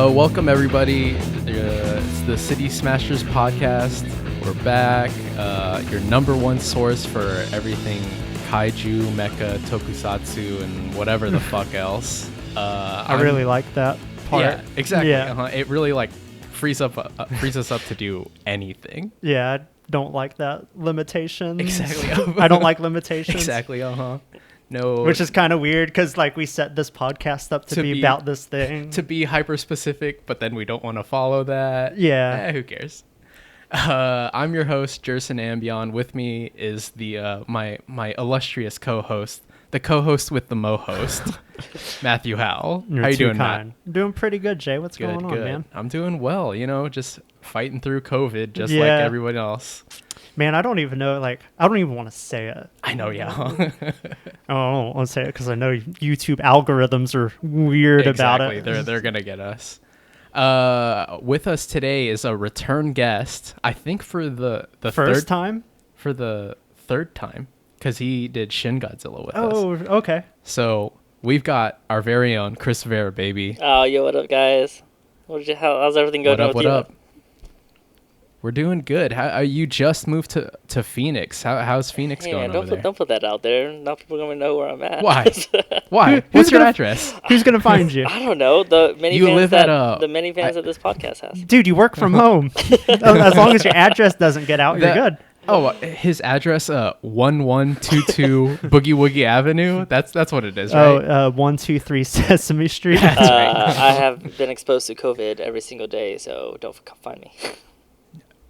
Welcome everybody. It's the City Smashers podcast. We're back. Your number one source for everything Kaiju, Mecha, Tokusatsu, and whatever the fuck else. I really like that part. Yeah, exactly. Yeah. It really frees us up to do anything. Yeah, I don't like that limitations. Exactly. I don't like limitations. Exactly. No. Which is kind of weird because we set this podcast up to be about this thing. To be hyper specific, but then we don't want to follow that. Yeah. Who cares? I'm your host, Jerson Ambion. With me is the my illustrious co-host, the co-host with the mo-host, Matthew Howell. You're How you too doing, kind. Matt? Doing pretty good, Jay. What's Good, going on, good. man? I'm doing well. Just fighting through COVID, just like everyone else. Man, I don't even know. I don't even want to say it. I know, yeah. I don't want to say it because I know YouTube algorithms are weird about it. Exactly. They're gonna get us. With us today is a return guest. I think for the first time. For the third time, because he did Shin Godzilla with us. Oh, okay. So we've got our very own Chris Vera, baby. Oh, yo, what up, guys? How's everything going? What up? We're doing good. How you just moved to Phoenix? How's Phoenix going over there? Don't put that out there. Not people are gonna know where I'm at. Why? Why? What's your address? Who's gonna find you? I don't know. The minivans that this podcast has. Dude, you work from home. As long as your address doesn't get out, you're good. Oh, his address, 1122 Boogie Woogie Avenue. That's what it is, right? 123 Sesame Street. That's right. I have been exposed to COVID every single day, so don't find me.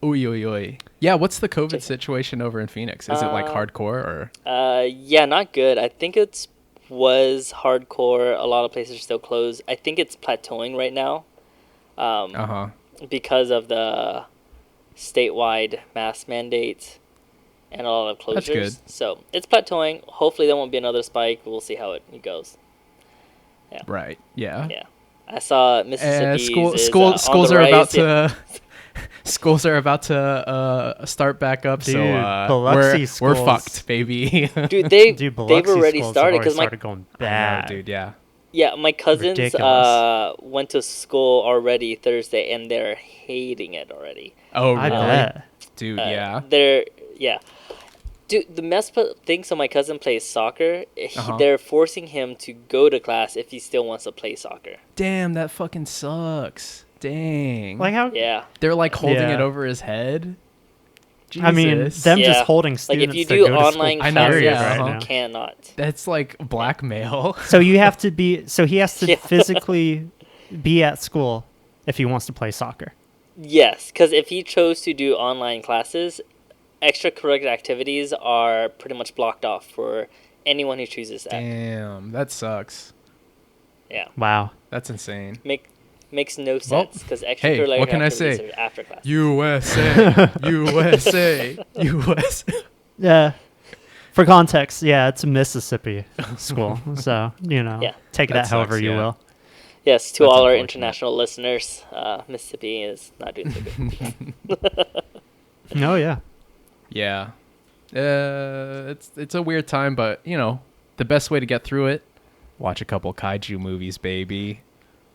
Oy. Yeah, what's the COVID situation over in Phoenix? Is it hardcore or? Yeah, not good. I think was hardcore. A lot of places are still closed. I think it's plateauing right now. Because of the statewide mask mandates and a lot of closures. That's good. So it's plateauing. Hopefully there won't be another spike. We'll see how it goes. Yeah. Right. Yeah. Yeah. I saw Mississippi. Schools are about to. Schools are about to start back up, dude, so we're fucked, baby. Dude, they've already started because going bad. Dude, yeah. Yeah, my cousins went to school already Thursday, and they're hating it already. Oh, really? I bet. Dude, yeah. Dude, the messed up thing. So my cousin plays soccer. They're forcing him to go to class if he still wants to play soccer. Damn, that fucking sucks. Dang. Like how? Yeah. They're holding it over his head. Jesus. I mean, them just holding students. If you do online classes you cannot. That's blackmail. So you have to be. So he has to physically be at school if he wants to play soccer. Yes, because if he chose to do online classes, extracurricular activities are pretty much blocked off for anyone who chooses that. Damn, that sucks. Yeah. Wow. That's insane. Makes no sense because extracurricular what can activities I say? are after class. USA. Yeah. For context, it's a Mississippi school, so take that however you will. Yes, to all our international listeners, Mississippi is not doing so good. Oh yeah. Yeah. It's a weird time, but the best way to get through it, watch a couple kaiju movies, baby.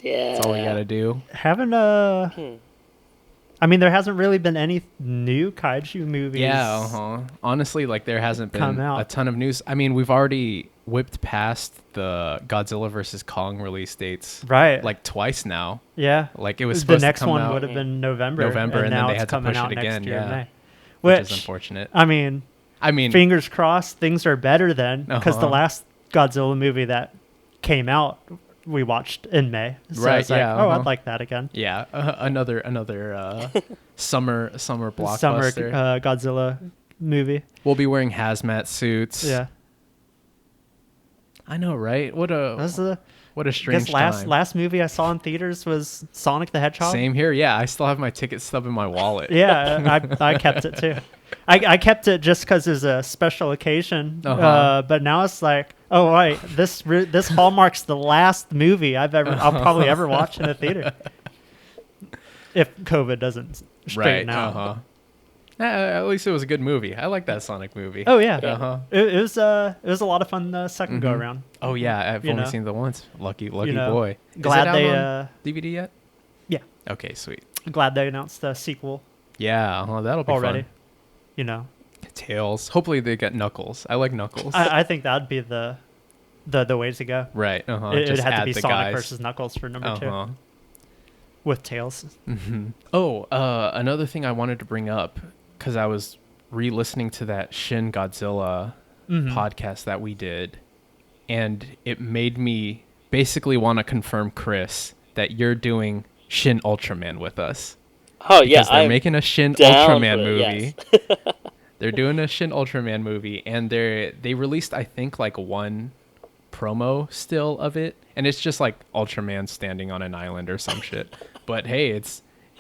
Yeah. That's all you gotta do. I mean, there hasn't really been any new kaiju movies. Yeah, honestly, there hasn't been a ton of news. I mean, we've already whipped past the Godzilla vs. Kong release dates. Right. Twice now. Yeah. It was supposed the next to come one out would have been November, and now then they it's had to coming push out it again. next year in May. Which is unfortunate. I mean, fingers crossed, things are better then, because the last Godzilla movie that came out, we watched in May. So right. It's I'd like that again. Yeah. Another summer blockbuster. Summer Godzilla movie. We'll be wearing hazmat suits. Yeah. I know, right? What a strange time. Last movie I saw in theaters was Sonic the Hedgehog. Same here. Yeah, I still have my ticket stub in my wallet. Yeah, I kept it too. I kept it just because it was a special occasion. But now it's oh wait, this Hallmark's the last movie I'll probably ever watch in a theater. If COVID doesn't straighten out. At least it was a good movie. I like that Sonic movie. Oh yeah. It was a lot of fun the second go around. Oh yeah, I've only seen it the once. Lucky boy. Glad Is it out they on DVD yet? Yeah. Okay, sweet. Glad they announced the sequel Yeah, that'll be already. fun. You know, Tails. Hopefully they get Knuckles. I like Knuckles. I think that'd be the way to go. Right. It'd Just have to add be the Sonic guys. versus Knuckles for number 2 with Tails. Oh, another thing I wanted to bring up, because I was re-listening to that Shin Godzilla podcast that we did, and it made me basically want to confirm, Chris, that you're doing Shin Ultraman with us. Oh yeah, Because they're I'm making a Shin down Ultraman for it, movie. yes. They're doing a Shin Ultraman movie, and they released, I think, like one promo still of it, and it's just like Ultraman standing on an island or some shit. But hey,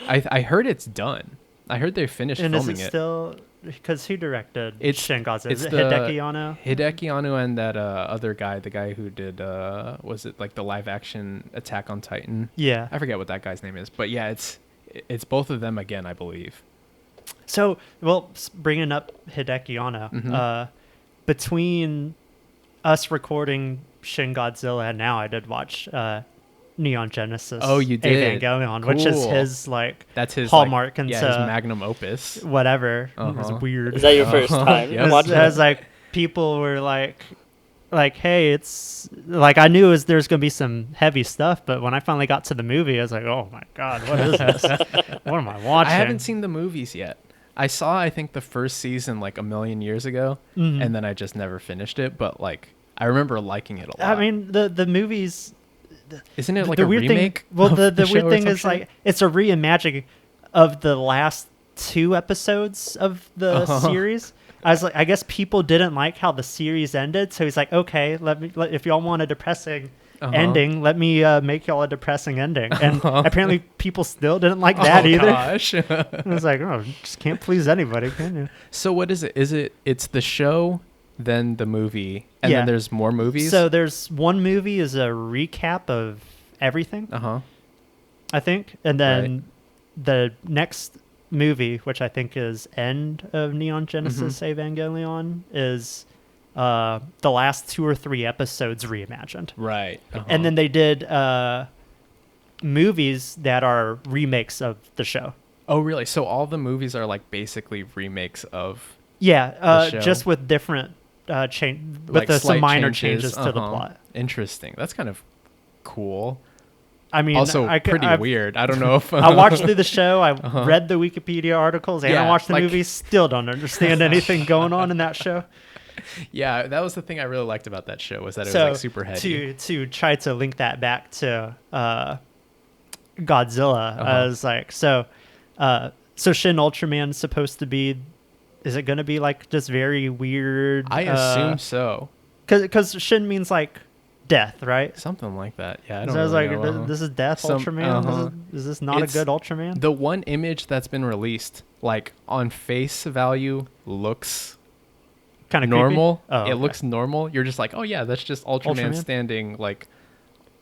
I heard it's done. I heard they finished And filming is it it. still, because who directed It's- Shin Godzilla? it's Is it the- Hideki Anno? Hideki Anno and that other guy, the guy who did was it like the live action Attack on Titan? Yeah. I forget what that guy's name is, but yeah, it's both of them again, I believe. So, well, bringing up Hideki Anno, between us recording Shin Godzilla and now, I did watch Neon Genesis. Oh, you did? Evangelion, which is Cool. his like That's his hallmark like, into his magnum opus. whatever. It was weird. Is that your first time Yeah. watching As it? like people were like, hey, it's like I knew there's gonna be some heavy stuff, but when I finally got to the movie, I was like, oh my god, what is this? What am I watching? I haven't seen the movies yet. I saw, I think, the first season like a million years ago, Mm-hmm. and then I just never finished it. But like, I remember liking it a lot. I mean, the movies. Isn't it like the a weird remake? thing, well, of the show weird or thing some is shit? like it's a reimagining of the last 2 episodes of the series. I was like, I guess people didn't like how the series ended, so he's like, okay, if y'all want a depressing ending, let me make y'all a depressing ending. And apparently, people still didn't like that either. Gosh. I was like, oh, just can't please anybody, can you? So what is it? It's the show, then the movie, and Yeah. then there's more movies? So there's one movie is a recap of everything, I think, and then the next movie, which I think is end of Neon Genesis Evangelion, is the last 2 or 3 episodes reimagined. Right. And then they did movies that are remakes of the show. Oh, really? So all the movies are like basically remakes of Yeah, show? just with different change, with like some slight minor changes to the plot. Interesting. That's kind of cool. I mean, Also I've- pretty weird. I don't know if I watched through the show. I read the Wikipedia articles, and I Yeah, watched the like- movie. Still don't understand anything going on in that show. Yeah, that was the thing I really liked about that show, was that it So was like super heady. to try to link that back to Godzilla, I was like, so Shin Ultraman's supposed to be. Is it going to be like just very weird? I assume so. Because Shin means like death, right? Something like that. Yeah, I So don't I was really like, know. this is Death Some- Ultraman. Is this not It's a good Ultraman? The one image that's been released, like on face value, looks Kind of normal. Oh, It okay. looks normal. You're just like, oh yeah, that's just Ultraman, Ultraman? standing like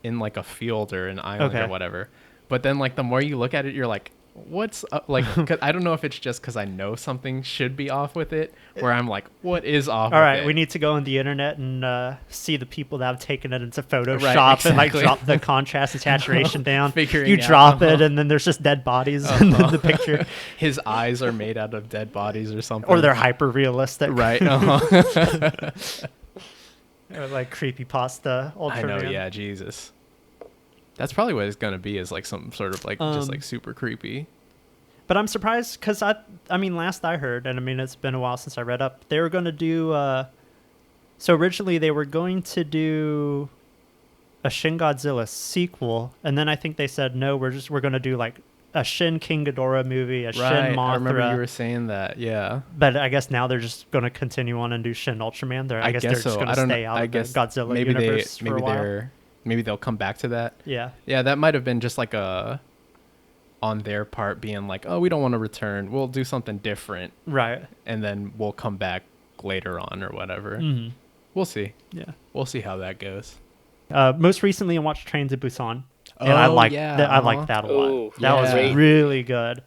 in like a field or an island Okay. or whatever. But then like the more you look at it, you're like, what's up? Like, 'cause I don't know if it's just because I know something should be off with it, where I'm like, what is off? All with right, it? we need to go on the internet and see the people that have taken it into Photoshop and like exactly. drop the contrast and saturation down. Figuring you out, drop it, and then there's just dead bodies in the picture, His eyes are made out of dead bodies or something. or they're hyper realistic, right. Or like creepypasta Ultraman. I know. Yeah. Jesus. That's probably what it's gonna be. Is like some sort of like just like super creepy. But I'm surprised because I mean, last I heard, and I mean, it's been a while since I read up, they were going to do, so originally they were going to do a Shin Godzilla sequel, and then I think they said, no, we're going to do like a Shin King Ghidorah movie, a Shin Mothra. I remember you were saying that. Yeah. But I guess now they're just going to continue on and do Shin Ultraman. I guess they're just so. going I to don't stay know. out I of the guess Godzilla maybe universe for a while. Maybe they'll come back to that. Yeah. Yeah, that might have been just like a on their part being like, oh, we don't want to return. We'll do something different, Right. and then we'll come back later on or whatever. Mm-hmm. We'll see. Yeah. We'll see how that goes. Most recently, I watched Train to Busan. And I liked that. I liked that a lot. Ooh, that was yeah. really good.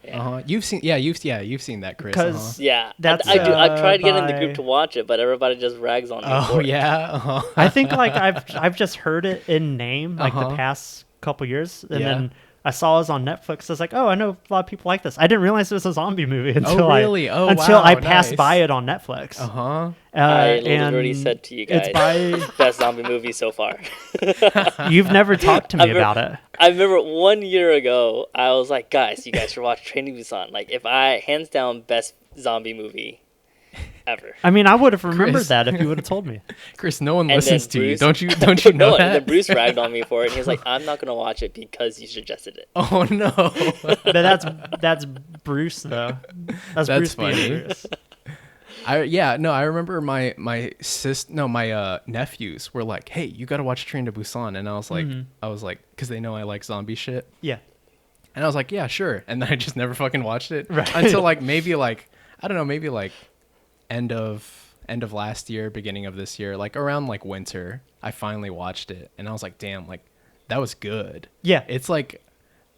You've seen that, Chris. 'Cause- Yeah, That's, I do. I've tried getting the by- group to watch it, but everybody just rags on me. Oh for it. yeah. I think like I've just heard it in name like the Uh-huh. past couple years, and Yeah. then I saw it was on Netflix. I was like, oh, I know a lot of people like this. I didn't realize it was a zombie movie until really? until Wow, I passed nice. by it on Netflix. Uh-huh. I And literally said to you guys, it's by best zombie movie so far. you've never talked to me about it. I remember 1 year ago, I was like, guys, you guys should watch Train to Busan. Like, if I, hands down, best zombie movie ever. I mean, I would have remembered Chris. that if you would have told me. Chris, no one And listens then to you. Bruce- Don't you know No, and then that? Bruce ragged on me for it. And he was like, I'm not going to watch it because you suggested it. Oh no. But that's Bruce though. That's Bruce funny. being Bruce. I remember my nephews were like, "Hey, you got to watch Train to Busan." And I was like, cuz they know I like zombie shit. Yeah. And I was like, "Yeah, sure." And then I just never fucking watched it Right. until like maybe like I don't know, maybe like end of last year, beginning of this year, like around like winter, I finally watched it and I was like, "Damn, like that was good." Yeah. It's like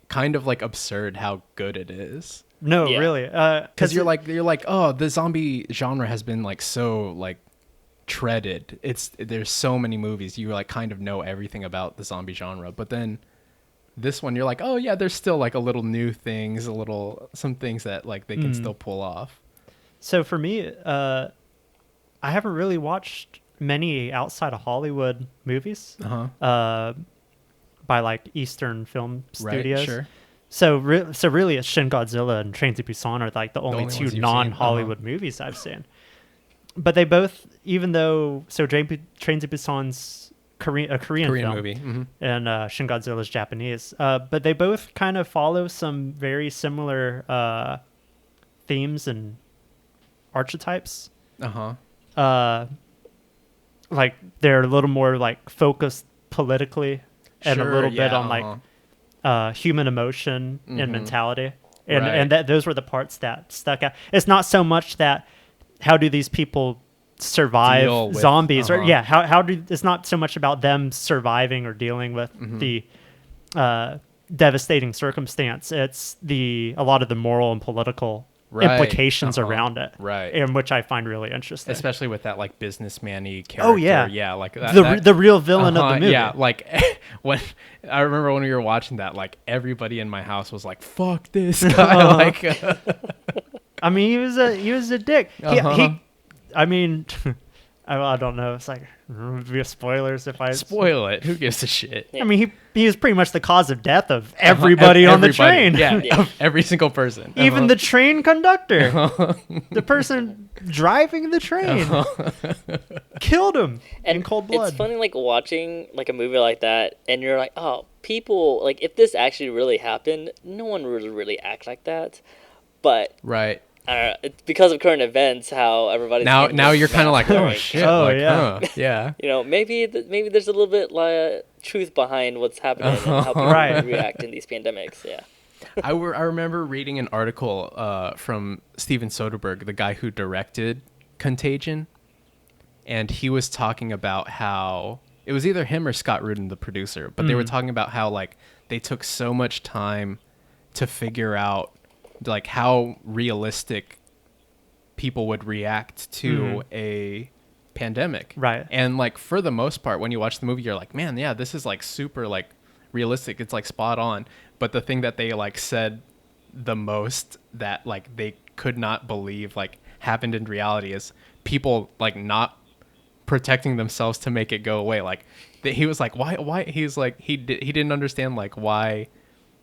kind of like absurd how good it is. No, Yeah. really. Because you're like, oh, the zombie genre has been like so like treaded. There's so many movies you like kind of know everything about the zombie genre, but then this one you're like, oh yeah, there's still like a little new things, some things that like they can still pull off. So for me, I haven't really watched many outside of Hollywood movies by like Eastern film studios. Right, sure. So really, it's Shin Godzilla and Train to Busan are like the only only two ones you've seen. non-Hollywood movies I've seen. But they both, even though Train to Busan's a Korean film, movie. Mm-hmm. and Shin Godzilla's Japanese, but they both kind of follow some very similar themes and archetypes. Like they're a little more like focused politically and a Sure, little bit yeah, on like human emotion and mentality, and Right. those were the parts that stuck out. It's not so much that how do these people survive Deal with- zombies or how do it's not so much about them surviving or dealing with the devastating circumstance. It's a lot of the moral and political Right. implications around it, Right. and which I find really interesting. Especially with that like businessman-y character. Oh, yeah. Yeah, like that, the real villain of the movie. Yeah, like when I remember when we were watching that, like everybody in my house was like, "Fuck this guy!" Like, I mean, he was a dick. He I mean, I don't know. It's like be spoilers if I spoil it. Who gives a shit? I mean, he was pretty much the cause of death of everybody on the train. Yeah, Yeah. every single person. Even the train conductor, the person driving the train, killed him in cold blood. It's funny, like, watching, like, a movie like that, and you're like, oh, people, like, if this actually really happened, no one would really act like that. But, Right. I don't know, it's because of current events, how everybody's... Now you're kind of like, oh Like, shit. Oh, like, yeah. yeah. You know, maybe there's a little bit, like, truth behind what's happening and how people Right. react in these pandemics, yeah. I remember reading an article from Steven Soderbergh, the guy who directed Contagion, and he was talking about how it was either him or Scott Rudin, the producer, but they were talking about how like they took so much time to figure out like how realistic people would react to a pandemic. Right. And like for the most part, when you watch the movie, you're like, man, yeah, this is like super like realistic. It's like spot on. But the thing that they like said the most that like they could not believe like happened in reality is people like not protecting themselves to make it go away. Like he was like, why? He's like, he didn't understand like why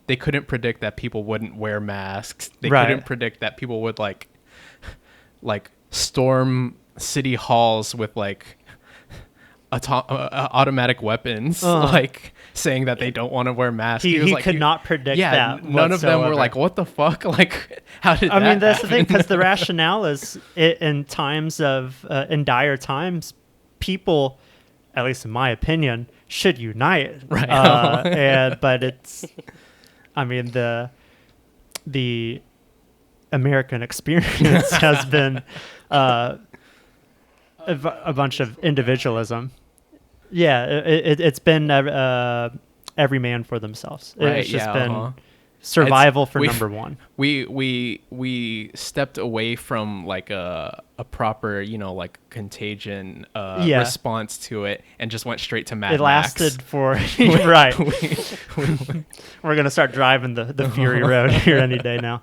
they couldn't predict that people wouldn't wear masks. They Right. couldn't predict that people would like storm city halls with like automatic weapons, like saying that they don't want to wear masks. He was like, could not predict that. None of them were whatsoever. like, what the fuck? Like, how did I that mean, that's the thing, happen? because the rationale is in times of, in dire times, people, at least in my opinion, should unite. Right. But it's, I mean, the American experience has been a bunch of individualism. Yeah, it's been every man for themselves. Right, It's just yeah, been survival for we- number one. We stepped away from like a proper, like contagion response to it, and just went straight to Mad It Max. lasted for right. We're gonna start driving the Fury Road here any day now.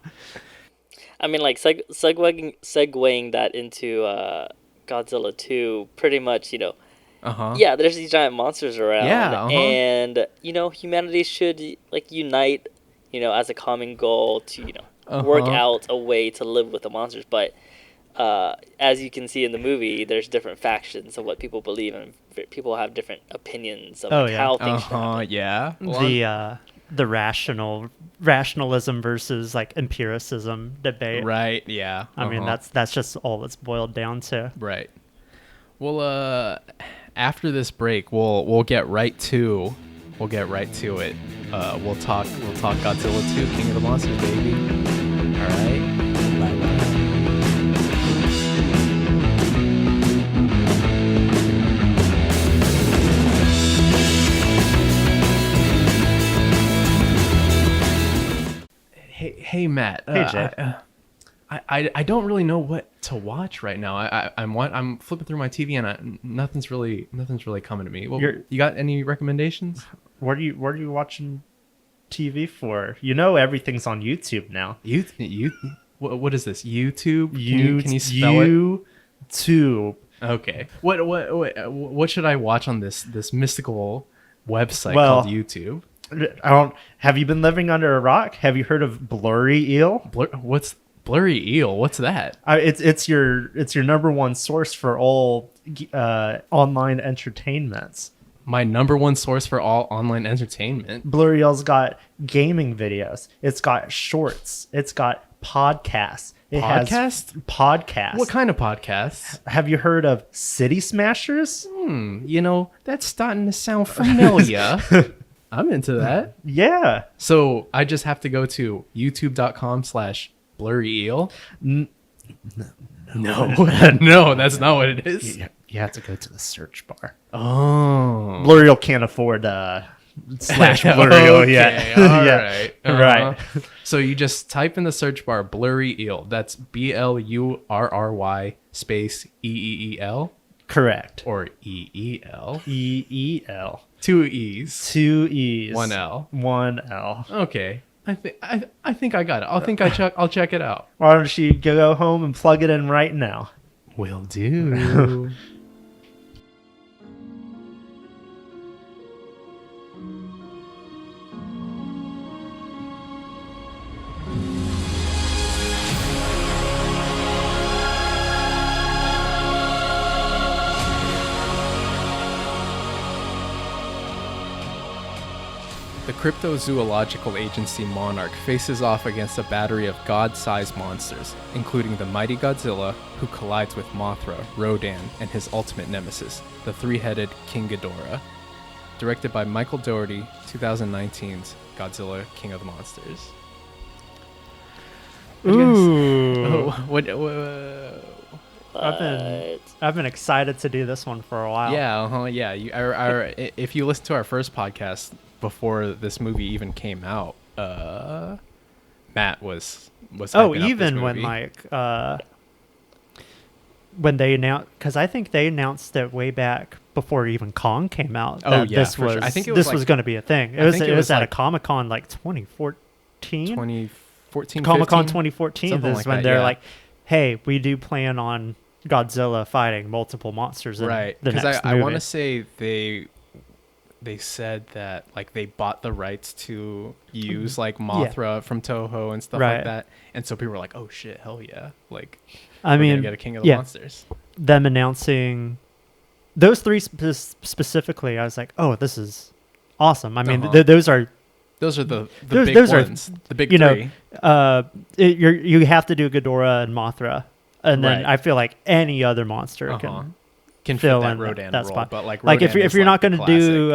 I mean, like segueing that into Godzilla 2, pretty much, yeah, there's these giant monsters around, and humanity should like unite, as a common goal to work out a way to live with the monsters. But as you can see in the movie, there's different factions of what people believe, and people have different opinions of how things should happen. Yeah. Well, The rationalism versus like empiricism debate. right. Yeah. I mean, that's just all it's boiled down to. Right. Well, after this break, we'll get right to it. We'll talk Godzilla 2, King of the Monsters, baby. All right. Bye. Hey Matt. Hey Jay. I don't really know what to watch right now. I'm flipping through my TV and nothing's really coming to me. Well, you got any recommendations? What are you watching TV for? Everything's on YouTube now. What is this? YouTube? Can you spell it? YouTube. Okay. What should I watch on this mystical website called YouTube? Have you been living under a rock? Have you heard of Blurry Eel? What's Blurry Eel? What's that? It's your number one source for all online entertainments. My number one source for all online entertainment. Blurry Eel's got gaming videos. It's got shorts. It's got podcasts. It has podcasts. What kind of podcasts? Have you heard of City Smashers? That's starting to sound familiar. I'm into that. Yeah. So I just have to go to youtube.com/blurryeel. No, that's not what it is. You have to go to the search bar. Oh. Blurry Eel can't afford /Blurry Eel yet. All yeah. right. Right. So you just type in the search bar Blurry Eel. That's BLURRY space EEEL. Correct. Or EEL. EEL. 2 E's. 2 E's. 1 L. 1 L. Okay. I think I got it. I'll check it out. Why don't you go home and plug it in right now? Will do. The cryptozoological agency Monarch faces off against a battery of god-sized monsters, including the mighty Godzilla, who collides with Mothra, Rodan, and his ultimate nemesis, the three-headed King Ghidorah. Directed by Michael Dougherty, 2019's Godzilla, King of the Monsters. Ooh. But I've been excited to do this one for a while. Yeah. If you listen to our first podcast before this movie even came out, Matt was hyping up even this when movie. when they announced, because I think they announced it way back before even Kong came out. Oh, that yeah, this for was sure. I think it was this was going to be a thing. It was at a Comic-Con like 2014. 2014, Comic-Con 15? 2014 Something is like when that, they're yeah. like, hey, we do plan on Godzilla fighting multiple monsters in Right, the because next I movie. want to say they said that like they bought the rights to use like Mothra from Toho and stuff Right. like that, and so people were like, "Oh shit, hell yeah!" Like, I we're gonna mean, get a King of the Monsters. them announcing those three specifically, I was like, oh, this is awesome. I mean, those are the those- big those are, ones, the big you three. know, you have to do Ghidorah and Mothra, and then Right. I feel like any other monster Can fill fit that in Rodan that role, spot. but like like if Rodan you're is, not like, going to classic. do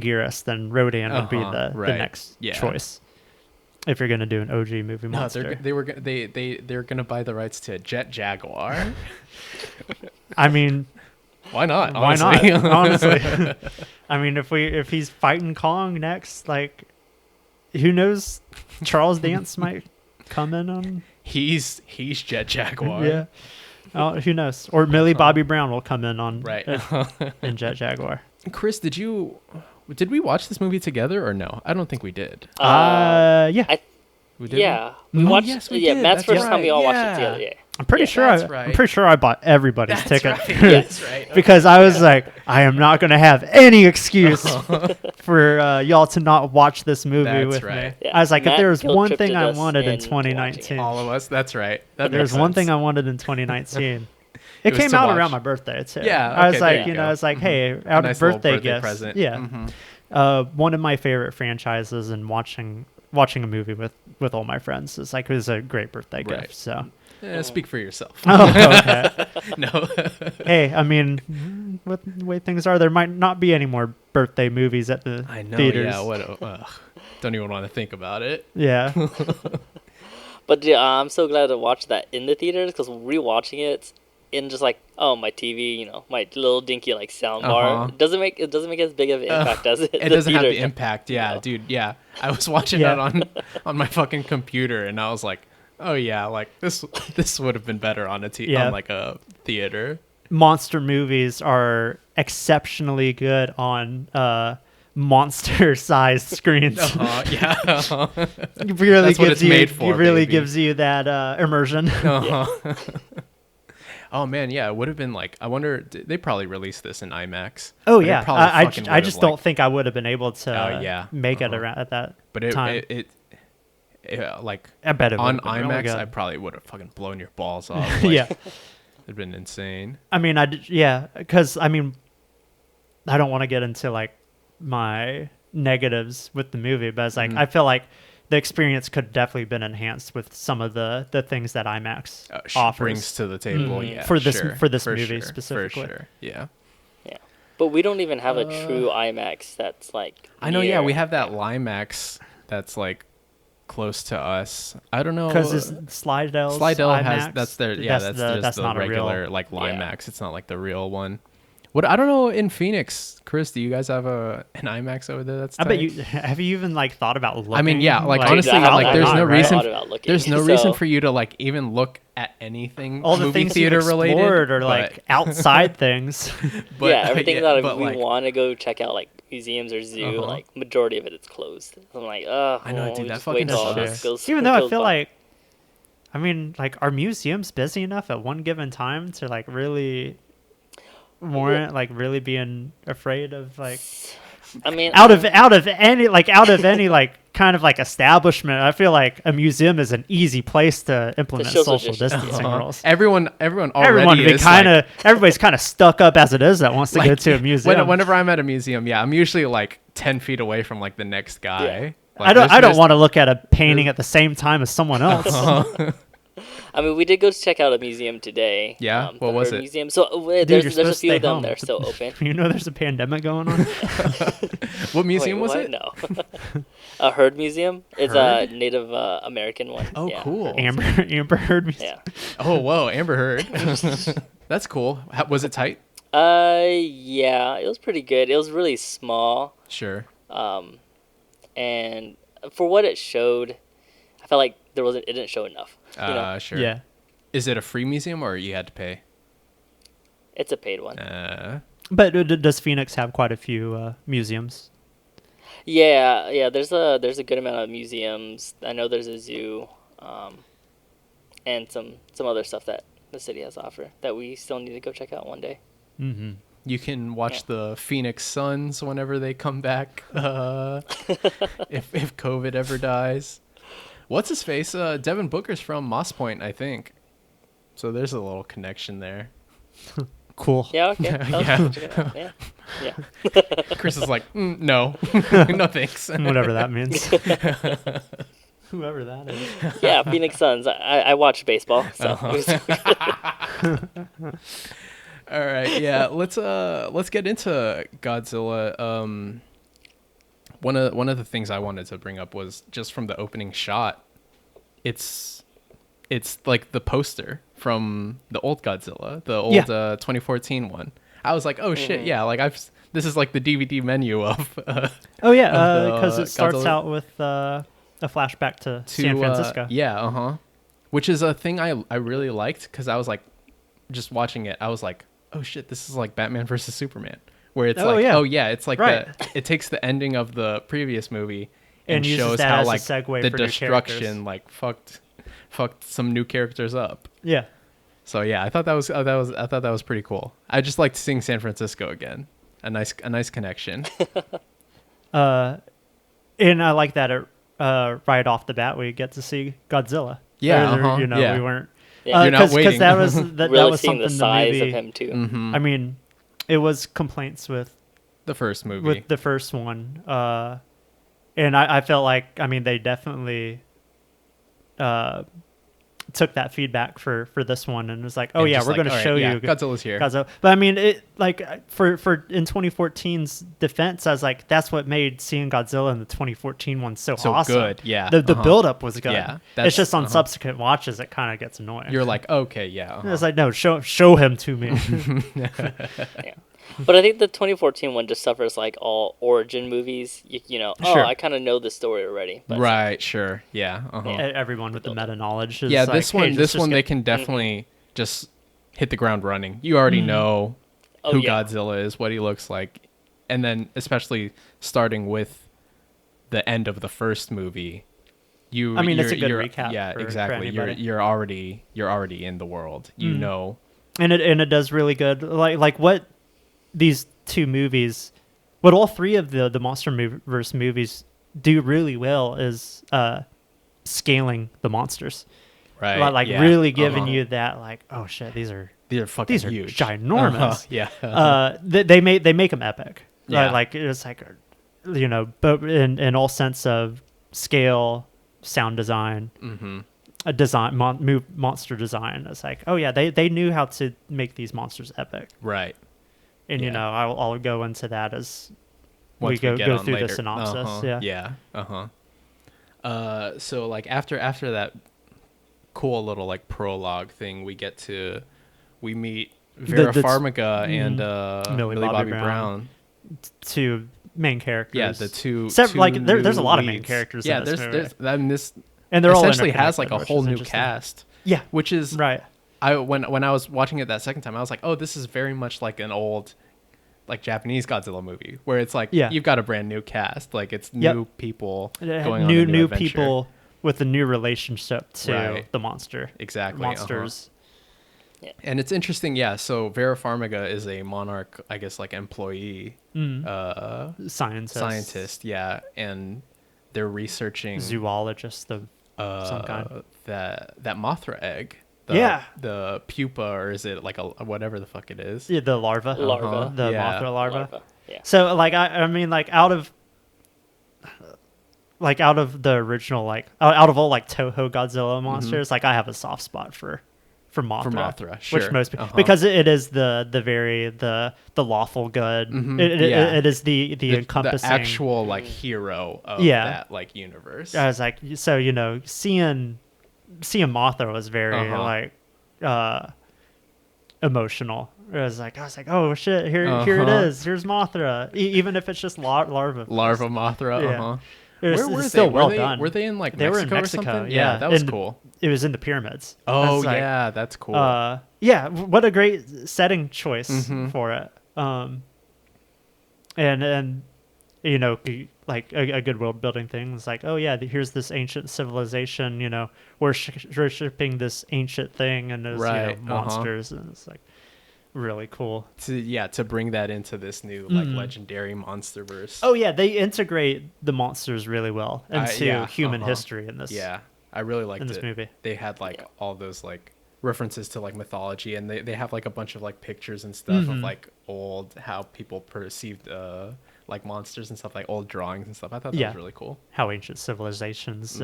Anguirus, then Rodan would be the right. next Yeah. choice. If you're going to do an OG movie No, monster, they're gonna buy the rights to Jet Jaguar. I mean, Why not? why Honestly. not? Honestly, I mean, if he's fighting Kong next, like who knows? Charles Dance might come in on. He's Jet Jaguar. Yeah. Oh, who knows? Or Millie Bobby Brown will come in on Right. in Jet Jaguar. Chris, did we watch this movie together or no? I don't think we did. Yeah. We did. Yeah, we watched. Yes, we yeah, did. Matt's That's first time we all watched it right. together. Yeah. I'm pretty sure. that's I'm right. pretty sure I bought everybody's That's ticket. right. That's right. Because I was like, I am not going to have any excuse for y'all to not watch this movie That's with right. me. Yeah, I was like, if Matt there was one guilt-tripped thing I us wanted in into watching it. 2019, All of us. That's right. That there's makes one thing sense. I wanted in 2019. It It was came to out watch. around my birthday too. Yeah, I was okay, like, there you I go. was like, hey, out Nice of little birthday birthday gifts. present. Yeah. Mhm. One of my favorite franchises, and watching a movie with all my friends is like, it was a great birthday Right. gift. So. Speak for yourself. Oh, okay. No. Hey, I mean, with the way things are, there might not be any more birthday movies at the I know. theaters. Yeah. Don't even want to think about it. Yeah. But yeah, I'm so glad to watch that in the theaters because rewatching it in just like my TV, my little dinky like sound bar, it doesn't make as big of an impact as it. It doesn't have the impact. you Yeah, know? dude. Yeah, I was watching Yeah. that on my fucking computer, and I was like, oh yeah, like this would have been better on Yeah. on like a theater. Monster movies are exceptionally good on monster-sized screens. Yeah. It really That's what gives it's you. made for, it really baby. gives you that immersion. Oh man, yeah, it would have been like. I wonder. They probably released this in IMAX. Oh but it yeah, probably I fucking I would've, just like- don't think I would have been able to yeah. make it around at that But time. it like I bet it on would've been really IMAX, good. I probably would have fucking blown your balls off. Like, Yeah. it'd been insane. I mean, because I mean, I don't want to get into like my negatives with the movie, but it's like I feel like the experience could definitely been enhanced with some of the things that IMAX offers Brings to the table. Yeah, for this sure, for this for movie sure, specifically. For sure. Yeah. Yeah, but we don't even have a true IMAX that's like. I know. Yeah, near- we have that Limax that's like close to us. I don't know Because Slidell's Slidell has IMAX, that's their that's that's the not regular a real. like Yeah. Limax. It's not like the real one. What I don't know in Phoenix, Chris, do you guys have an IMAX over there? That's I bet tight? you have you even like thought about looking? I mean, yeah, like Dude, honestly, I haven't like there's thought no about reason. looking, There's no so- reason for you to like even look at anything all the movie things theater you've related explored or like outside things. but, yeah, everything that but, we like, want to go check out, like museums or zoo, like majority of it is closed. I'm like, I know, well, dude, we that just fucking wait till all sucks. this goes- Even though I goes feel by. like, I mean, like, are museums busy enough at one given time to like really warrant like really being afraid of like I mean, out of any like kind of like establishment? I feel like a museum is an easy place to implement social social distancing. distancing rules. everyone already Everybody's is kind like, of everybody's kind of stuck up as it is that wants to go like, to a museum. Whenever I'm at a museum, yeah, I'm usually like 10 feet away from like the next guy. Yeah. Like, I don't there's- want to look at a painting at the same time as someone else. I mean, we did go check out a museum today. Yeah? The What was Herd it? Museum. So Dude, there's you're a supposed to few stay of them home. that are still open. You know, there's a pandemic going on. What museum Wait, was what? it? No. A Herd Museum. It's Herd? a Native American one. Oh, Yeah. cool. Amber Heard Museum. Yeah. Oh, whoa, Amber Heard. That's cool. Was it tight? Yeah, it was pretty good. It was really small. Sure. And for what it showed, I felt like it didn't show enough. You know? Sure. Yeah. Is it a free museum or you had to pay? It's a paid one. But does Phoenix have quite a few museums? Yeah. There's a good amount of museums. I know there's a zoo, and some other stuff that the city has to offer that we still need to go check out one day. Mm-hmm. You can watch the Phoenix Suns whenever they come back. If COVID ever dies. What's his face? Devin Booker's from Moss Point, I think. So there's a little connection there. Cool. Yeah. Okay. Yeah. Check it out. Yeah. Chris is like, no, no thanks. Whatever that means. Whoever that is. Yeah. Phoenix Suns. I watch baseball, so. All right, yeah. Let's get into Godzilla. One of the things I wanted to bring up was just from the opening shot. It's like the poster from the old Godzilla, the old 2014 one. I was like, oh shit, yeah. Like this is like the DVD menu of. Oh yeah, because it starts Godzilla. out with a flashback to San Francisco. Yeah, which is a thing I really liked because I was like, just watching it, I was like, oh shit, this is like Batman versus Superman, where it's it's like it takes the ending of the previous movie and shows how like the destruction like fucked some new characters up. Yeah. So yeah, I thought that was pretty cool. I just liked seeing San Francisco again. A nice connection. And I like that right off the bat we get to see Godzilla. Yeah, we weren't. Yeah. You're not waiting. Because that was really that was seeing something the size the movie, of him too. Mm-hmm. I mean, it was complaints with the first movie. With the first one, and I felt like they definitely took that feedback for this one and was like, oh yeah, we're going to show you Godzilla's here. Godzilla. But it like for in 2014's defense, I was like, that's what made seeing Godzilla in the 2014 one so awesome. Good. Yeah, the build up was good. Yeah, it's just on subsequent watches it kind of gets annoying. You're like, okay, yeah. It's like, no, show him to me. Yeah. But I think the 2014 one just suffers like all origin movies. Sure. I kind of know the story already. But right, sure. Yeah. Everyone with the meta knowledge is this one they can definitely just hit the ground running. You already know who Godzilla is, what he looks like. And then especially starting with the end of the first movie, it's a good recap. Yeah, exactly. You're already in the world. You know. And it does really good. Like what these two movies, what all three of the MonsterVerse movies do really well is scaling the monsters. Right. Really giving you that like, oh shit, these are fucking huge, ginormous. Yeah. They make them epic. Yeah. Like it's like, but in all sense of scale, sound design, a design, monster design. It's like, oh yeah, they knew how to make these monsters epic. Right. And I'll go into that as once we go through later. the synopsis. So like after that cool little like prologue thing, we meet Vera Farmiga and Millie Bobby Brown, two main characters. Yeah, the two. There's a lot of main leads. characters. In this movie. This and they're essentially all has like a whole new cast. Yeah, which is right. When I was watching it that second time, I was like, oh, this is very much like an old, like Japanese Godzilla movie, where it's like you've got a brand new cast, like it's new people going on a new adventure. People with a new relationship to the monster. Exactly, monsters. Yeah. And it's interesting, So Vera Farmiga is a Monarch, I guess, like employee, scientist, and they're researching zoologist of some kind. That Mothra egg. The pupa, or is it like a whatever the fuck it is? Yeah, the larva. The Mothra larva. Yeah. So like out of the original out of all like Toho Godzilla monsters, like I have a soft spot for Mothra. For Mothra, sure. Which most because it is the lawful good. It is the encompassing, the actual like hero of that like universe. I was like, so seeing Mothra was very emotional. I was like, oh shit, here it is. Here's Mothra. Even if it's just larva Mothra. Yeah. Where were still they? well done. Were they in like they Mexico were in Mexico or something? Yeah, that was cool. It was in the pyramids. Oh that's cool. What a great setting choice for it. And like a good world building thing. It's like, oh yeah, here's this ancient civilization, worshiping this ancient thing, and there's monsters, and it's like really cool to bring that into this new like legendary monsterverse. Oh yeah, they integrate the monsters really well into human history in this. Yeah, I really liked this movie. They had like all those like references to like mythology, and they have like a bunch of like pictures and stuff of like old how people perceived like monsters and stuff, like old drawings and stuff. I thought that was really cool. How ancient civilizations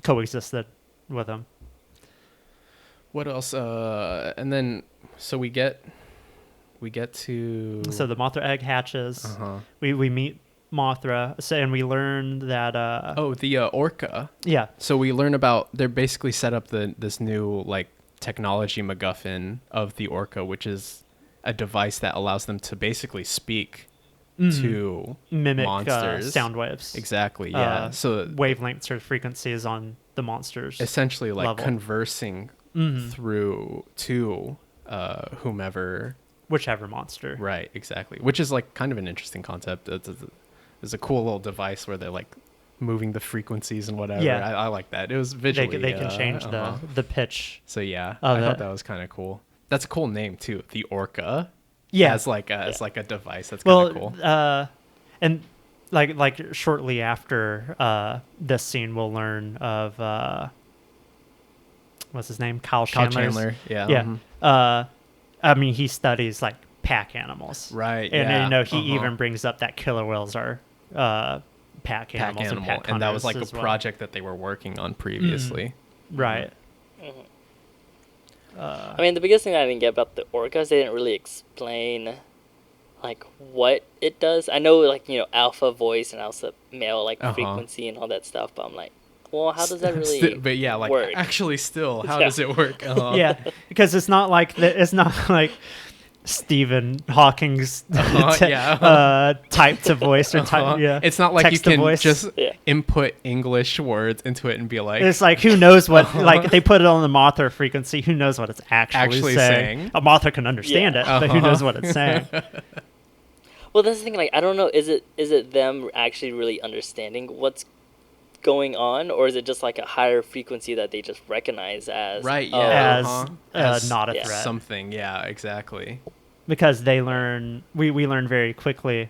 coexisted with them. What else? And then so we get to the Mothra egg hatches. We meet Mothra, and we learn that the orca. Yeah. So we learn about they're basically set up this new like technology MacGuffin of the orca, which is a device that allows them to basically speak to mimic monsters. Sound waves. Exactly, yeah. So wavelengths or frequencies on the monsters. Essentially like level. conversing through to whomever. Whichever monster. Right, exactly. Which is like kind of an interesting concept. It's a cool little device where they're like moving the frequencies and whatever. Yeah. I like that. It was visually. They can change the pitch. So yeah, I thought that was kind of cool. That's a cool name too. The Orca. Yeah. As like a device. That's kind of cool. And like shortly after this scene, we'll learn of what's his name? Kyle Chandler. Yeah. Yeah. I mean, he studies like pack animals. Right. And he even brings up that killer whales are pack animals and pack and that was like a well. project that they were working on previously. Right. I mean, the biggest thing I didn't get about the orcas, they didn't really explain like what it does. I know like alpha voice and alpha male like frequency and all that stuff, but I'm like, well, how does that really but yeah, like work? actually still how does it work? Yeah, because it's not like Stephen Hawking's type to voice or type. Yeah, it's not like text you can voice. just input English words into it and be like. It's like who knows what like they put it on the Mothra frequency. Who knows what it's actually saying? A Mothra can understand it, but who knows what it's saying? Well, that's the thing. Like, I don't know. Is it them actually really understanding what's going on, or is it just like a higher frequency that they just recognize as as not a threat? Something, yeah, exactly. Because they learn, we learn very quickly,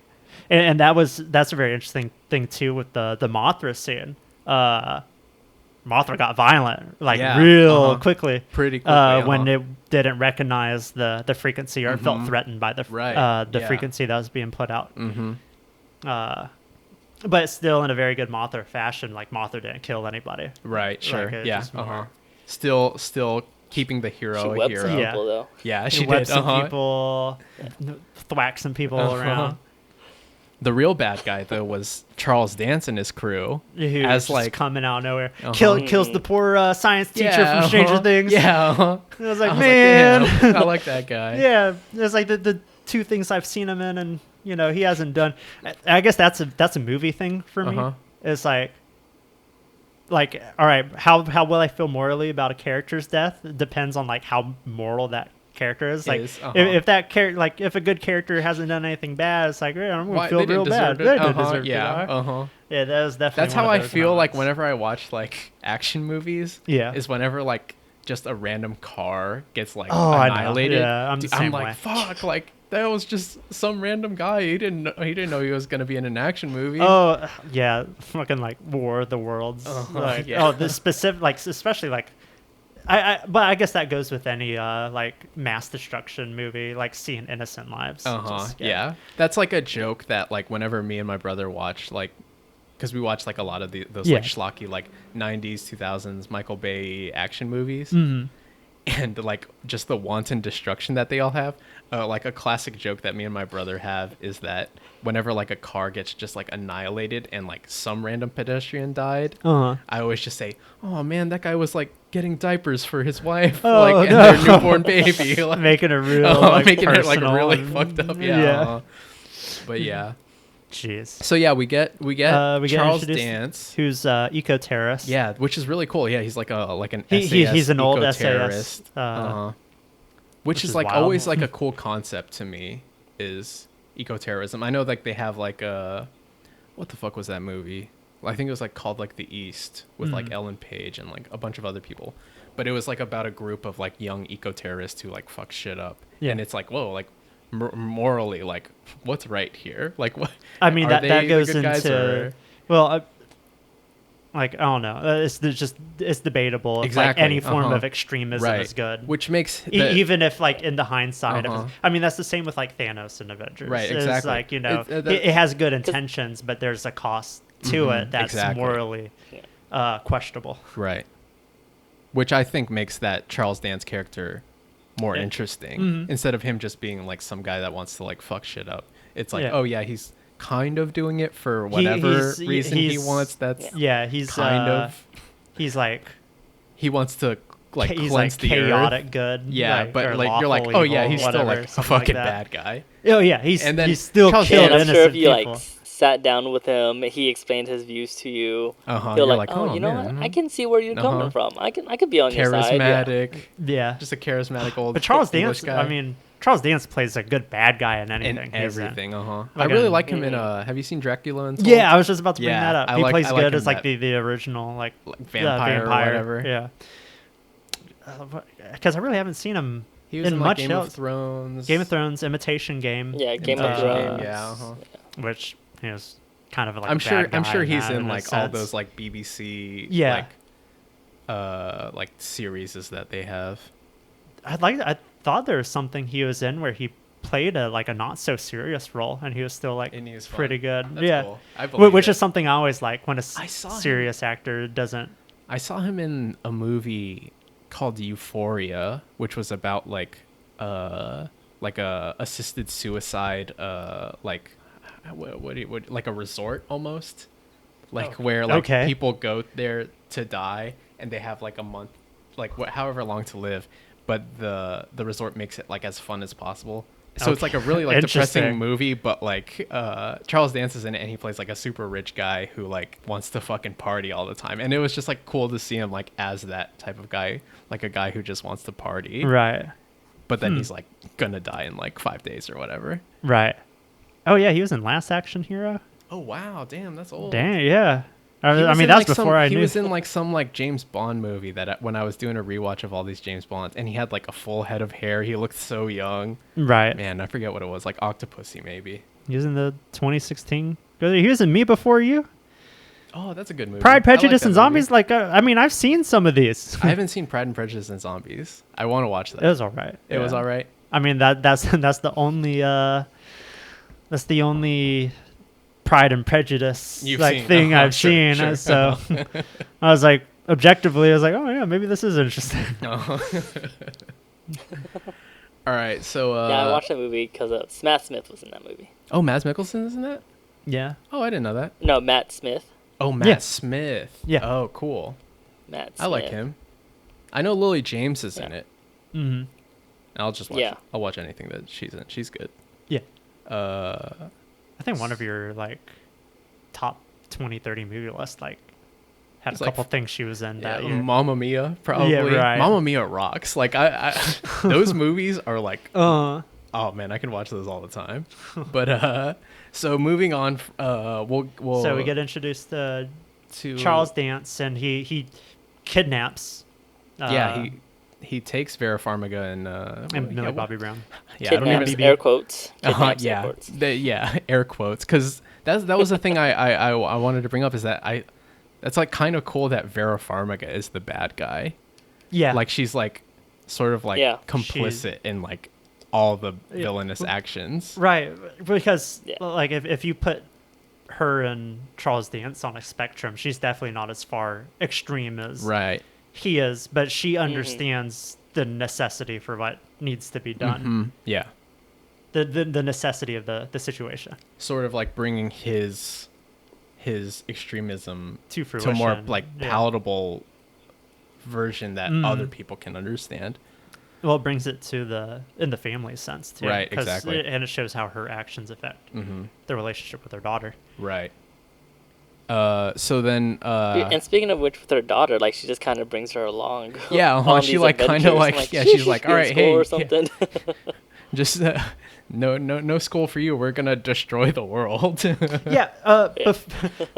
and that's a very interesting thing too with the Mothra scene. Mothra got violent real quickly, pretty quickly when it didn't recognize the frequency or felt threatened by the frequency that was being put out. But still in a very good Mothra fashion, like Mothra didn't kill anybody. Right, sure. Like, Still keeping the hero she a wept hero. some people, though. Yeah, she wept did. some people, thwacked some people around. The real bad guy though was Charles Dance and his crew. Who's as just like coming out of nowhere. Kills the poor science teacher from Stranger Things. Yeah. I was like, man. I like that guy. Yeah. It's like the two things I've seen him in, and he hasn't done. I guess that's a movie thing for me. It's like all right, how will I feel morally about a character's death? It depends on like how moral that character is. Like if that character, like if a good character hasn't done anything bad, it's like I'm gonna feel real bad. They didn't deserve to die. Yeah, that was definitely. That's how I feel like whenever I watch like action movies. Yeah, is whenever like just a random car gets like annihilated. Yeah, I'm like fuck, like that was just some random guy. He didn't know he was gonna be in an action movie. Oh yeah, fucking like War of the Worlds. The specific, like especially like. But I guess that goes with any like mass destruction movie, like seeing innocent lives. Yeah, that's like a joke that like whenever me and my brother watch, like, because we watch like a lot of those like schlocky like 90s 2000s Michael Bay action movies, and like just the wanton destruction that they all have. Like a classic joke that me and my brother have is that whenever like a car gets just like annihilated and like some random pedestrian died, I always just say, "Oh man, that guy was like getting diapers for his wife, and their newborn baby," like, making it real, making it like really fucked up. But yeah. Jeez. So yeah, we get Charles Dance, who's eco-terrorist. Yeah, which is really cool. Yeah, he's like an SAS he's an old SAS. Which is like wild. Always like a cool concept to me is eco-terrorism. I know like they have like what the fuck was that movie? I think it was like called like The East with like Ellen Page and like a bunch of other people. But it was like about a group of like young eco-terrorists who like fuck shit up. Yeah. And it's like, whoa, like morally, like what's right here? Like what? I mean, that goes into like I don't know. It's debatable. Exactly. Like any form of extremism is good. Which makes even if like in the hindsight of, I mean that's the same with like Thanos and Avengers. Right. Exactly. It's like it has good intentions, but there's a cost to it that's morally questionable. Right. Which I think makes that Charles Dance character more interesting instead of him just being like some guy that wants to like fuck shit up. It's like he's kind of doing it for whatever reason he wants. That's he's kind of. He's like he wants to like he's cleanse like the chaotic earth. good. Yeah, like, but or like you're like, lawful oh yeah, evil, he's still whatever, like a something like fucking that. bad guy. Oh yeah, he's And then he's still Charles killed And I'm sure if innocent you people. like sat down with him, he explained his views to you. Uh-huh. You're You're like, like, oh, oh, you know man, what? I can see where you're coming from. I could be on your side. Yeah. charismatic. Yeah, Just a charismatic old but Charles English Dance. guy. I mean, Charles Dance plays a good bad guy in in anything. he's in. everything. I Like really in- like him in. Have you seen Dracula and Yeah, I was just about to bring Yeah, that up. I He like- plays I like good him as like that- the original like vampire, or whatever. Yeah, because I really haven't seen him He was in in much Game of else. Thrones. Game of Thrones, Imitation Game. Yeah, Game of Imitation Thrones. Game, yeah. Which is kind of like I'm a sure. bad I'm guy sure he's that in a like all sense. those like BBC. Yeah. Like series that they have. I thought there was something he was in where he played a not so serious role and he was still like And he was fun. pretty good. That's yeah, cool. I believe which it. is something I always like when a I saw him- serious actor doesn't. I saw him in a movie called Euphoria, which was about like a assisted suicide, like like a resort almost, like where like Okay. people go there to die and they have like a month, like however long to live, but the resort makes it like as fun as possible. So it's like a really like depressing Interesting. movie, but like Charles Dance is in it and he plays like a super rich guy who like wants to fucking party all the time. And it was just like cool to see him like as that type of guy, like a guy who just wants to party. Right. But then he's like gonna die in like 5 days or whatever. Right. Oh yeah, he was in Last Action Hero. Oh wow, damn, that's old. Dang, yeah. He I was mean, in, that's like, before I he knew. was in like some like James Bond movie that when I was doing a rewatch of all these James Bonds, and he had like a full head of hair. He looked so young. Right. Man, I forget what it was, like Octopussy maybe. He was in the 2016. He was in Me Before You. Oh, that's a good movie. Pride, I like Prejudice, that and movie. Zombies. Like, I mean, I've seen some of these. I haven't seen Pride and Prejudice and Zombies. I want to watch that. It was all right. It was all right. I mean, that's the only Pride and Prejudice You've like seen. thing I've Sure, seen. sure. So I was like, objectively, I was like, oh yeah, maybe this is interesting. Oh. All right, so Yeah, I watched that movie because Matt Smith was in that movie. oh, Mads Mikkelsen is in that? Yeah. Oh, I didn't know that. No, Matt Smith. Oh, Matt Yeah. Smith. Yeah. Oh, cool. Matt Smith. I like him. I know Lily James is in Yeah. it. Mm-hmm. I'll just watch. Yeah. I'll watch anything that she's in. She's good. Yeah. Uh, I think one of your like top 20, 30 movie lists like had It's a like couple things she was in that yeah, year. Mamma Mia, probably. Yeah, right. Mamma Mia rocks. Like I those movies are like, oh man, I can watch those all the time. But so moving on, we'll So we get introduced to to Charles Dance, and he kidnaps. Yeah, he takes Vera Farmiga and and Millie yeah, Bobby Brown. Yeah, I don't Kidnaps, even. air quotes. Kidnaps, Yeah, air quotes. yeah, air quotes, because that was the thing I wanted to bring up is that that's like kind of cool that Vera Farmiga is the bad guy. Yeah, Like she's like sort of like Yeah. complicit in like all the villainous actions. right, because Yeah. like if you put her and Charles Dance on a spectrum, she's definitely not as far extreme as Right. he is, but she understands the necessity for what needs to be done. Mm, yeah. The necessity of the situation Sort of like bringing his extremism to to fruition. a more like Yeah. palatable version that Mm. other people can understand. Well, it brings it to in the family sense too, Right, 'cause exactly. and it shows how her actions affect the relationship with her daughter. Right. So then And speaking of which, with her daughter, like she just kind of brings her along. Yeah, on she these like kind of adventures. like I'm she's "She like, should all be in right, school hey, or something. just no school for you. We're gonna destroy the world. Yeah.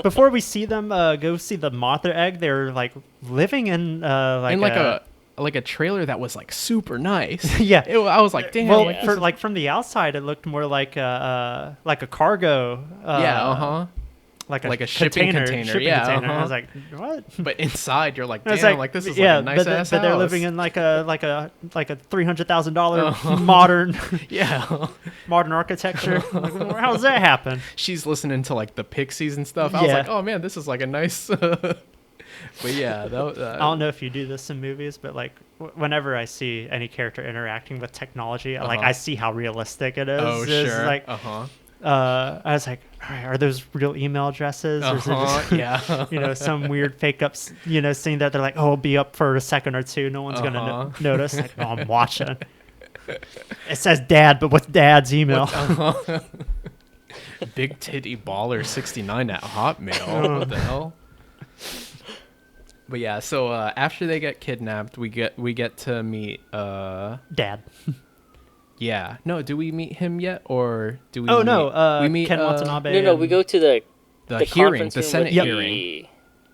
Before we see them go see the Mothra egg, they're like living in like in like a trailer that was like super nice. yeah. I was like, damn. Well, like, for like from the outside, it looked more like a cargo. yeah, Like a shipping container. Shipping Yeah, container. I was like, what? But inside, you're like, I was damn, like this is yeah, like a nice ass but they're house. living in like a $300,000 modern Yeah. modern architecture. Like, well, how does that happen? She's listening to like the Pixies and stuff. I was Yeah. like, oh man, this is like a nice. But yeah, I don't know if you do this in movies, but like whenever I see any character interacting with technology, like I see how realistic it is. Oh It's sure. like I was like, all right, are those real email addresses? Or is it just, some weird fake ups, seeing that they're like, oh, it'll be up for a second or two. No one's going to notice. Like, oh, I'm watching. It says dad, but what's dad's email? Big Titty Baller 69 at Hotmail. What the hell? But yeah, so after they get kidnapped, we get to meet Dad. Yeah. No, do we meet him yet, or do we? Oh no, we meet Ken Watanabe. No, we go to the hearing, the room Senate with hearing.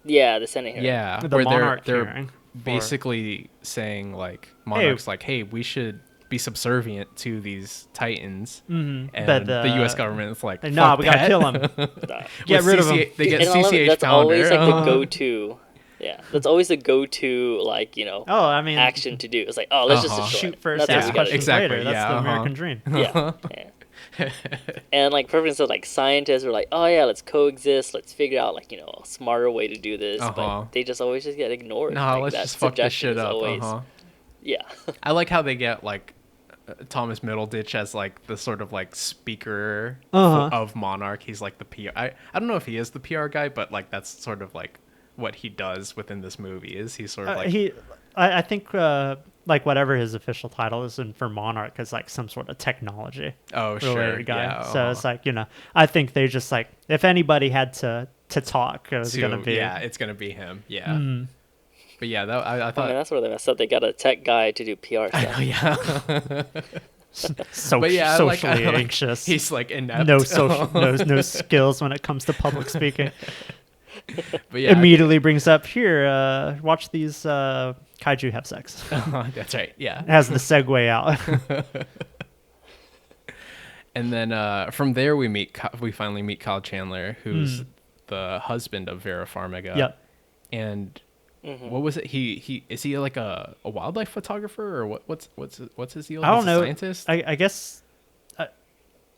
Yeah, the Senate hearing. Yeah, the where Monarch they're hearing. basically saying like Monarch's like, hey, we should be subservient to these Titans, and but the U.S. government is like, nah, we gotta kill him. Get rid of him. They get And CCH that's founder. always like the go-to. Yeah, that's always the go-to, action to do. It's like, oh, let's just destroy shoot first, That's ask what we gotta questions do. later. That's the American dream. Yeah. And like, for instance, like scientists are like, oh yeah, let's coexist. Let's figure out a smarter way to do this. But they just always get ignored. No, let's just fuck this shit up. Always, yeah. I like how they get like Thomas Middleditch as like the sort of like speaker of Monarch. He's like the PR. I don't know if he is the PR guy, but like that's sort of like what he does within this movie. Is he's sort of like I think like whatever his official title is for Monarch is like some sort of technology related guy. Yeah, so it's like I think they just like, if anybody had to talk, it was gonna be it's gonna be him. Yeah. But yeah, I thought that's where they messed up. They got a tech guy to do PR stuff. Yeah. Socially anxious. He's like inept. No skills when it comes to public speaking. But yeah, immediately brings up here. Watch these kaiju have sex. That's right. Yeah. It has the segue out. And then from there we finally meet Kyle Chandler, who's the husband of Vera Farmiga. Yep. And what was it? He is he like a wildlife photographer, or what's his deal? I don't know. Scientist? I guess.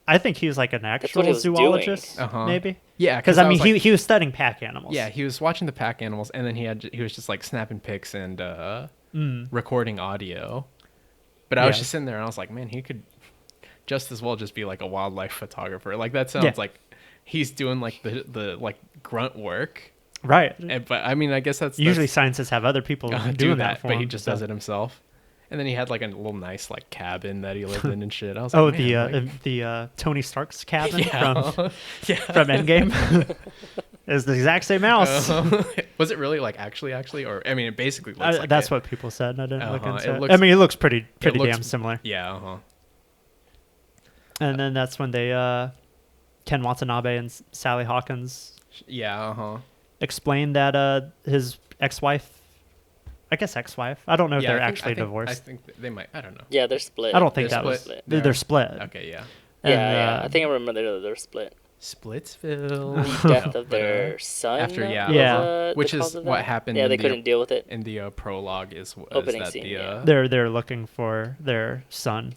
I think he was like an actual zoologist, maybe. Yeah, because I mean, he was studying pack animals. Yeah, he was watching the pack animals, and then he was just like snapping pics and recording audio. But I was just sitting there, and I was like, man, he could just as well just be like a wildlife photographer. Like that sounds like he's doing like the like grunt work, right? But I mean, I guess that's usually scientists have other people doing that for but him, he just does it himself. And then he had like a little nice like cabin that he lived in and shit. I was like, the Tony Stark's cabin from Endgame. Is the exact same house. Was it really like actually, or I mean, it basically looks like that's what people said. I didn't look into it. I mean, it looks pretty damn similar. Yeah. And then that's when they Ken Watanabe and Sally Hawkins explained that his ex-wife. I guess ex-wife. I don't know if they're actually divorced. I think they might. I don't know. Yeah, they're split. I don't think that was split. They're split. Okay, yeah. Yeah. I think I remember they're split. Splitsville. The death of their son. Which is what happened. Yeah, they couldn't deal with it. In the prologue opening that scene. They're looking for their son.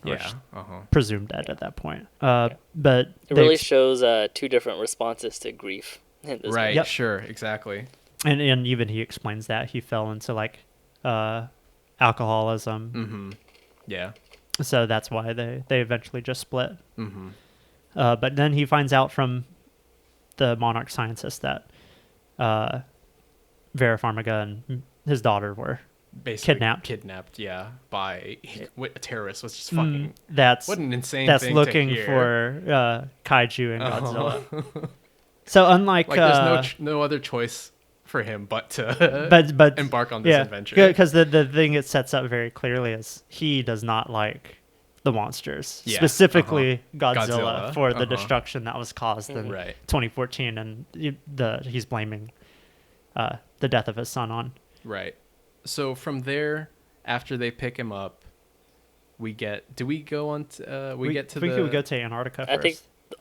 Presumed dead at that point. But it really shows two different responses to grief. In this right. Yep. Sure. Exactly. And even he explains that he fell into like alcoholism. Yeah. So that's why they eventually just split. But then he finds out from the Monarch scientist that Vera Farmiga and his daughter were basically kidnapped, by a terrorist. Was just fucking. What an insane that's thing looking to hear. for Kaiju and Godzilla. So unlike there's no other choice for him but to embark on this adventure. Because the thing it sets up very clearly is he does not like the monsters, specifically Godzilla for the destruction that was caused in 2014, and he's blaming the death of his son on. Right. So from there, after they pick him up, we get. Do we go on? We get to. I think we go to Antarctica first. I think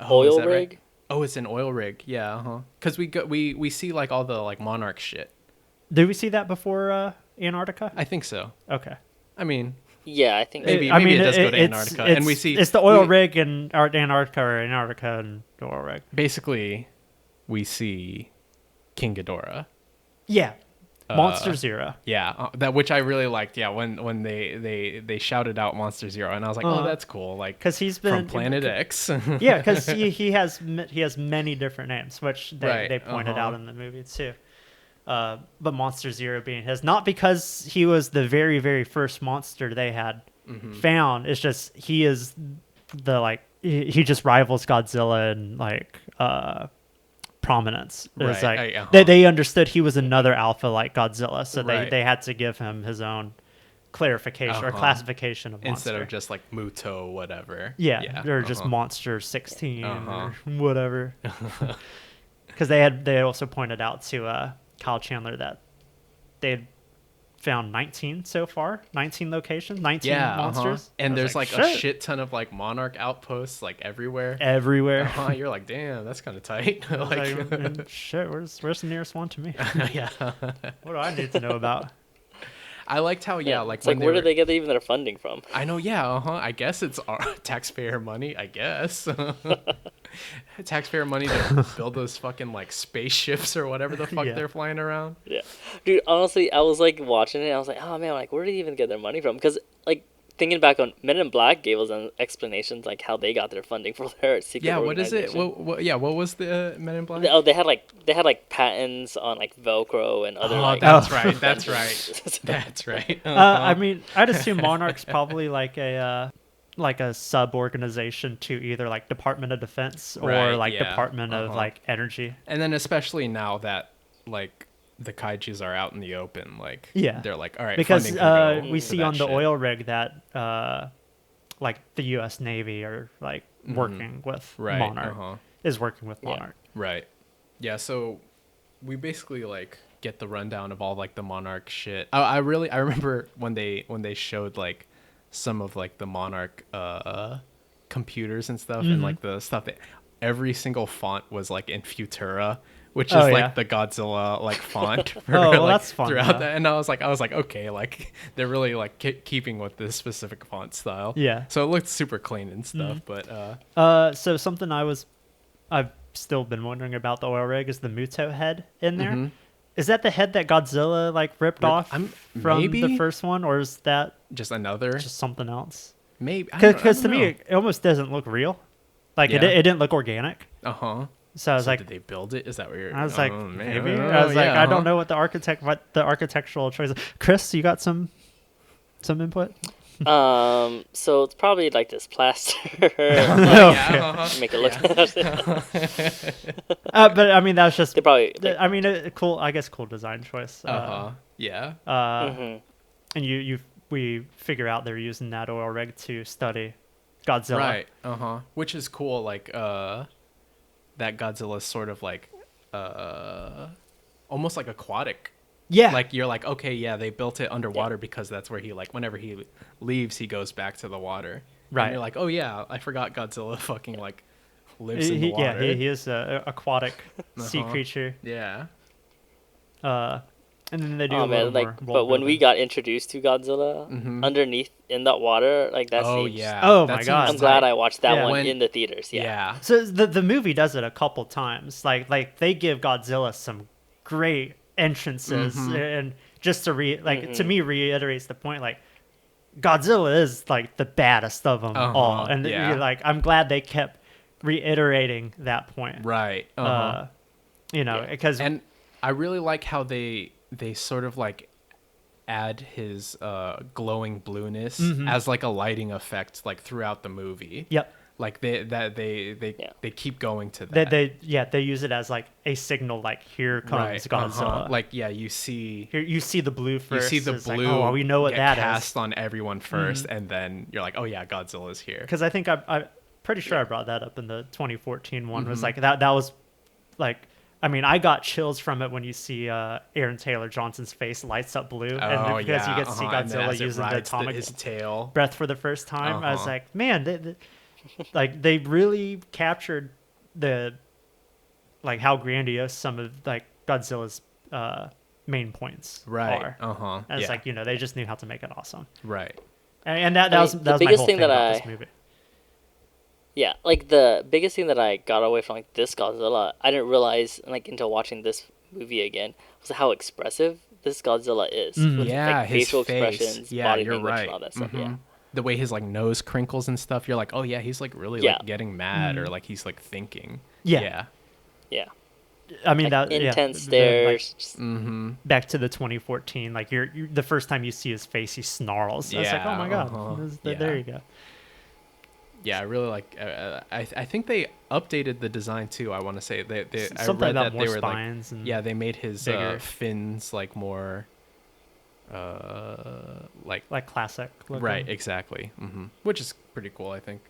oil rig. Right? Oh, it's an oil rig. Yeah. Because we see like all the like Monarch shit. Did we see that before Antarctica? I think so. Okay. I mean. Yeah, I think maybe it does go to Antarctica, and we see it's the oil rig in Antarctica, or Antarctica and the oil rig. Basically, we see King Ghidorah. Yeah, Monster Zero. Yeah, that which I really liked. Yeah, when they shouted out Monster Zero, and I was like, oh, that's cool. Like, because he's been from Planet X. Yeah, because he has many different names, which they pointed out uh-huh. in the movie too. But Monster Zero being his, not because he was the very, very first monster they had found. It's just he is the like he just rivals Godzilla in like prominence. It was Right. like they understood he was another alpha like Godzilla, so Right. they had to give him his own clarification or classification of monster instead of just like Muto whatever. yeah, or just Monster 16 Uh-huh. or whatever. Because they also pointed out to Kyle Chandler that they had found 19 so far, 19 locations, 19 monsters. And there's like shit. a shit ton of like Monarch outposts like everywhere. You're like, damn, that's kind of tight. Like, shit, where's the nearest one to me? Yeah. What do I need to know about? I liked how like it's like where did they get even their funding from? I know, yeah, I guess it's our taxpayer money, I guess. Taxpayer money to build those fucking like spaceships or whatever the fuck they're flying around. Yeah, dude. Honestly, I was like watching it. I was like, oh man, like where did they even get their money from? Because like thinking back on Men in Black gave us an explanations like how they got their funding for their secret. Yeah, what is it? What was the Men in Black? Oh, they had like patents on like Velcro and other. That's right. That's right. That's right. I mean, I'd assume Monarch's probably like a sub-organization to either like Department of Defense or Department of like Energy. And then especially now that like the kaijus are out in the open, like they're like, all right, because we for see that on the shit. oil rig that like the U.S. Navy are like working with Monarch is working with Monarch. Right. Yeah. So we basically like get the rundown of all like the Monarch shit. I remember when they showed like some of like the Monarch computers and stuff and like the stuff that every single font was like in Futura, which is like the Godzilla like font for like, that's fun throughout that. And I was like okay, like they're really like keeping with this specific font style. Yeah. So it looked super clean and stuff, but so something I've still been wondering about the oil rig is the Muto head in there. Is that the head that Godzilla like ripped off from the first one, or is that just another just something else? Maybe because to me it almost doesn't look real. Like it didn't look organic. So I was like, did they build it? Is that what you're? I was like, man. maybe. I was like, I don't know what the architectural choice. Chris, you got some input? So it's probably like this plaster. Make it look. But I mean, that's just. They probably. I mean, cool. I guess cool design choice. Yeah. And we figure out they're using that oil rig to study Godzilla. Right. Which is cool. Like that Godzilla's sort of like almost like aquatic. Yeah. Like you're like, okay, yeah, they built it underwater because that's where he like whenever he leaves, he goes back to the water. Right. And you're like, oh yeah, I forgot Godzilla fucking like lives in the water. Yeah, he is an aquatic sea creature. Yeah. And then they do but when we got introduced to Godzilla underneath in that water, like that seems... Oh my god. I'm glad I watched that one in the theaters. Yeah. So the movie does it a couple times. Like they give Godzilla some great entrances and just to to me reiterates the point, like Godzilla is like the baddest of them all, and you're like, I'm glad they kept reiterating that point. Right. Because and I really like how they sort of like add his glowing blueness as like a lighting effect like throughout the movie. Yep. Like they keep going to that. They use it as like a signal, like here comes Godzilla. Like you see the blue first. You see the blue. Like, oh, well, we know what that cast is. on everyone first, and then you're like, oh yeah, Godzilla's here. Because I think I'm pretty sure I brought that up in the 2014 one. Was like that was like. I mean, I got chills from it when you see Aaron Taylor Johnson's face lights up blue, and because you get to see Godzilla using the atomic his tail breath for the first time. I was like, man, they really captured the how grandiose some of like Godzilla's main points are. And it's like they just knew how to make it awesome. Right. And that was my whole thing about this movie. Yeah, like the biggest thing that I got away from like this Godzilla, I didn't realize like until watching this movie again was how expressive this Godzilla is. With Yeah, his facial face. expressions, Yeah, body you're language, right. and all that stuff. Yeah. The way his like nose crinkles and stuff, you're like, oh yeah, he's like really like getting mad or like he's like thinking. Yeah. Yeah. I mean, Like that intense stares. stares. Back to the 2014, like you're the first time you see his face, he snarls. It's like, oh my god, there you go. Yeah, I really like. I think they updated the design too. I want to say they I Something read about that more they were spines like and they made his fins like more like classic looking. Right, exactly. Which is pretty cool, I think.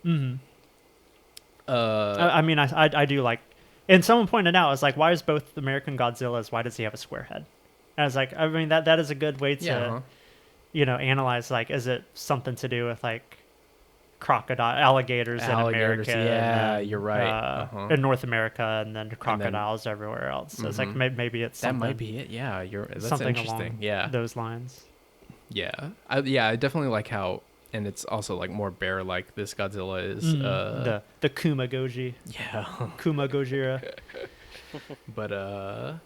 I mean, I do like, and someone pointed out, I was like, why is both American Godzillas? Why does he have a square head? And I was like, I mean that is a good way to, analyze, like, is it something to do with like alligators in America? Yeah, and, you're right. In North America, and then crocodiles everywhere else. So it's like maybe it's something, that might be it. Yeah, that's something interesting. Along those lines. Yeah, I definitely like how, and it's also like more bear-like this Godzilla is. The Kumagoji. Yeah, Kumagojira. But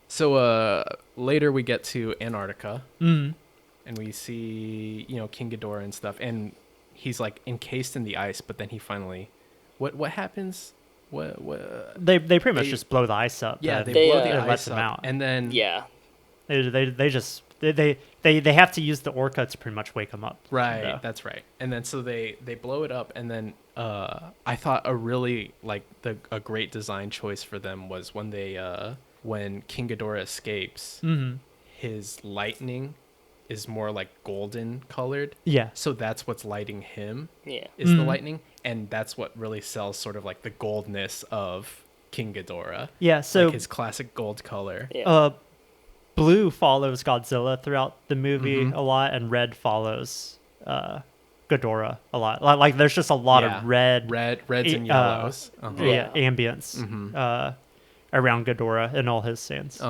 so later we get to Antarctica, and we see King Ghidorah and stuff, and he's like encased in the ice, but then he finally, what happens? What they pretty much just blow the ice up. Yeah, they blow the ice up, out, and then they just they have to use the orca to pretty much wake them up. Right, that's right. And then so they blow it up, and then I thought a really like a great design choice for them was when when King Ghidorah escapes, his lightning is more like golden colored. Yeah. So that's what's lighting him. Yeah. Is the lightning, and that's what really sells sort of like the goldness of King Ghidorah. Yeah. So like his classic gold color. Yeah. Blue follows Godzilla throughout the movie a lot, and red follows Ghidorah a lot. Like there's just a lot of reds and yellows. Ambience around Ghidorah in all his scenes.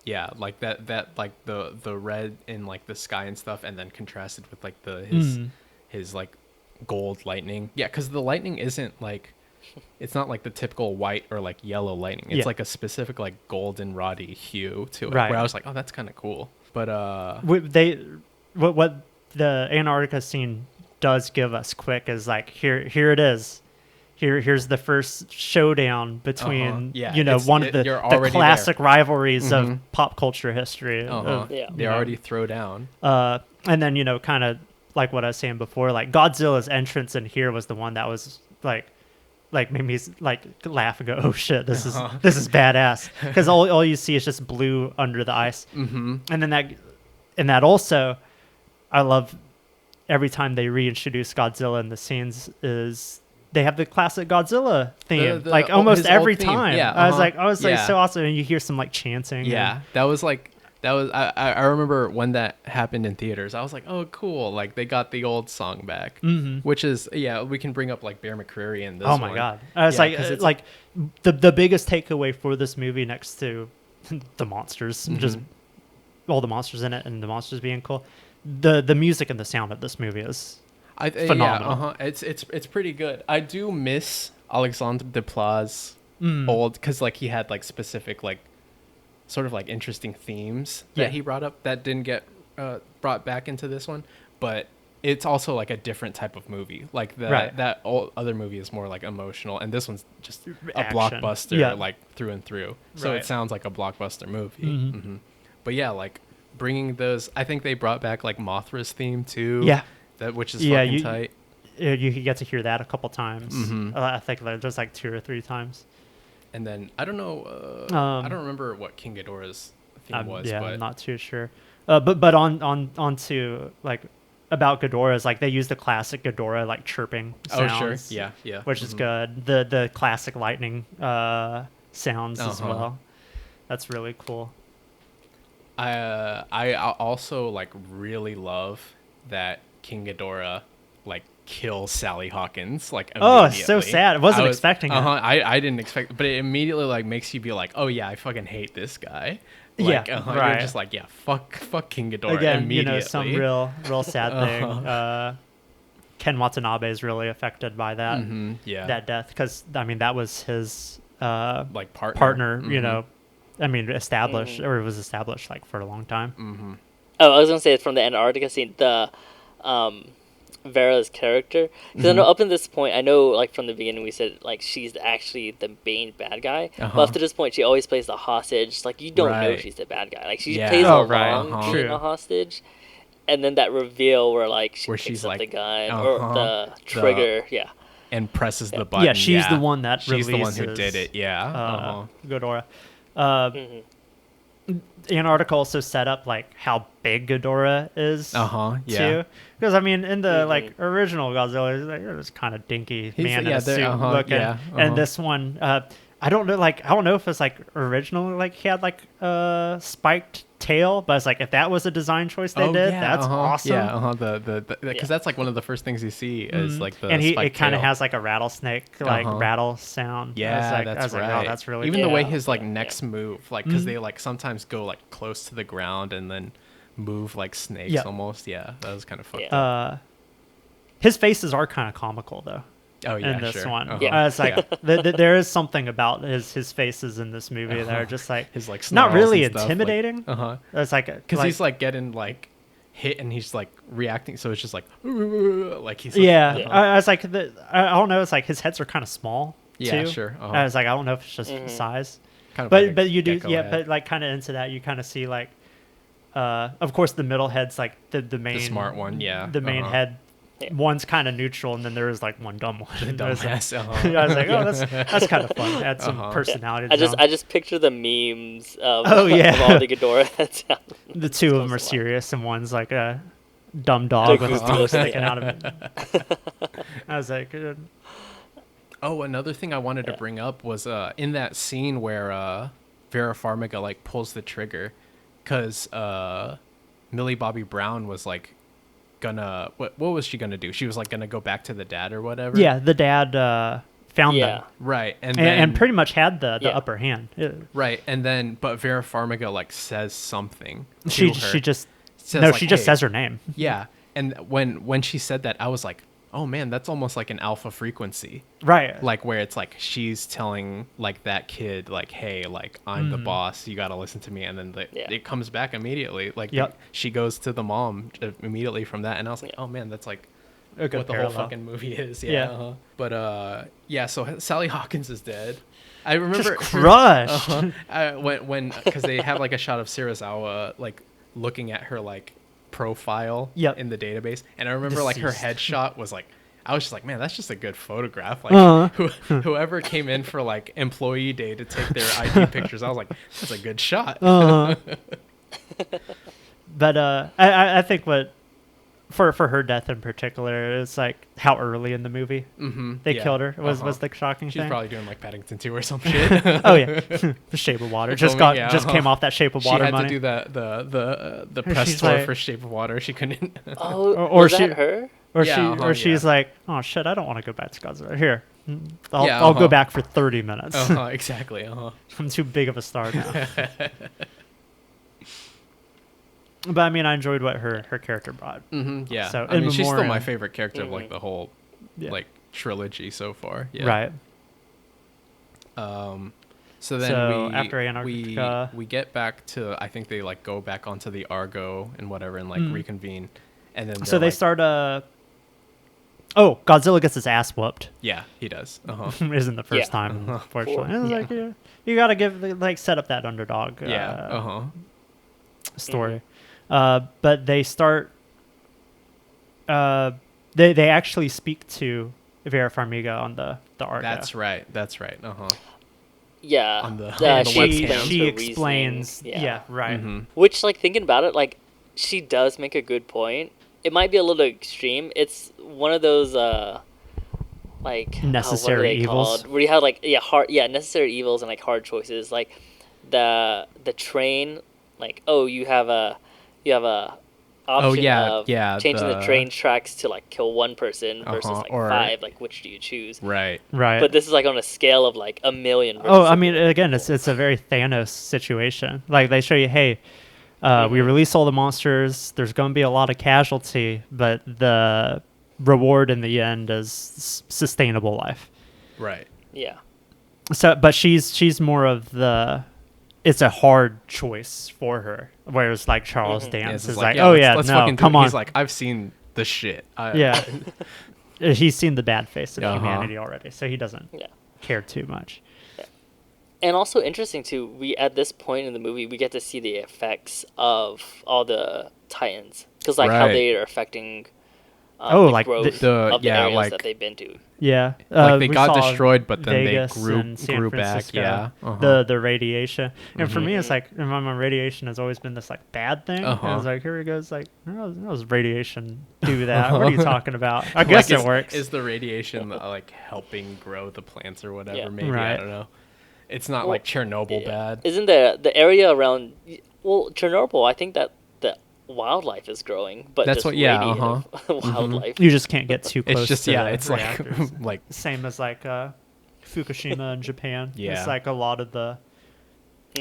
Yeah, like that like the red in like the sky and stuff, and then contrasted with like his like gold lightning. Yeah, because the lightning isn't like, it's not like the typical white or like yellow lightning. It's like a specific like golden roddy hue to it. Right. Where I was like, oh, that's kind of cool. But what the Antarctica scene does give us quick is like, here it is. Here's the first showdown between one of the classic rivalries of pop culture history. They already throw down. And then kind of like what I was saying before, like Godzilla's entrance in here was the one that was like made me like laugh and go, oh shit, this is badass, because all you see is just blue under the ice. And then that also, I love every time they reintroduce Godzilla in the scenes is they have the classic Godzilla theme, like almost every time. Yeah, I was like so awesome, and you hear some like chanting. Yeah, that was I remember when that happened in theaters. I was like, oh cool, like they got the old song back, which is we can bring up like Bear McCreary in this. Oh my god, I was like the biggest takeaway for this movie next to the monsters, just all the monsters in it and the monsters being cool. The music and the sound of this movie is phenomenal. It's pretty good. I do miss Alexandre Desplat's old, because like he had like specific like sort of like interesting themes that he brought up that didn't get brought back into this one, but it's also like a different type of movie. Like that old other movie is more like emotional, and this one's just a blockbuster like through and through. So it sounds like a blockbuster movie. But yeah, like bringing those, I think they brought back like Mothra's theme too. Yeah. Which is fucking tight. You get to hear that a couple times. I think there's like 2 or 3 times. And then I don't know. I don't remember what King Ghidorah's theme was. Yeah, but I'm not too sure. But on to like about Ghidorah's, like they use the classic Ghidorah like chirping sounds. Oh sure, yeah. Which is good. The classic lightning sounds as well. That's really cool. I also like really love that King Ghidorah like kills Sally Hawkins like immediately. Oh, it's so sad. I wasn't expecting it. I didn't expect, but it immediately like makes you be like, oh yeah, I fucking hate this guy. Like, you're just like, yeah, fuck King Ghidorah. Again, immediately. Some real sad thing. Ken Watanabe is really affected by that that death, because I mean that was his like partner. You know, I mean, established or it was established like for a long time. Mm-hmm. Oh, I was gonna say from the Antarctica scene, the Vera's character, because I know up in this point, I know like from the beginning we said like she's actually the main bad guy, but up to this point she always plays the hostage. Like you don't know she's the bad guy. Like she plays along being a hostage, and then that reveal where like she picks up the gun or the trigger, and presses the button. Yeah, she's the one that she's releases, the one who did it. Yeah, Ghidorah. Antarctica also set up like how big Ghidorah is too, because I mean in the like original Godzilla it was kind of dinky man in a suit looking, and this one I don't know if it's like original like he had like a spiked tail, but it's like if that was a design choice they did, that's awesome. Because that's like one of the first things you see is like the and it kind of tail. has like a rattlesnake like rattle sound. Yeah, that's right. Like, oh, that's really even cool. the way his like necks move, like because they like sometimes go like close to the ground and then move like snakes almost. Yeah, that was kind of fun. His faces are kind of comical though. Oh yeah, in this one, it's like there is something about his faces in this movie that are just like his like not really and stuff, intimidating. Like, it's like because he's like getting like hit and he's like reacting, so it's just like he's like, I was like I don't know. It's like his heads are kind of small. Yeah, too. sure. I was like I don't know if it's just size, kind of but you do but like kind of into that you kind of see like of course the middle head's like the main the smart one, the main head. One's kind of neutral, and then there is like one dumb one. The dumbass. I was like, oh, that's kind of fun. Add some personality. I just picture the memes of, of all the Ghidorah. The two of them are serious, and one's like a dumb dog with his toe sticking out of it. I was like, oh, another thing I wanted to bring up was in that scene where Vera Farmiga like pulls the trigger, because Millie Bobby Brown was like gonna what was she gonna do? She was like gonna go back to the dad or whatever. Yeah, the dad found them. Right, and pretty much had the upper hand. Right, and then but Vera Farmiga like says something. She just says her name. Yeah, and when she said that, I was like, oh man, that's almost like an alpha frequency. Right. Like where it's like she's telling like that kid like, hey, like I'm the boss, you gotta listen to me, and then it comes back immediately. Like she goes to the mom immediately from that, and I was like, oh man, that's like what the whole fucking movie is. But so Sally Hawkins is dead. I remember just crushed. When because they have like a shot of Serizawa like looking at her like profile in the database, and I remember like her headshot was like, I was just like, man, that's just a good photograph. Like whoever came in for like employee day to take their ID pictures, I was like, that's a good shot. But I think what for her death in particular is like how early in the movie they killed her was the shocking thing. She's probably doing like Paddington 2 or some shit. Oh yeah, The Shape of Water just came off that Shape of Water money. She had to do the press tour like, for Shape of Water. She couldn't. Or was that her? She's like, oh shit, I don't want to go back to Godzilla. Here, I'll go back for 30 minutes. Exactly. I'm too big of a star now. But I mean, I enjoyed what her character brought. Yeah, so I mean, she's still my favorite character of like the whole like trilogy so far. Yeah. Right. So then after Antarctica, we get back to, I think they like go back onto the Argo and whatever and like reconvene, and then so they start Godzilla gets his ass whooped. Yeah, he does. Isn't the first time, unfortunately. It was like you gotta set up that underdog. Story. But they start. They actually speak to Vera Farmiga on the Argo. That's right. Yeah. On the she explains. Yeah. Right. Which, like, thinking about it, like, she does make a good point. It might be a little extreme. It's one of those like necessary evils. Where you have like necessary evils and like hard choices. Like the train. Like, you have a option of changing the train tracks to like kill one person versus like 5. Like, which do you choose? Right. But this is like on a scale of like 1,000,000. I mean, again, it's a very Thanos situation. Like they show you, hey, we release all the monsters. There's going to be a lot of casualty, but the reward in the end is sustainable life. Right. Yeah. So, but she's more of the it's a hard choice for her. Whereas like Charles Dance is like, let's come on. He's like, I've seen the shit. Yeah. He's seen the bad face of humanity already, so he doesn't care too much. Yeah. And also interesting too, we at this point in the movie we get to see the effects of all the Titans, because like how they are affecting the growth of the areas that they've been to. Yeah, like they got destroyed, but then Vegas they grew back. Yeah, the radiation, and for me, it's like radiation has always been this like bad thing. And I was like, here it goes, like, how does radiation do that? What are you talking about? I guess it works. Is the radiation like helping grow the plants or whatever? Yeah. Maybe I don't know. It's not like Chernobyl bad. Isn't the area around? Well, Chernobyl, I think that the wildlife is growing, but that's just wildlife. You just can't get too close. It's just to it's reactors. like same as like Fukushima in Japan. Yeah, it's like a lot of the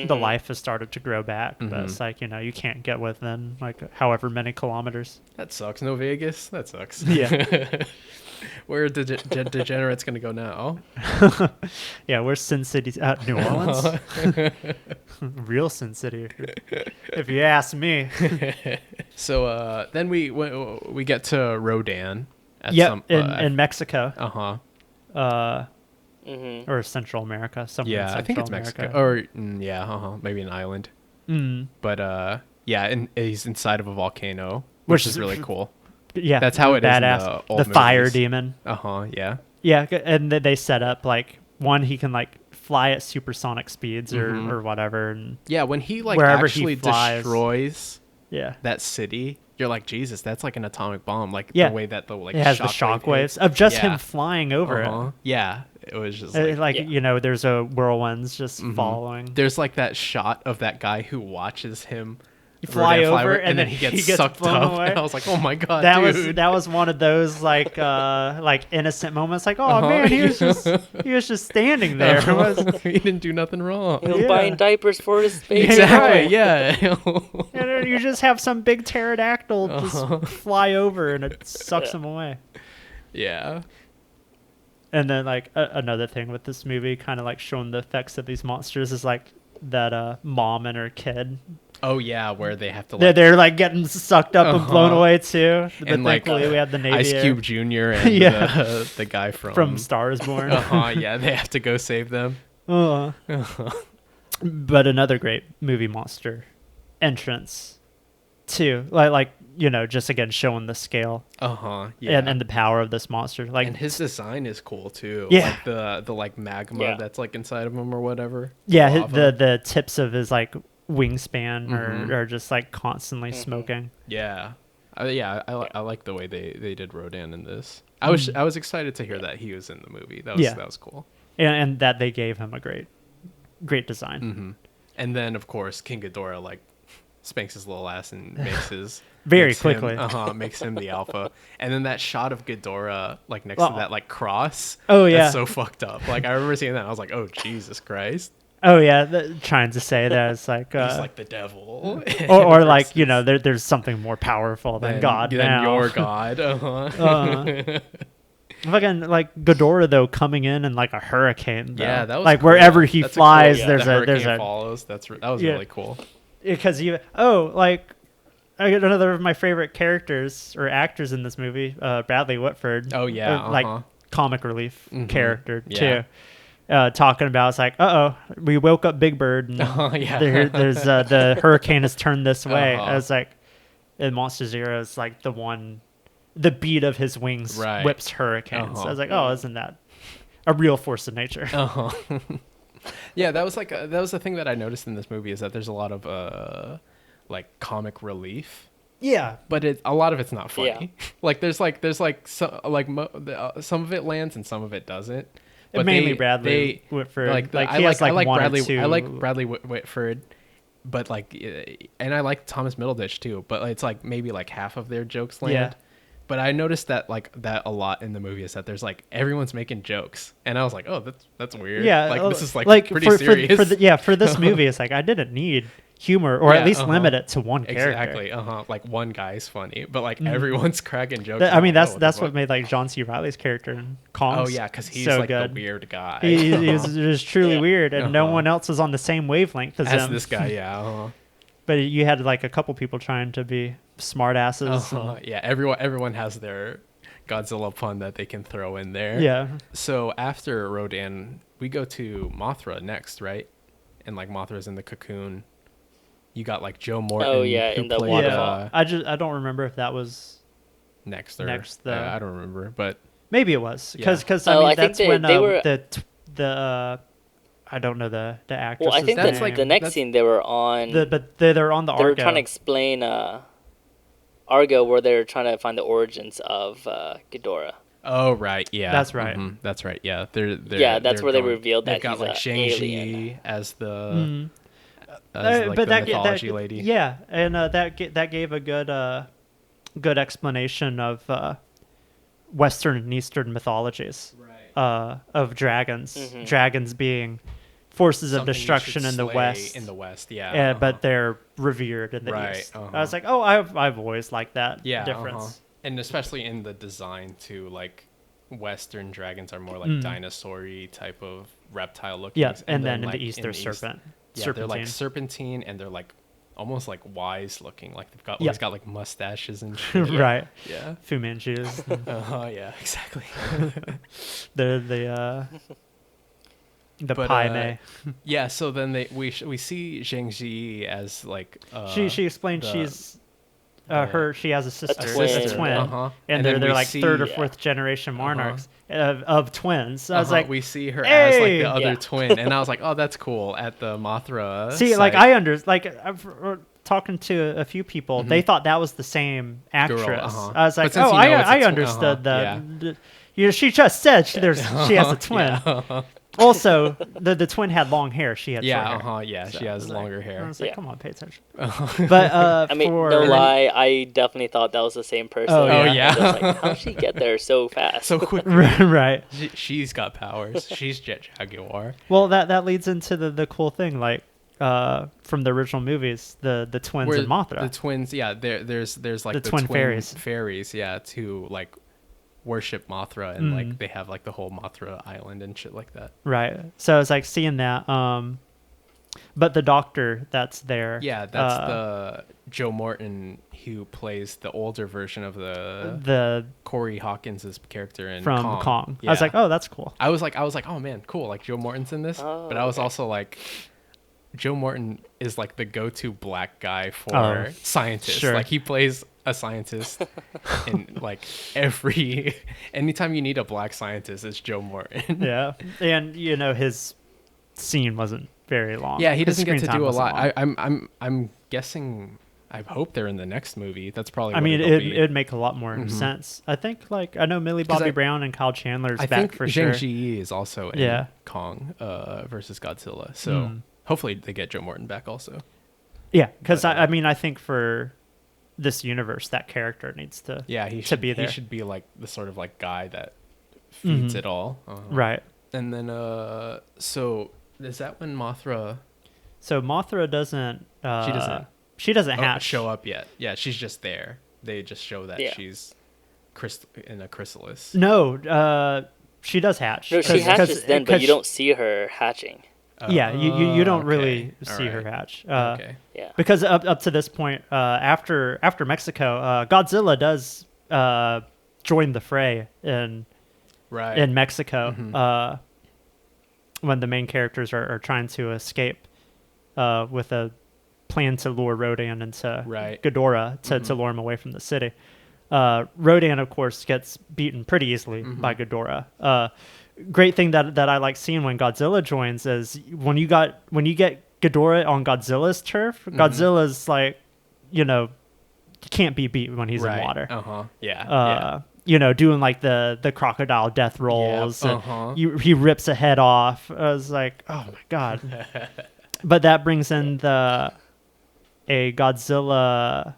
life has started to grow back, but it's like you can't get within like however many kilometers. That sucks. No Vegas. That sucks. Yeah. Where are degenerates gonna go now? Yeah, where's Sin City? New Orleans. Real Sin City, if you ask me. So then we get to Rodan. In Mexico. Or Central America. Yeah, I think it's Mexico. Or maybe an island. But and he's inside of a volcano, which is really cool. Yeah, that's how it badass. Is in the old movies. Fire demon. Yeah. Yeah, and they set up like one, he can like fly at supersonic speeds or whatever, and when he like wherever actually he flies, destroys that city, you're like, Jesus, that's like an atomic bomb. Like the way that the like it has the shockwaves of just him flying over it. Yeah, it was just there's a whirlwinds just following. There's like that shot of that guy who watches him fly over and then he gets sucked up away. And I was like, oh my god, dude. That was one of those like innocent moments, like, oh man, he was just standing there. He didn't do nothing wrong. He was buying diapers for his baby. Exactly. Yeah. And then you just have some big pterodactyl just fly over and it sucks him away. Yeah. And then like another thing with this movie, kind of like showing the effects of these monsters, is like that mom and her kid. Oh yeah, where they have to like, they're like getting sucked up and blown away too. But and thankfully we had the Navy Ice Cube Jr. and the guy from Star is Born. Yeah, they have to go save them. But another great movie monster entrance too, like just again showing the scale. Yeah. And the power of this monster. Like, and his design is cool too. Yeah. Like the like magma that's like inside of him or whatever. Yeah, the tips of his like wingspan are just like constantly smoking. Yeah. I like the way they did Rodan in this. I was excited to hear that he was in the movie. That was cool. And that they gave him a great design. And then of course King Ghidorah like spanks his little ass and makes his makes him the alpha. And then that shot of Ghidorah like next to that like cross. That's so fucked up. Like I remember seeing that and I was like, oh Jesus Christ. Oh yeah, trying to say that it's like he's like the devil, or like there's something more powerful than God than your God. Fucking like Ghidorah though coming in and like a hurricane. Though. Yeah, that was like cool. Wherever he flies, there's a follows. That was really cool. Because I got another of my favorite characters or actors in this movie, Bradley Whitford. Oh yeah, like comic relief character too. Talking about it's like, we woke up Big Bird and there's the hurricane has turned this way. I was like, in Monster Zero is like the beat of his wings whips hurricanes. I was like, isn't that a real force of nature? Yeah, that was the thing that I noticed in this movie is that there's a lot of like comic relief. Yeah, but a lot of it's not funny. Yeah. Like there's some of it lands and some of it doesn't. But mainly Bradley Whitford. I like Bradley Whitford, but like, and I like Thomas Middleditch too. But it's like maybe like half of their jokes land. Yeah. But I noticed that that a lot in the movie is that there's like everyone's making jokes, and I was like, oh, that's weird. Yeah, like this is like pretty serious. For this movie, it's like I didn't need humor, or at least limit it to one character. Exactly. Like one guy's funny, but like everyone's cracking jokes. I mean, that's what made like John C. Reilly's character in Kong. Oh yeah, because he's so like good. the weird guy. He was truly weird, and no one else was on the same wavelength as him. This guy. Yeah. But you had like a couple people trying to be smart asses. Yeah, everyone has their Godzilla pun that they can throw in there. Yeah. So after Rodan, we go to Mothra next, right? And like Mothra's in the cocoon. You got like Joe Morton. Oh yeah, in the waterfall. I don't remember if that was next or I don't remember, but maybe it was because I that's think when they were the I don't know the actress. Well, I think that's like the next scene they were on. But they're on the Argo. They were trying to explain Argo, where they're trying to find the origins of Ghidorah. Oh right, yeah, that's right. That's right. Yeah, that's where they revealed that they've got he's like Shang-Chi as the like but the mythology lady. Yeah, and that gave a good explanation of Western and Eastern mythologies, of dragons. Mm-hmm. Dragons being forces Something of destruction in the West. In the West, yeah. But they're revered in the East. I was like, oh, I've always liked that difference. And especially in the design too, like Western dragons are more like dinosaur-y type of reptile looking. Yeah, and then in like, the East they're serpent. Yeah, they're like serpentine, and they're like almost like wise looking. Like they've got always got like mustaches and shit. Right. Yeah. Fu Manchus. Yeah, exactly. The Pai Mei. Yeah, so then we see Zhang-Ji as like she explained she's she has a sister, a twin, and they're like third or fourth generation monarchs of twins. I was like, we see her as like the other twin, and I was like, oh, that's cool. At the Mothra. See, site. like I've talking to a few people, they thought that was the same actress. Girl, I was like, oh, I understood that. Yeah. She just said she has a twin. Also, the twin had long hair. She had short hair. Yeah, so she has longer hair. I was like, come on, pay attention. But I mean, no lie, I definitely thought that was the same person. Oh yeah. Like, how'd she get there so fast? So quick. Right. She's got powers. She's Jet Jaguar. Well, that leads into the cool thing, like from the original movies, the twins and Mothra. The twins, yeah. There's like the twin fairies. Fairies, yeah, to like worship Mothra, and like they have like the whole Mothra island and shit like that. Right. So I was like seeing that. But the doctor that's there. Yeah, that's the Joe Morton who plays the older version of the Corey Hawkins' character in from Kong. Yeah. I was like, oh, that's cool. I was like, oh man, cool. Like Joe Morton's in this, but I was also like, Joe Morton is like the go-to black guy for scientists. Sure. Like he plays a scientist in like anytime you need a black scientist, it's Joe Morton. Yeah, and his scene wasn't very long. Yeah, he doesn't get to do a lot. I'm guessing. I hope they're in the next movie. That's probably. I mean, it'd make a lot more sense. I think I know Millie Bobby Brown and Kyle Chandler's back for sure. Zhang Ji is also in Kong versus Godzilla. So hopefully they get Joe Morton back also. Yeah, because I mean, I think for this universe, that character needs to be there. He should be like the sort of like guy that feeds it all. Right. And then so is that when Mothra? So Mothra doesn't. She doesn't hatch. Show up yet? Yeah, she's just there. They just show that she's in a chrysalis. No, she does hatch. No, she hatches then, but you don't see her hatching. Yeah, you don't really see her hatch. Yeah. Because up to this point, after Mexico, Godzilla does join the fray in Mexico when the main characters are trying to escape with a plan to lure Rodan into Ghidorah to lure him away from the city. Rodan, of course, gets beaten pretty easily by Ghidorah. Great thing that I like seeing when Godzilla joins is when you get Ghidorah on Godzilla's turf, Godzilla's like, can't be beat when he's in water. Doing like the crocodile death rolls. He rips a head off. I was like, oh my god. But that brings in a Godzilla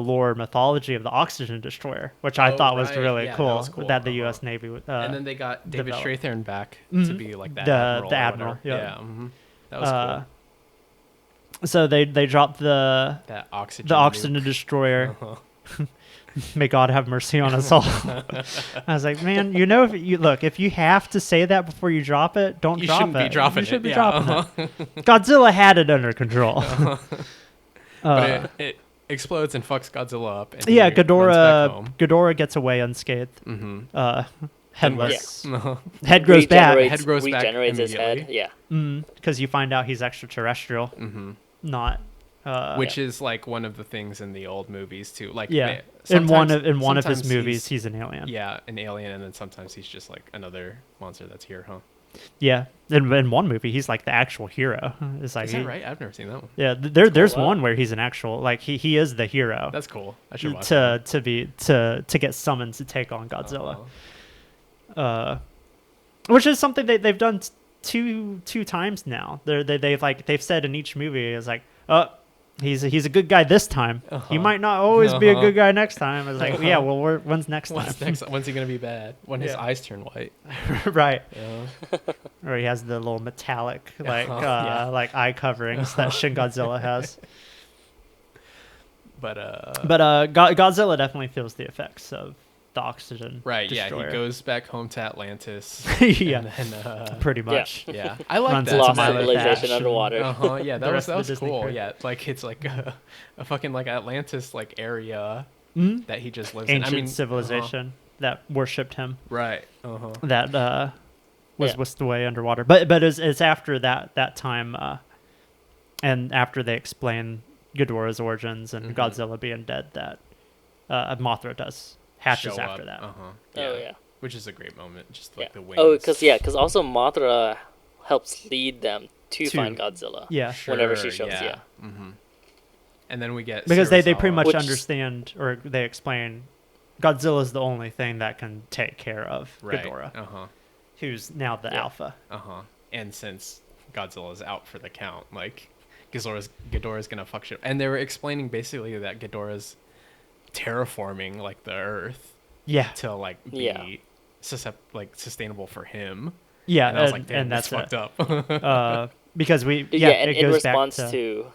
lore mythology of the oxygen destroyer, which I thought was really cool. That the U.S. Navy and then they got David Strathairn back to be like the admiral. Yeah. That was cool. So they drop that oxygen nuke. destroyer. May God have mercy on us all. I was like, man, if you have to say that before you drop it, don't drop it. You shouldn't be dropping it. You should be dropping it. Godzilla had it under control. But it explodes and fucks Godzilla up. And Ghidorah gets away unscathed. Headless. Yeah. Head grows back. Head grows back regenerates his head. Yeah. Because you find out he's extraterrestrial. Not. Which is like one of the things in the old movies too. Like in one of his movies, he's an alien. Yeah, an alien, and then sometimes he's just like another monster that's here, huh? Yeah, in one movie, he's like the actual hero. It's like, is that right? I've never seen that one. Yeah, there's one where he's an actual, like he is the hero. That's cool. I should watch to get summoned to take on Godzilla. Which is something they've done two times now. They've said in each movie is like, he's a good guy this time. He might not always be a good guy next time. It's like, yeah, well, when's next time? When's he gonna be bad? When his eyes turn white, right? Yeah. Or he has the little metallic like eye coverings that Shin Godzilla has. But Godzilla definitely feels the effects of the oxygen. Right. destroyer. Yeah. He goes back home to Atlantis. Yeah. And then, pretty much. Yeah. I like that. Lost civilization underwater. Yeah. That was cool. Crew. Yeah. Like it's like a fucking like Atlantis like area that he just lives in. Ancient civilization that worshipped him. Right. That was whisked away underwater. But it's after that time, and after they explain Ghidorah's origins and Godzilla being dead, that Mothra hatches after that. Oh yeah, which is a great moment. Just like the wings. Oh, because also Mothra helps lead them to find Godzilla. Yeah, whenever she shows. Yeah. And then we get because they pretty much understand, or they explain Godzilla is the only thing that can take care of Ghidorah, who's now the alpha. And since Godzilla's out for the count, like Ghidorah's gonna fuck shit. And they were explaining basically that Ghidorah's terraforming like the Earth, to like be sustainable for him. Yeah, and I was like, damn, that's fucked up. Because and in response to.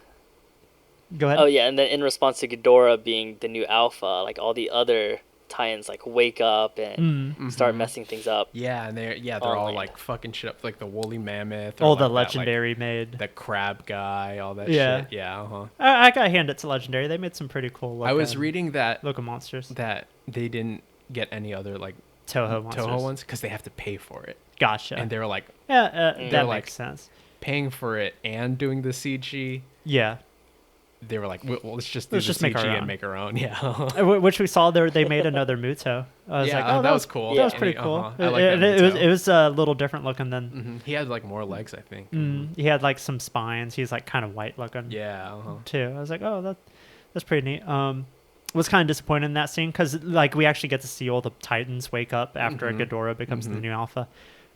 Go ahead. Oh yeah, and then in response to Ghidorah being the new alpha, like all the other Titans like wake up and start messing things up. Yeah, and they're all like fucking shit up, like the woolly mammoth. All the legendary made. The crab guy, all that shit. Yeah. I gotta hand it to Legendary. They made some pretty cool. I was reading that look of monsters that they didn't get any other like Toho ones because they have to pay for it. Gotcha. And they were like, that makes sense. Paying for it and doing the CG. Yeah. They were like, well, let's just do the CG and make our own. Yeah. Which we saw there. They made another Muto. I was like, oh, that was cool. That was pretty cool. I like that it was a little different looking than. He had like more legs, I think. He had like some spines. He's like kind of white looking. Yeah. Too. I was like, oh, that's pretty neat. Was kind of disappointed in that scene because like we actually get to see all the Titans wake up after Ghidorah becomes the new alpha.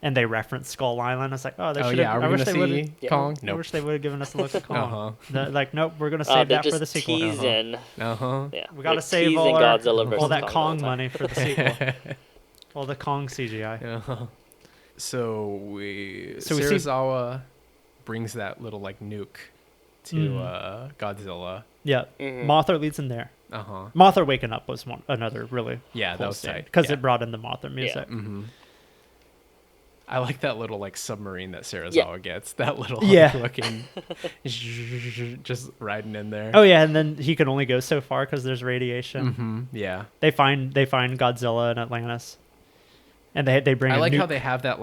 And they reference Skull Island. I was like, oh, they should have. I wish they would Kong. Nope. I wish they would have given us a look at Kong. Like, nope, we're gonna save that for the sequel. Teasing. Yeah, we gotta save all that Kong money for the sequel. All the Kong CGI. So Serizawa brings that little like nuke to Godzilla. Yeah, Mothra leads in there. Mothra waking up was another really that was tight because it brought in the Mothra music. I like that little like submarine that Serizawa gets. That little looking, just riding in there. Oh yeah, and then he can only go so far because there's radiation. Yeah. They find Godzilla in Atlantis, and they bring. I like how they have that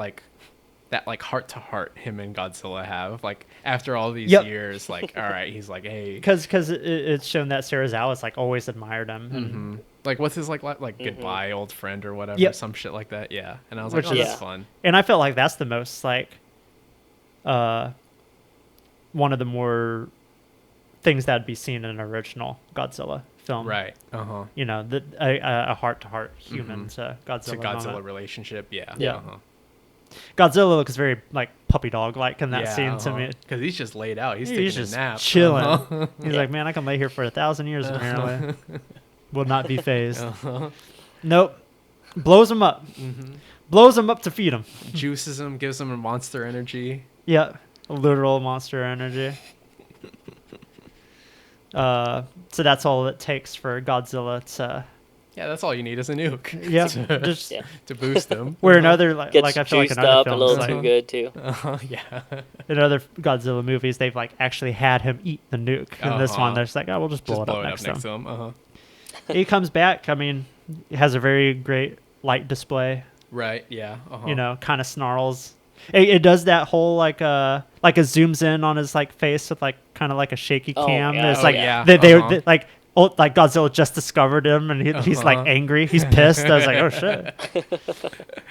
heart to heart him and Godzilla have like after all these years. Like, all right, he's like, hey, because it's shown that Serizawa's like always admired him. And, like what's his like goodbye old friend or whatever, some shit like that. Yeah, and I was like, that's fun. And I felt like that's the most like one of the more things that'd be seen in an original Godzilla film, right? You know, a heart to heart human to Godzilla. It's a Godzilla relationship, yeah. Godzilla looks very like puppy dog like in that scene to me because he's just laid out. He's taking just a nap, chilling. He's like, man, I can lay here for 1,000 years apparently. Will not be phased. Nope. Blows him up. Blows him up to feed him. Juices him, gives him a monster energy. Yeah, literal monster energy. So that's all it takes for Godzilla to. Yeah, that's all you need is a nuke. Yeah, just to boost them. Where another like gets I feel like juiced in other up a films, little like, too good too. Yeah. in other Godzilla movies, they've like actually had him eat the nuke. In this one, they're just like, oh, we'll just blow it up next to him. He comes back. I mean, he has a very great light display. Right. Yeah. You know, kind of snarls. It does that whole like it zooms in on his like face with like kind of like a shaky cam. Yeah. It's like they like. Oh, like Godzilla just discovered him, and he's like angry. He's pissed. I was like, oh shit.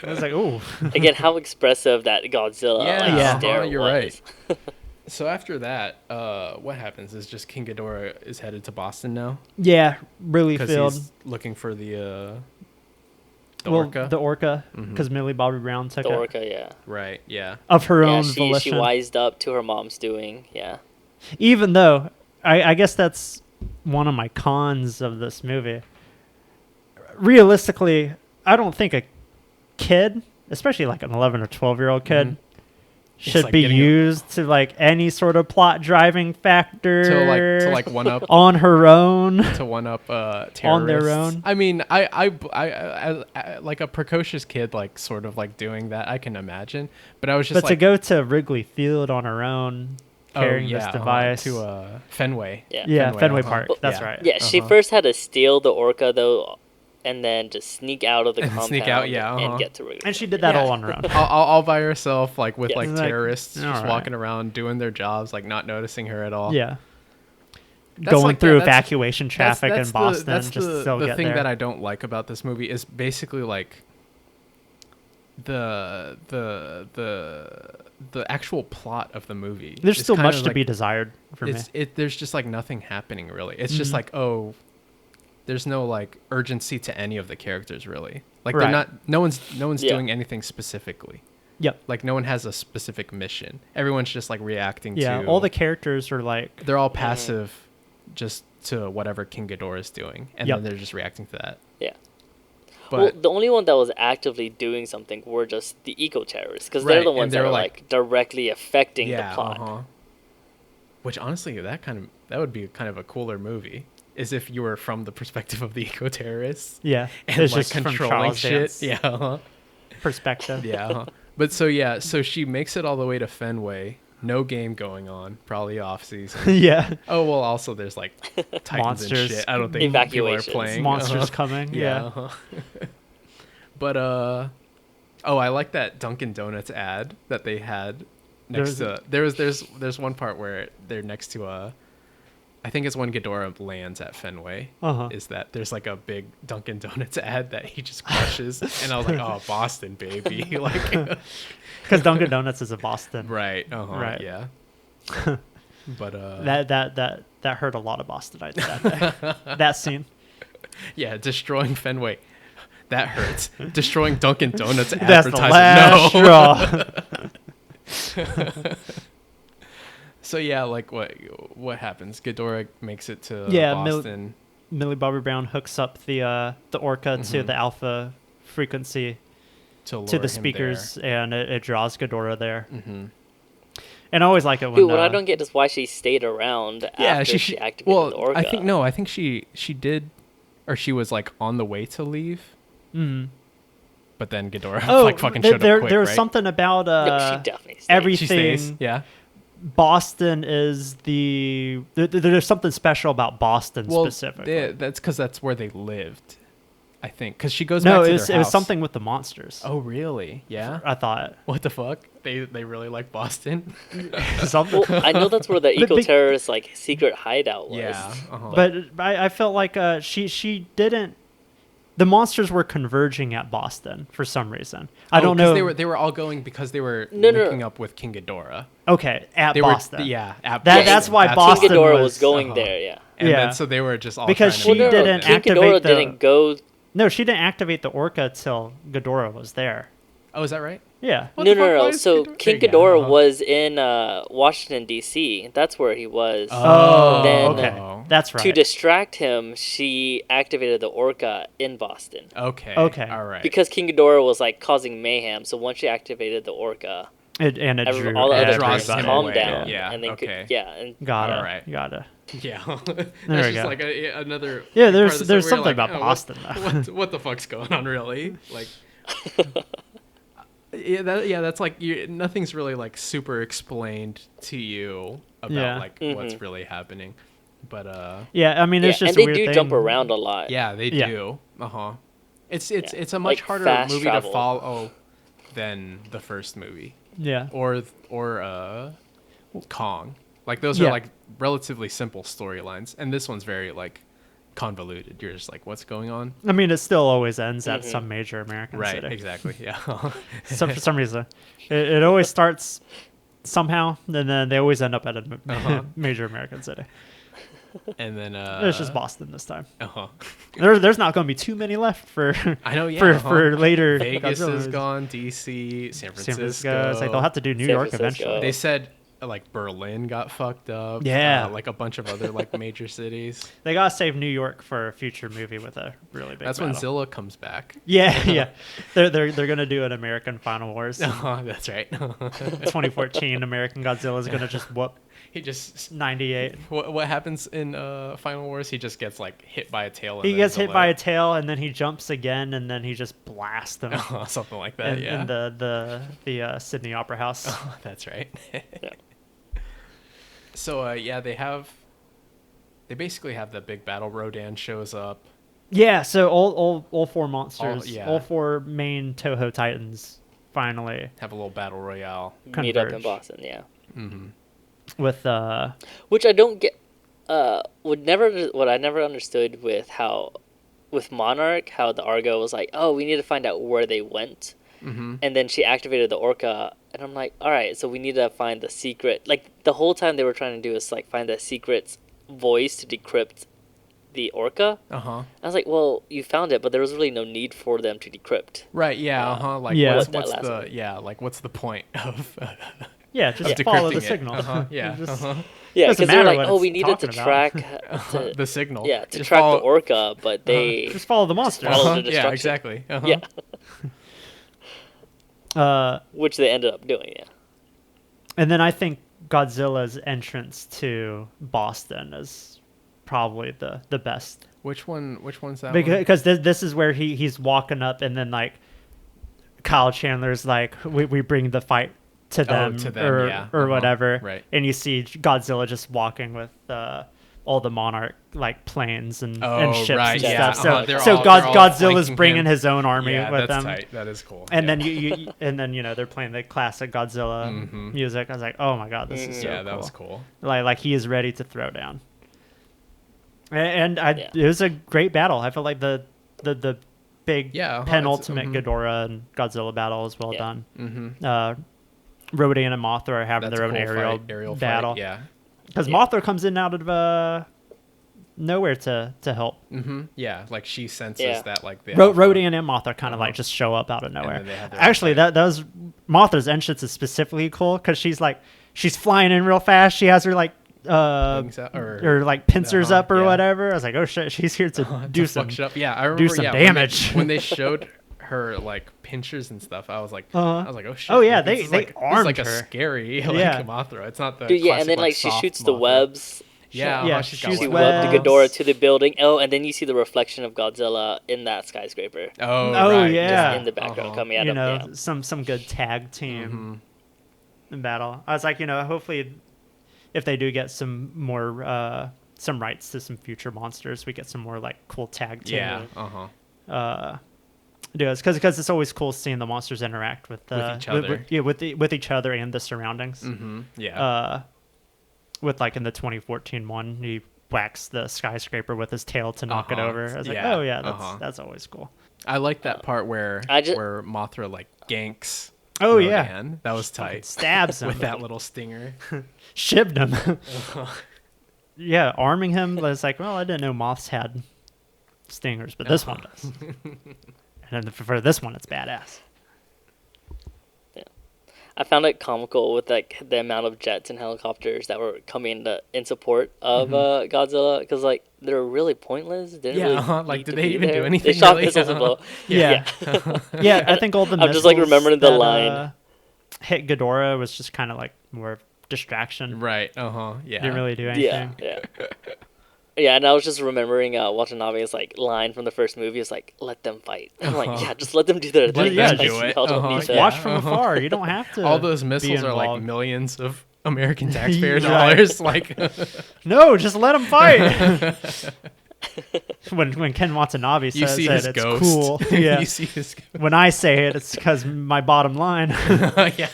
I was like, oh. Again, how expressive that Godzilla stare you're was. right. So after that, what happens is just King Ghidorah is headed to Boston now. Yeah, really filled. He's looking for the orca. The orca, because Millie Bobby Brown took the it. orca, yeah. Right. Yeah. Of her own volition. She wised up to her mom's doing. Yeah. Even though, I guess that's one of my cons of this movie. Realistically, I don't think a kid, especially like an 11 or 12-year-old kid, should like be used to like any sort of plot driving factor to like one up on her own, to one up terrorists on their own. I mean, I like a precocious kid like sort of like doing that, I can imagine, but I was just to go to Wrigley Field on her own carrying this device to Fenway. Fenway Park. That's right. Yeah, she first had to steal the orca though, and then just sneak out of the compound and get to Wrigley. And she did that all on her own. all by herself, like with like terrorists just walking around doing their jobs, like not noticing her at all. Yeah. Going through evacuation traffic in Boston just to still get there. The thing that I don't like about this movie is basically like the actual plot of the movie. There's still much to be desired for me. There's just like nothing happening really. It's just like, oh, there's no like urgency to any of the characters really. Like they're not. No one's doing anything specifically. Yep. Like no one has a specific mission. Everyone's just like reacting to. Yeah. All the characters are like. They're all passive, just to whatever King Ghidorah is doing, and then they're just reacting to that. Yeah. But, well, the only one that was actively doing something were just the eco-terrorists, because they're the ones that are like directly affecting the plot. Which honestly, that would be kind of a cooler movie, is if you were from the perspective of the eco-terrorists. Yeah, and it's like just controlling shit. Perspective. But so she makes it all the way to Fenway. No game going on, probably off season. Yeah. Oh well, also there's like titans monsters and shit. I don't think people are playing. Monsters coming. Yeah. But I like that Dunkin Donuts ad that they had next to. There's one part where they're next to I think it's when Ghidorah lands at Fenway. Is that there's like a big Dunkin Donuts ad that he just crushes, and I was like, oh, Boston, baby, like. Because Dunkin Donuts is a Boston. Right. Right. Yeah. But that hurt a lot of Bostonites that day. That scene. Yeah, destroying Fenway. That hurts. Destroying Dunkin Donuts That's advertising. The last straw. So yeah, like what happens? Ghidorah makes it to Boston. Millie Bobby Brown hooks up the orca to the alpha frequency to the speakers, and it draws Ghidorah there. And I always like it when. What I don't get is why she stayed around after she activated the orca. I think she did, or she was like on the way to leave. But then Ghidorah fucking showed up quick, there was right? something about she definitely stayed. everything. She stays, yeah. Boston is there's something special about Boston specifically. That's because that's where they lived, I think. Because she goes back to their house. It was something with the monsters. Oh, really? Yeah? I thought. What the fuck? They really like Boston? Something. Well, I know that's where the eco-terrorist secret hideout was. Yeah. But I felt like she didn't. The monsters were converging at Boston for some reason. I don't know. They were all going because they were linking up with King Ghidorah. Okay, at Boston. At Boston. That's why Boston King Ghidorah was going there, yeah. And then so they were just all because she didn't King activate Ghidorah didn't go. No, she didn't activate the orca till Ghidorah was there. Oh, is that right? Yeah. No. So King Ghidorah was in Washington, D.C. That's where he was. Oh, then, okay. That's right. To distract him, she activated the orca in Boston. Okay. All right. Because King Ghidorah was causing mayhem, so once she activated the orca, And it drew all the other draws characters him calm away. down. Yeah, And then okay. and Gotta. Yeah, There that's we just go. like another. Yeah, part of the there's story where something you're about like, Boston though. what the fuck's going on, really? Like, that's like nothing's really like super explained to you about like what's really happening, but Yeah, I mean it's just and a they weird do thing. jump around a lot. yeah, they do. It's a much Like harder fast movie travel. to follow than the first movie Yeah. or Kong. Like those are like relatively simple storylines, and this one's very like convoluted. You're just like, what's going on? I mean, it still always ends at some major American Right, city. exactly. Yeah. So for some reason, it always starts somehow, and then they always end up at a major American city. And then It's just Boston this time. Uh-huh. There's not going to be too many left for I know, yeah. for later. Vegas Godzilla is movies. gone, DC, San Francisco. San Francisco. It's like they'll have to do New San York Francisco. eventually. They said like Berlin got fucked up. Yeah. Like a bunch of other like major cities. They gotta save New York for a future movie with a really big. That's battle. when Zilla comes back. Yeah. They're gonna do an American Final Wars. That's right. 2014 American Godzilla is gonna just whoop He just 98. what happens in Final Wars? He just gets like hit by a tail. And He then gets hit Zilla- by a tail and then he jumps again and then he just blasts them something like that. in the Sydney Opera House. Oh, that's right. So they basically have the big battle. Rodan shows up. Yeah, so all four monsters, yeah. all four main Toho Titans finally Have a little battle royale. Meet up in converge. Boston, yeah. With Which I don't get. What I never understood with Monarch, how the Argo was like, oh, we need to find out where they went, and then she activated the Orca, and I'm like, all right, so we need to find the secret. Like the whole time they were trying to do is like find the secret voice to decrypt the Orca. I was like, well, you found it, but there was really no need for them to decrypt. Right. Yeah. Like Yeah. what's That last the one. what's the point of? just follow the decrypting it. signal. Yeah. Just- Yeah, Doesn't because they were matter like, what oh, it's we needed to talking about. track to, The signal. yeah, to Just track follow- the Orca, but they Just follow the monsters. follow the Yeah. destruction. Exactly. Yeah, which they ended up doing. Yeah. And then I think Godzilla's entrance to Boston is probably the best. Which one's that? one? Because this is where he's walking up and then like Kyle Chandler's like we bring the fight to them, or whatever, right. And you see Godzilla just walking with all the Monarch like planes and ships right, and yeah. stuff. They're So all Godzilla's flanking bringing him. his own army Yeah, with that's them. tight. That is cool. And Yeah. then you they're playing the classic Godzilla music. I was like, oh my god, this is so yeah, cool. that was cool. Like he is ready to throw down. And it was a great battle. I felt like the big penultimate Ghidorah and Godzilla battle is well done. Rodan and Mothra are having That's their a own cool aerial fight, battle. Yeah. Because Mothra comes in out of nowhere to help. Yeah, like she senses that like the Rodan and Mothra kind of like just show up out of nowhere. then they have their Actually, own that was Mothra's entrance is specifically cool because she's flying in real fast. She has her like Wings out, or like pincers up or whatever. I was like, oh shit, she's here to do some fuck shit up. Yeah, I remember. do some yeah, damage. when they showed her like pinchers and stuff. I was like, oh shit. Oh, yeah, like, this they is like, armed this is like her. a scary like Yeah. Mothra. It's not the Dude, yeah, and classic, then like she soft shoots the Mothra. webs. Yeah, she's she got shoots She webs. webbed the webs. Ghidorah to the building. Oh, and then you see the reflection of Godzilla in that skyscraper. Oh, Oh, right. yeah. In the background coming at him. Yeah. some good tag team in battle. I was like, hopefully if they do get some more some rights to some future monsters, we get some more like cool tag team. Yeah. Because it's always cool seeing the monsters interact with each other. with each other and the surroundings. Yeah. With like in the 2014 one, he whacks the skyscraper with his tail to knock it over. I was like, oh yeah, that's always cool. I like that part where where Mothra like ganks. Oh Rodan. yeah, That was tight. stabs him with that little stinger. shivved him. Yeah, arming him. It's like, well, I didn't know moths had stingers, but this one does. And then for this one, it's badass. I found it comical with like the amount of jets and helicopters that were coming in support of Godzilla, because like they're really pointless. They didn't really like need did to they be even there. do anything? They shot really? missiles and blow. Yeah. Yeah, I think all the I'm just, like, missiles remembering the that, line. hit Ghidorah was just kind of like more distraction. Right. Yeah. Didn't really do anything. Yeah. Yeah, and I was just remembering Watanabe's like line from the first movie is like, "Let them fight." I'm like, yeah, just let them do their thing. Yeah, Just do like, it. y'all don't need to- Watch from afar. You don't have to. All those be missiles are like involved. millions of American taxpayer Right. dollars. Like, No, just let them fight. when Ken Watanabe you says see it, his it's ghost. cool. Yeah. You see his ghost. When I say it, it's because my bottom line. Yeah.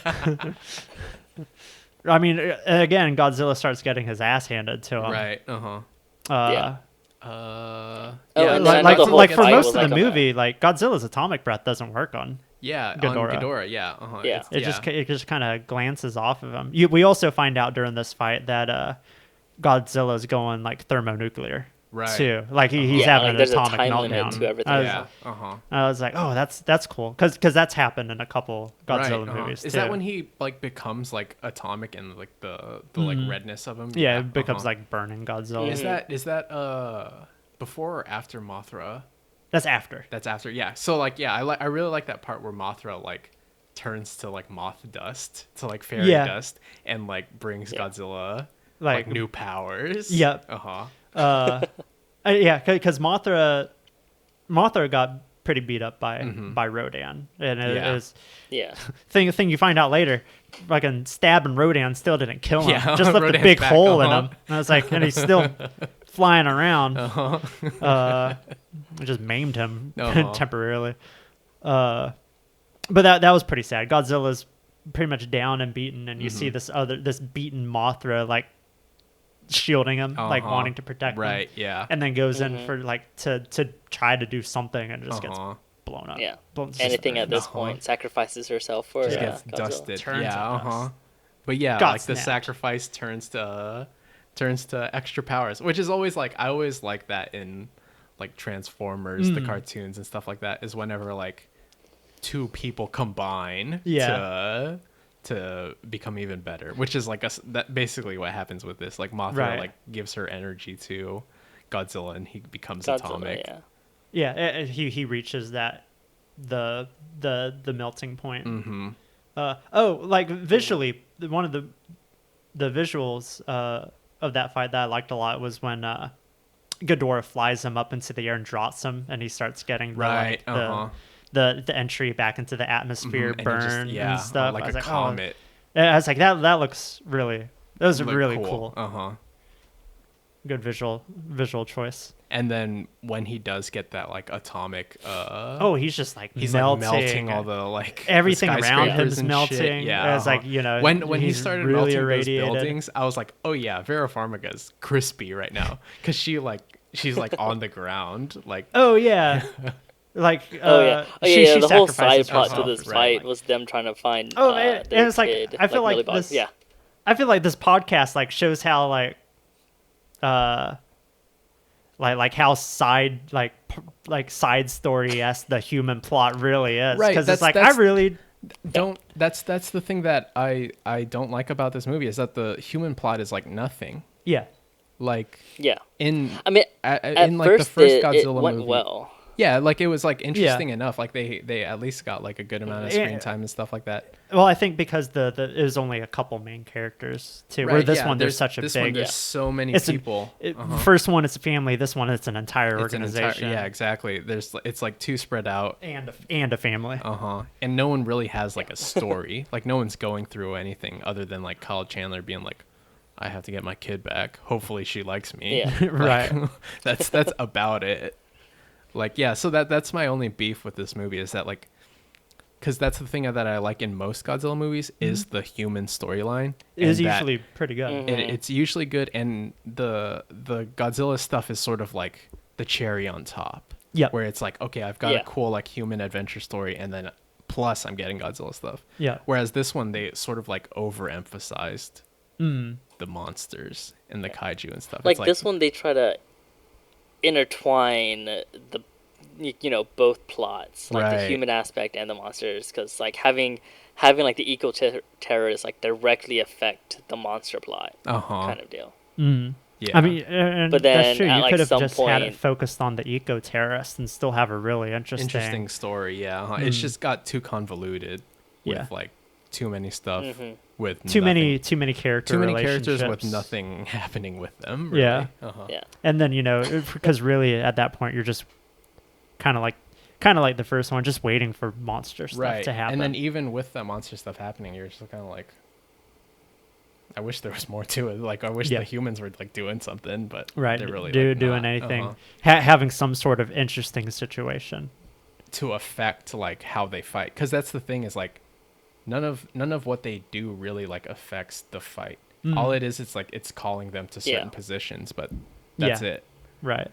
I mean, again, Godzilla starts getting his ass handed to him. Right. Yeah. Yeah. and Like, then I know the whole like for fight most was of the like a- movie, like Godzilla's atomic breath doesn't work on. Yeah, Ghidorah. on Ghidorah, yeah. Yeah. It just kind of glances off of him. We also find out during this fight that Godzilla's going like thermonuclear Right. too. Like he's Yeah, having like an there's a atomic time limit meltdown. to everything. I was like, oh, that's cool, because that's happened in a couple Godzilla movies Is too. that when he like becomes like atomic and like the like redness of him? Yeah, it becomes like burning Godzilla. Is that before or after Mothra? That's after. That's after. Yeah. So like I really like that part where Mothra like turns to like moth dust to like fairy dust and like brings Godzilla like new powers. Yep. Yeah, because Mothra got pretty beat up by Rodan, and it is thing you find out later. Fucking stabbing Rodan still didn't kill him. Yeah, Just left Rodan's a big back, hole in him. And I was like, and he's still flying around. Just maimed him temporarily. But that was pretty sad. Godzilla's pretty much down and beaten, and you see this beaten Mothra like shielding him, like wanting to protect him. Right. Yeah. And then goes in for like to try to do something and just gets blown up. Yeah. Blown- Anything at this point sacrifices herself for Just gets Godzilla. dusted. Turns to Yeah. dust. But yeah, Got like the snapped. sacrifice turns to extra powers, which is always like I always like that in like Transformers, the cartoons and stuff like that. Is whenever like two people combine to become even better, which is like that basically what happens with this. Like Mothra like gives her energy to Godzilla and he becomes atomic. Yeah, he reaches that the melting point. Like visually, one of the visuals of that fight that I liked a lot was when Ghidorah flies him up into the air and drops him, and he starts getting the entry back into the atmosphere burn and stuff. Like I was a comet. I was like, that looks really, that was really cool. Good visual choice. And then when he does get that like atomic he's just like he's melting. like melting all the like everything the around him skyscrapers is and melting. shit. Yeah. It's like, you know, when he he's started really melting irradiated. those buildings, I was like, oh yeah, Vera Farmiga's crispy right now because she's like on the ground like Like the whole side plot to this fight like, was them trying to find and their it's like kid, I feel like Millie Bobby. this I feel like this podcast like shows how like how side side story as the human plot really is, because it's like I really don't that's the thing that I don't like about this movie is that the human plot is like nothing. Like in like the first Godzilla it went movie. well. Yeah, like it was like interesting enough. Like they at least got like a good amount of screen time and stuff like that. Well, I think because it was only a couple main characters too. Where this one there's such a this big. One, there's so many people. First one it's a family. This one it's an entire organization. Yeah, exactly. It's like two spread out and a family. And no one really has like a story. Like no one's going through anything other than like Kyle Chandler being like, I have to get my kid back. Hopefully she likes me. Yeah. Right. That's about it. Like, yeah, so that's my only beef with this movie is that, like, because that's the thing that I like in most Godzilla movies is the human storyline. It is usually pretty good. It's usually good, and the Godzilla stuff is sort of like the cherry on top. Yeah. Where it's like, okay, I've got a cool, like, human adventure story, and then plus I'm getting Godzilla stuff. Yeah. Whereas this one, they sort of, like, overemphasized the monsters and the kaiju and stuff. Like this one, they try to intertwine both plots, like the human aspect and the monsters, because like having like the eco terrorists like directly affect the monster plot kind of deal. I mean, but then that's true. You could have some just had it focused on the eco terrorists and still have a really interesting story. It's just got too convoluted with like too many stuff with too nothing. many characters with relationships. nothing happening with them. Really. Yeah. Yeah. And then because really at that point you're just kind of like the first one, just waiting for monster stuff to happen. And then even with that monster stuff happening, you're just kind of like, I wish there was more to it. Like, I wish the humans were like doing something, but they're really doing not. anything, having some sort of interesting situation to affect like how they fight. Because that's the thing is like, none of what they do really like affects the fight. All it is, it's like it's calling them to certain positions, but that's it. Right.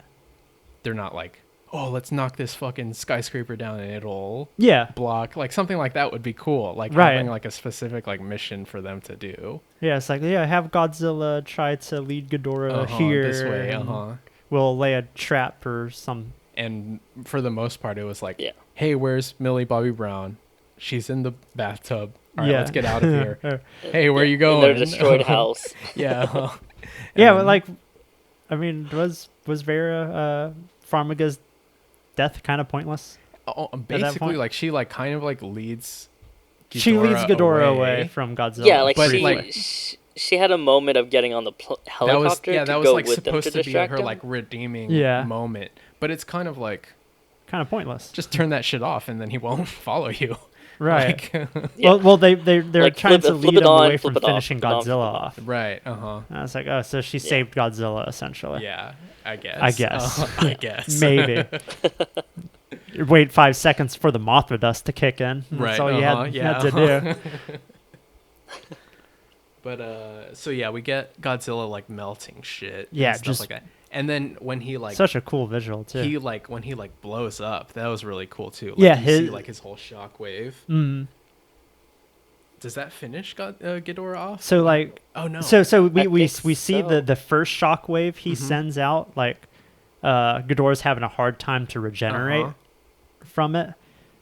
They're not like, oh, let's knock this fucking skyscraper down and it'll block. Like something like that would be cool. Like having like a specific like mission for them to do. Yeah, it's like, have Godzilla try to lead Ghidorah here. This way, We'll lay a trap or some. And for the most part, it was like, hey, where's Millie Bobby Brown? She's in the bathtub. All right, let's get out of here. Hey, where are you going? In their destroyed house. But like, I mean, was Vera Farmiga's death kind of pointless? Basically, like she like kind of like leads Ghidorah away from Godzilla. Yeah, like she had a moment of getting on the helicopter to go like with them to supposed to be her him. like redeeming moment, but it's kind of pointless. Just turn that shit off, and then he won't follow you. Right. Well, they're like trying to lead him away from finishing Godzilla off. Right. And I was like, oh, so she saved Godzilla essentially. Yeah, I guess. I guess. Maybe. Wait 5 seconds for the Mothra dust to kick in. That's all you had to do. But so we get Godzilla like melting shit. Yeah, and stuff just like that. And then when he like such a cool visual too. He like when he like blows up, that was really cool too. Like, you see like his whole shockwave. Mm. Does that finish Ghidorah off? So like, oh no. So we see the first shockwave he sends out. Like, Ghidorah's having a hard time to regenerate from it.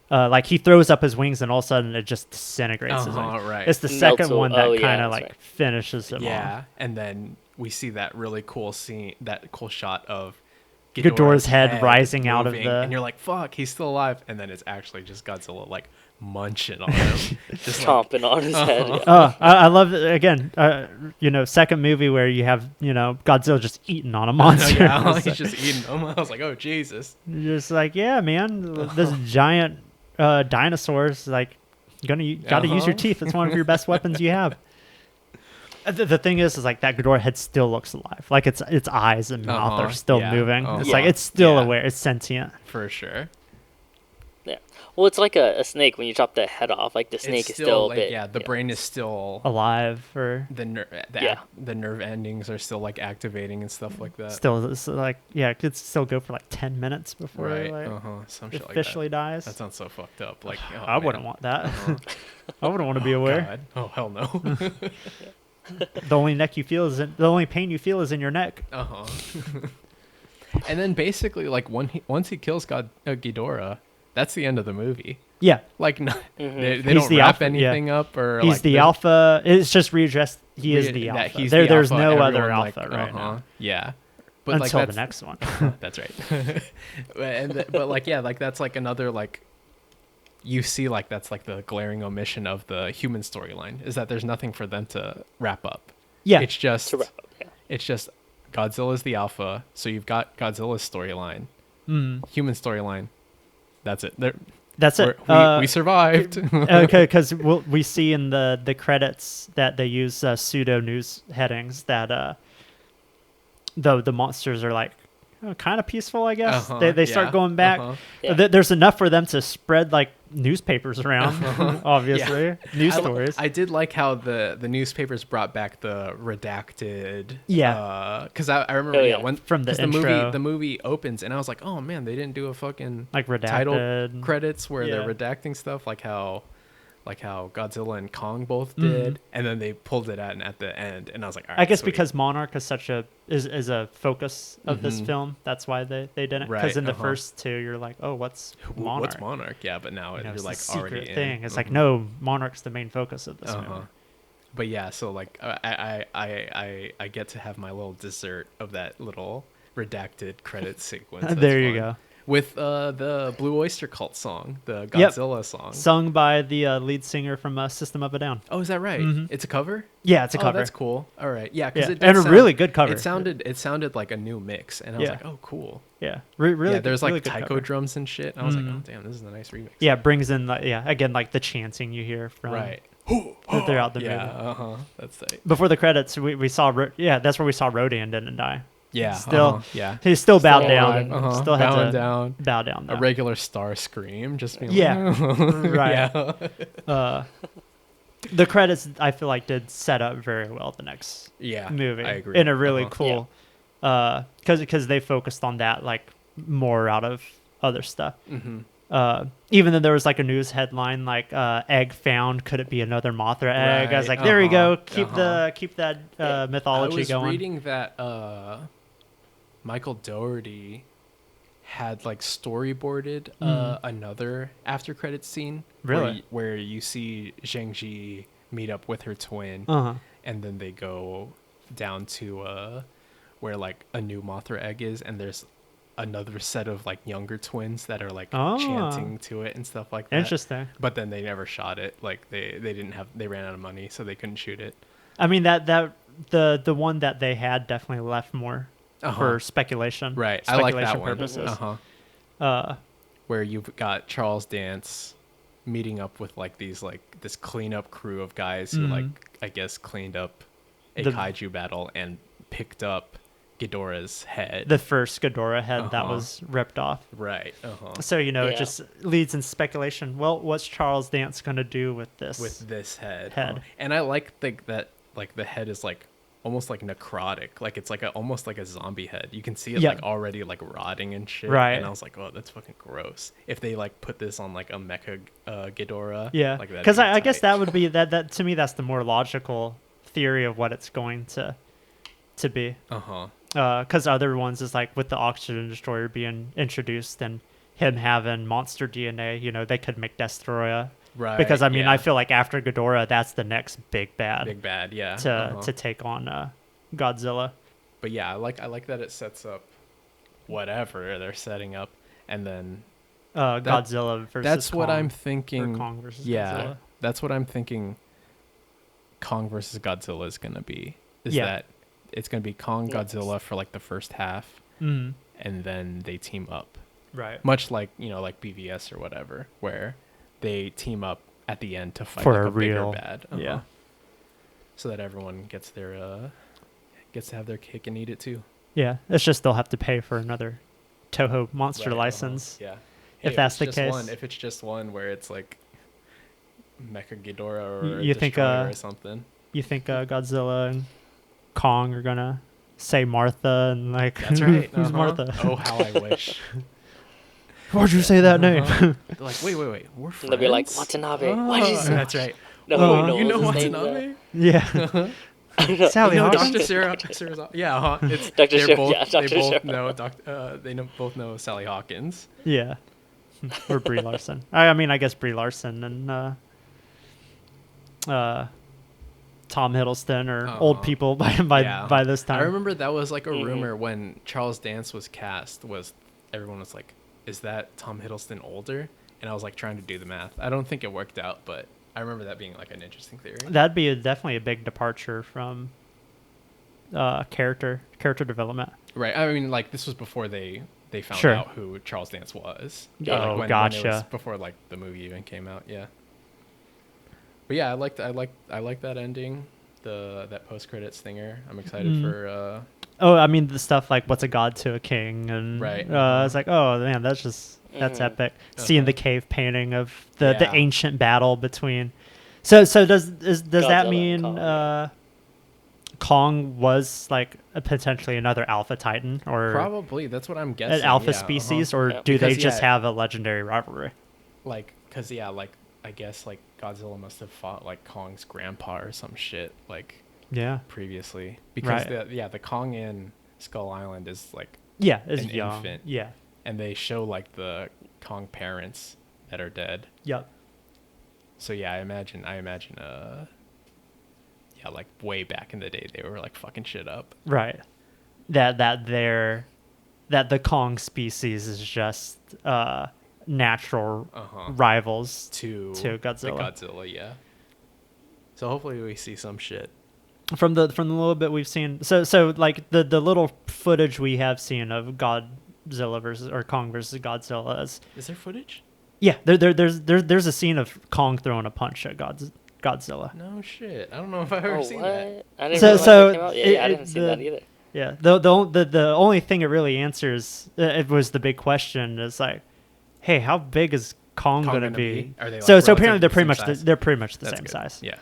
Like he throws up his wings and all of a sudden it just disintegrates his wings. Right. It's the second one that kind of like finishes him off. Yeah, and then we see that really cool scene, that cool shot of Ghidorah's head rising moving, out of the... and you're like, fuck, he's still alive. And then it's actually just Godzilla like munching on him. Just chomping on his head. Yeah. Oh, I love it. Again, second movie where you have, Godzilla just eating on a monster. He's just eating them. I was like, oh, Jesus. You're just like, yeah, man, this giant dinosaur's like, gotta use your teeth. It's one of your best weapons you have. The thing is like that Ghidorah head still looks alive. Like its eyes and mouth are still moving. It's like it's still aware. It's sentient. For sure. Yeah. Well, it's like a snake when you chop the head off. Like the snake is still like, bit. Yeah, the brain is still alive, or the nerve endings are still like activating and stuff like that. Still, it's like it could still go for like 10 minutes before it officially dies. That sounds so fucked up. Like I wouldn't want that. I wouldn't want to be aware. God. Oh hell no. The only pain you feel is in your neck. And then basically, like once he kills Ghidorah, that's the end of the movie. Yeah, like they don't wrap anything up, or he's like, the alpha. It's just readdressed. He is the alpha. There's no other alpha right now. Yeah, but until the next one. That's right. But that's like another like. You see, like that's like the glaring omission of the human storyline is that there's nothing for them to wrap up. Yeah, it's just Godzilla's the alpha, so you've got Godzilla's storyline, human storyline. That's it. That's it. We survived. Okay, because we see in the credits that they use pseudo news headings that the monsters are like kind of peaceful, I guess. They start going back. There's enough for them to spread like newspapers around, obviously. News stories. I did like how the newspapers brought back the redacted. Because I remember when from the intro. the movie opens and I was like, oh man, they didn't do a fucking like redacted title credits where they're redacting stuff like how Godzilla and Kong both did, and then they pulled it at the end, and I was like, all right, I guess sweet. because Monarch is is a focus of this film, that's why they didn't. Because in the first two, you're like, oh, what's Monarch? What's Monarch? Yeah, but now you're like it's already secret thing. in. It's like, no, Monarch's the main focus of this movie. But yeah, so like I get to have my little dessert of that little redacted credit sequence. There you go. with the Blue Oyster Cult song, the Godzilla song, sung by the lead singer from System of a Down. Oh, is that right? Mm-hmm. It's a cover. Yeah, it's a cover. That's cool. All right, yeah, because and a really good cover. It sounded like a new mix, and I was like, oh, cool. Yeah, really. Yeah, there's like really taiko drums and shit. And I was like, oh damn, this is a nice remix. Yeah, brings in again like the chanting you hear from throughout the movie. Yeah, that's tight. Before the credits, we saw that's where we saw Rodan didn't die. Yeah, still he's still bowed down. Still had bowing to down. Bow down. Though. A regular star scream, just being right. Yeah. The credits I feel like did set up very well the next movie. I agree. In a really cool because they focused on that like more out of other stuff. Even though there was like a news headline like egg found, could it be another Mothra egg? I was like, there we go, keep that mythology going. I was reading that Michael Dougherty had like storyboarded another after credits scene where you see Zheng-Ji meet up with her twin, and then they go down to where like a new Mothra egg is, and there's another set of like younger twins that are like chanting to it and stuff like that. Interesting. But then they never shot it. Like they ran out of money, so they couldn't shoot it. I mean that the one that they had definitely left more for speculation. Right. I like that one. Purposes. Where you've got Charles Dance meeting up with like this cleanup crew of guys who like I guess cleaned up a kaiju battle and picked up Ghidorah's head. The first Ghidorah head that was ripped off. Right. So, it just leads in speculation. Well, what's Charles Dance going to do with this? With this head. And I like that like the head is like almost like necrotic. Like it's like almost like a zombie head. You can see it like already like rotting and shit. Right. And I was like, oh, that's fucking gross. If they like put this on like a Mecha Ghidorah. Yeah. Like because I guess that would be that to me, that's the more logical theory of what it's going to be. Because other ones is like with the Oxygen Destroyer being introduced and him having monster DNA, they could make Destoroyah. Right. Because I mean, I feel like after Ghidorah, that's the next big bad. Yeah. To take on Godzilla. But yeah, I like that it sets up whatever they're setting up, and then Godzilla versus. That's Kong, what I'm thinking. Kong versus Godzilla. Godzilla. That's what I'm thinking. Kong versus Godzilla is gonna be. That it's gonna be Kong Godzilla for like the first half, and then they team up. Right. Much like like BVS or whatever, where they team up at the end to fight for like a real bigger bad. Yeah. So that everyone gets to have their cake and eat it too. Yeah, it's just they'll have to pay for another Toho monster license. Yeah. If that's the case. If it's just one where it's like Mecha Ghidorah or you think or something. You think Godzilla and Kong are gonna say Martha and like that's right. Who's Martha? Oh, how I wish. Why'd you say that name? They're like, wait, we're friends. They'll be like, Watanabe. Why did you say that's right. No, you know Watanabe? Yeah. Sally Hawkins. Dr. Sarah's. Yeah, it's Dr. They both know Sally Hawkins. Yeah. Or Brie Larson. I mean, I guess Brie Larson and Tom Hiddleston are old people by this time. I remember that was like a rumor when Charles Dance was cast. Everyone was like, "Is that Tom Hiddleston older?" And I was like trying to do the math. I don't think it worked out, but I remember that being like an interesting theory. That'd be definitely a big departure from character development. Right. I mean, like this was before they found out who Charles Dance was. Oh, when gotcha. it was before like the movie even came out. Yeah. But yeah, I like that ending, that post credits stinger. I'm excited for. I mean the stuff like what's a god to a king, and right. It's like, oh man, that's epic. Seeing the cave painting of the ancient battle between. So does that mean Kong was like potentially another alpha titan, or probably that's what I'm guessing, an alpha species, or do they just have a legendary rivalry? Like, cause like I guess like Godzilla must have fought like Kong's grandpa or some shit previously, because the Kong in Skull Island is like is an young. infant, and they show like the Kong parents that are dead. Yep. So I imagine like way back in the day they were like fucking shit up. Right. That their that the Kong species is just natural rivals to Godzilla. The Godzilla, yeah. So hopefully we see some shit. From the little bit we've seen, so like the little footage we have seen of Godzilla versus or Kong versus Godzilla is there footage? Yeah, there's a scene of Kong throwing a punch at Godzilla. No shit, I don't know if I've ever seen that. I didn't know that came out. Yeah, I didn't see that either. Yeah, the only thing it really answers it was the big question is like, hey, how big is Kong gonna be? Are they like so apparently they're pretty much the same size. Yeah.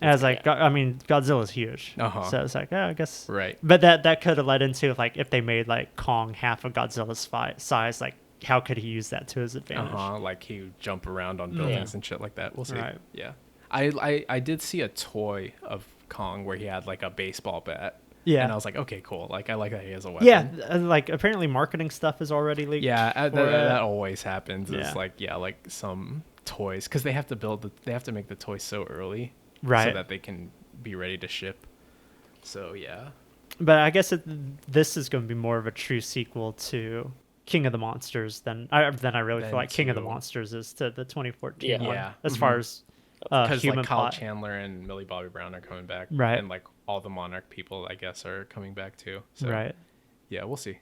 As like, I mean, Godzilla's huge, so it's like, I guess, right. But that could have led into like if they made like Kong half of Godzilla's size, like how could he use that to his advantage? Like he would jump around on buildings and shit like that. We'll see. Right. Yeah, I did see a toy of Kong where he had like a baseball bat. Yeah, and I was like, okay, cool. Like I like that he has a weapon. Yeah, like apparently marketing stuff is already leaked. Yeah, that always happens. It's like some toys because they have to make the toys so early. Right. So that they can be ready to ship. So, yeah. But I guess this is going to be more of a true sequel to King of the Monsters than I really feel like King of the Monsters is to the 2014 one. Yeah. As far as because human like Kyle plot. Chandler and Millie Bobby Brown are coming back. Right. And like all the Monarch people, I guess, are coming back too. So, right. Yeah, we'll see.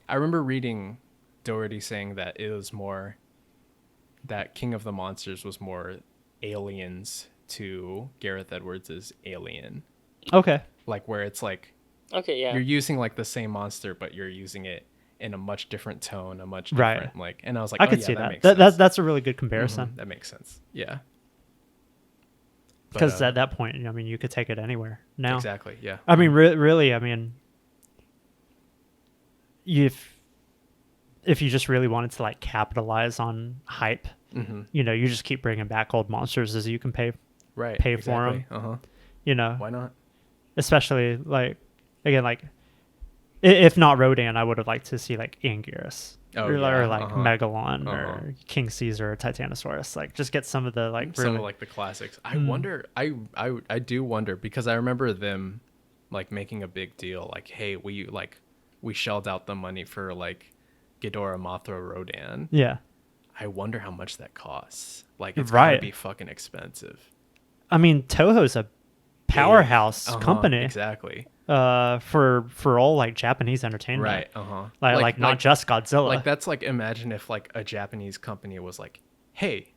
I remember reading Doherty saying that it was more that King of the Monsters was more aliens to Gareth Edwards' Alien. Okay. Like where it's like you're using like the same monster but you're using it in a much different tone, a much different like, and I was like, I could see that. That's a really good comparison. That makes sense. Yeah. Because at that point, I mean, you could take it anywhere now. Exactly. Yeah. I mean, really, I mean, if you just really wanted to like capitalize on hype, you know, you just keep bringing back old monsters as you can pay for them. You know, why not? Especially like, again, like if not Rodan, I would have liked to see like Anguirus or like Megalon or King Caesar or Titanosaurus. Like just get some of the like some of like the classics. I wonder. I do wonder because I remember them like making a big deal. Like, hey, we shelled out the money for like Ghidorah, Mothra, Rodan. Yeah. I wonder how much that costs. Like it's gonna be fucking expensive. I mean, Toho's a powerhouse company. Exactly. For all like Japanese entertainment. Right. Like not just Godzilla. Like that's like imagine if like a Japanese company was like, hey,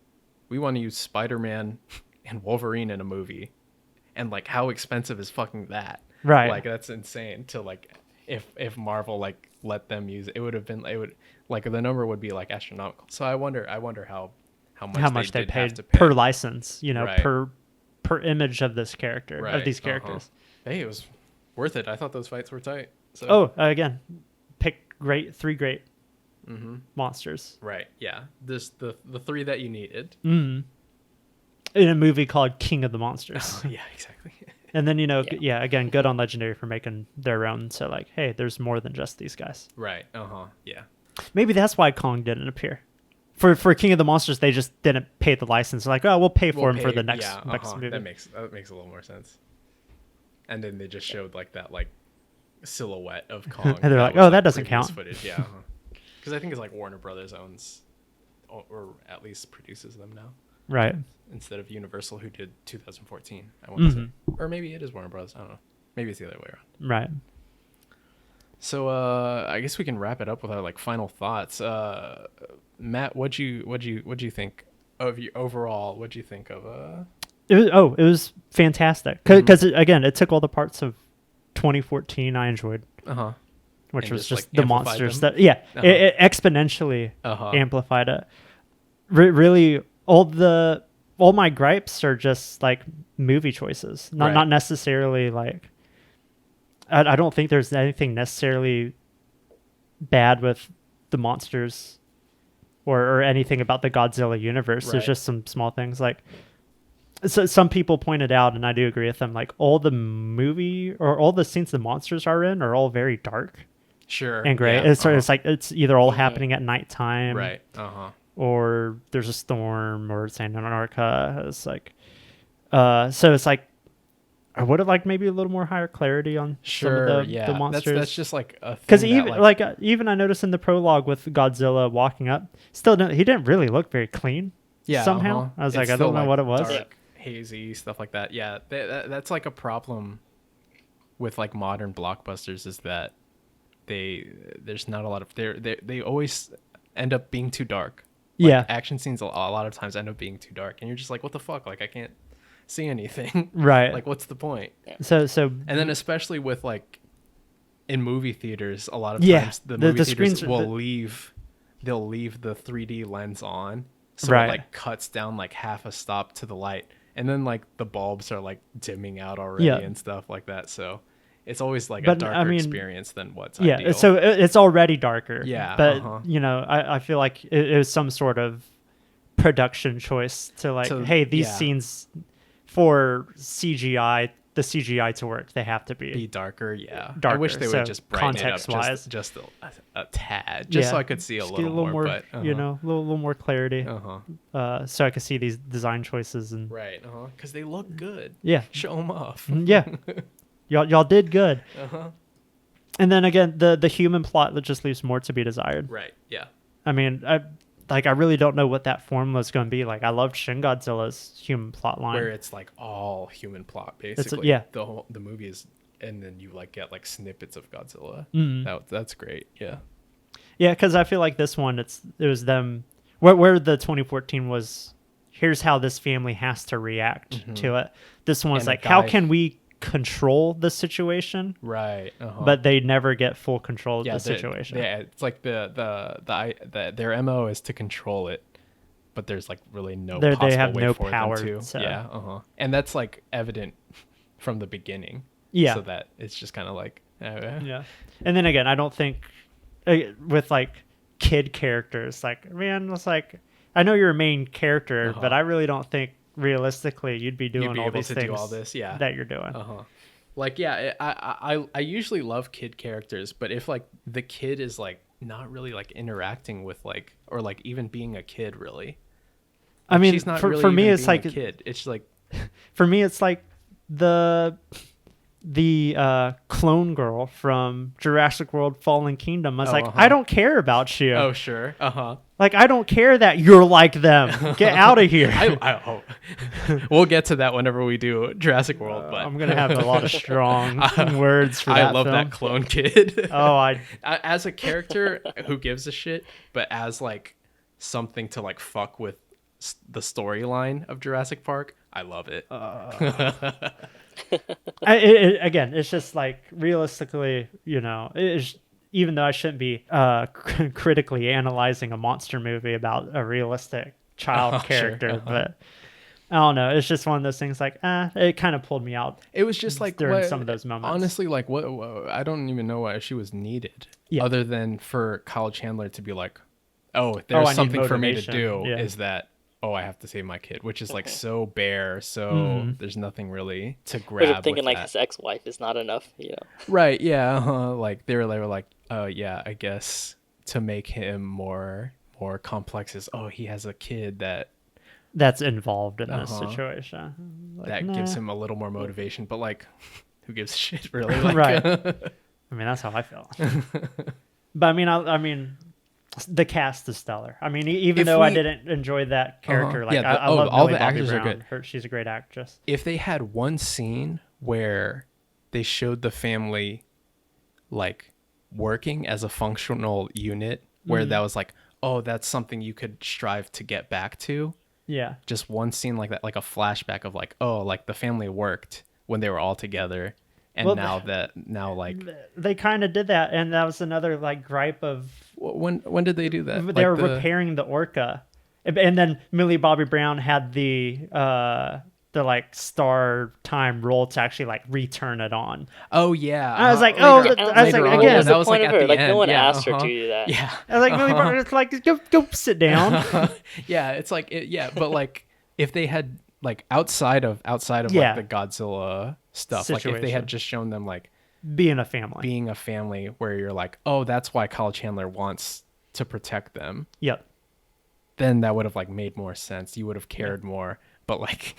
we want to use Spider-Man and Wolverine in a movie. And like how expensive is fucking that? Right. Like that's insane to like if Marvel like let them use it, it would like the number would be like astronomical. So I wonder how much they paid per license, you know, per image of this character of these characters. Hey, it was worth it. I thought those fights were tight. So again, pick three great monsters. Right. Yeah. The three that you needed. In a movie called King of the Monsters. Yeah, exactly. And then, you know, again, good on Legendary for making their own. So, like, hey, there's more than just these guys. Right. Yeah. Maybe that's why Kong didn't appear. For King of the Monsters, they just didn't pay the license. Like, oh, we'll pay for him for the next movie. That makes a little more sense. And then they just showed, like, that, like, silhouette of Kong. And they're like, oh, that doesn't count. Footage. Yeah. Because I think it's, like, Warner Brothers owns, or at least produces them now. Right. Instead of Universal, who did 2014, I want to say. Or maybe it is Warner Bros. I don't know. Maybe it's the other way around. Right. So I guess we can wrap it up with our like final thoughts. Matt, what'd you think of your overall? What'd you think of It was fantastic because again, it took all the parts of 2014 I enjoyed. Which and was just like, the monsters them? It exponentially amplified it. Really, all my gripes are just like movie choices, not necessarily like. I don't think there's anything necessarily bad with the monsters, or anything about the Godzilla universe. Right. There's just some small things like. So some people pointed out, and I do agree with them. Like all the movie or all the scenes the monsters are in are all very dark, and gray. Yeah. It's like it's either all happening at nighttime, right? Or there's a storm, or it's in Antarctica. It's like, so it's like, I would have liked maybe a little more higher clarity on some of the monsters. That's just like a thing. Because even I noticed in the prologue with Godzilla walking up, he didn't really look very clean. Yeah, somehow I was like, I don't know what it was. Dark, hazy stuff like that. Yeah, that's like a problem with like modern blockbusters, is that there's not a lot of they always end up being too dark. Like, action scenes a lot of times end up being too dark, and you're just like, what the fuck? Like, I can't see anything. Right. Like, what's the point? Yeah. So and then especially with like in movie theaters, a lot of times the movie theaters will leave the 3D lens on, so it like cuts down like half a stop to the light, and then like the bulbs are like dimming out already and stuff like that. So it's always like a darker experience than what's ideal. So it's already darker. Yeah, but I feel like it was some sort of production choice to like, hey, these scenes for CGI, the CGI to work, they have to be darker. Yeah, darker. I wish they would just brighten it up just a tad, just so I could see a little more. But a little more clarity. So I could see these design choices and because they look good. Yeah, show them off. Yeah. Y'all did good. And then again, the human plot that just leaves more to be desired. Right. Yeah. I mean, I really don't know what that formula is going to be. Like, I loved Shin Godzilla's human plot line, where it's like all human plot basically. The movie is, and then you like get like snippets of Godzilla. That's great. Yeah. Yeah, because I feel like this one, it was them where the 2014 was. Here's how this family has to react to it. This one was like, how can we control the situation, right? But they never get full control of the situation. It's like their MO is to control it, but there's like really no they possible have way no for power them to. And that's like evident from the beginning. So that it's just kind of like and then again, I don't think with like kid characters, like, man, it's like, I know you're a main character, but I really don't think realistically you'd be doing all these things that you're doing. Like, I usually love kid characters, but if like the kid is like not really like interacting with like, or like even being a kid really, like, I mean, she's not for really me even it's being like a kid. It's like for me it's like the clone girl from Jurassic World Fallen Kingdom. I was I don't care about you. Oh sure. Like, I don't care that you're like them. Get out of here. We'll get to that whenever we do Jurassic World. But I'm going to have a lot of strong words for that I love film. that clone kid. As a character, who gives a shit? But as like something to like fuck with the storyline of Jurassic Park, I love it. Again, it's just like, realistically, even though I shouldn't be critically analyzing a monster movie about a realistic child character, but I don't know. It's just one of those things like, it kind of pulled me out. It was just like during some of those moments. Honestly, like what I don't even know why she was needed, other than for Kyle Chandler to be like, oh, there's something for me to do. Is that, I have to save my kid, which is like so bare. So there's nothing really to grab. I'm thinking with like that. his ex-wife is not enough, Right? Yeah. Like they were like, I guess to make him more complex is, he has a kid that's involved in this situation. Like, that gives him a little more motivation. But like, who gives a shit really? Like, right. I mean, that's how I feel. But I mean. The cast is stellar. I mean, even though I didn't enjoy that character, I love all Millie the Bobby actors Brown. are good. She's a great actress. If they had one scene where they showed the family like working as a functional unit, where that was like, that's something you could strive to get back to. Yeah. Just one scene like that, like a flashback of like, like the family worked when they were all together. And now like they kind of did that, and that was another like gripe of when did they do that? They were repairing the Orca, and then Millie Bobby Brown had the like star time roll to actually like return it on. Oh yeah, I was like, again, what was the point of her? Like, end. no one asked her to do that. Yeah, I was like, Millie Bobby, it's like go sit down. Yeah, it's like but like if they had like outside of like the Godzilla stuff, situation. Like if they had just shown them like being a family where you're like, that's why Kyle Chandler wants to protect them. Yep. Then that would have like made more sense. You would have cared more. But like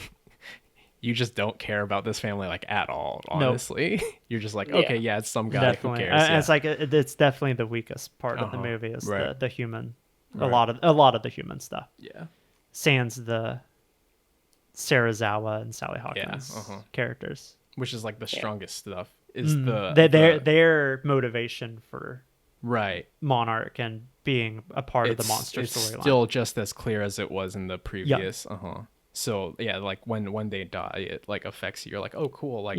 you just don't care about this family like at all, honestly. Nope. You're just like, okay, yeah, it's some guy. Definitely. Who cares? It's like it's definitely the weakest part of the movie is the human. Right. A lot of the human stuff. Yeah. Sans the Sarazawa and Sally Hawkins characters, which is like the strongest stuff. Is their motivation for Monarch and being a part of the monster storyline. It's still just as clear as it was in the previous. So yeah, like when they die, it like affects you. You're like, oh cool, like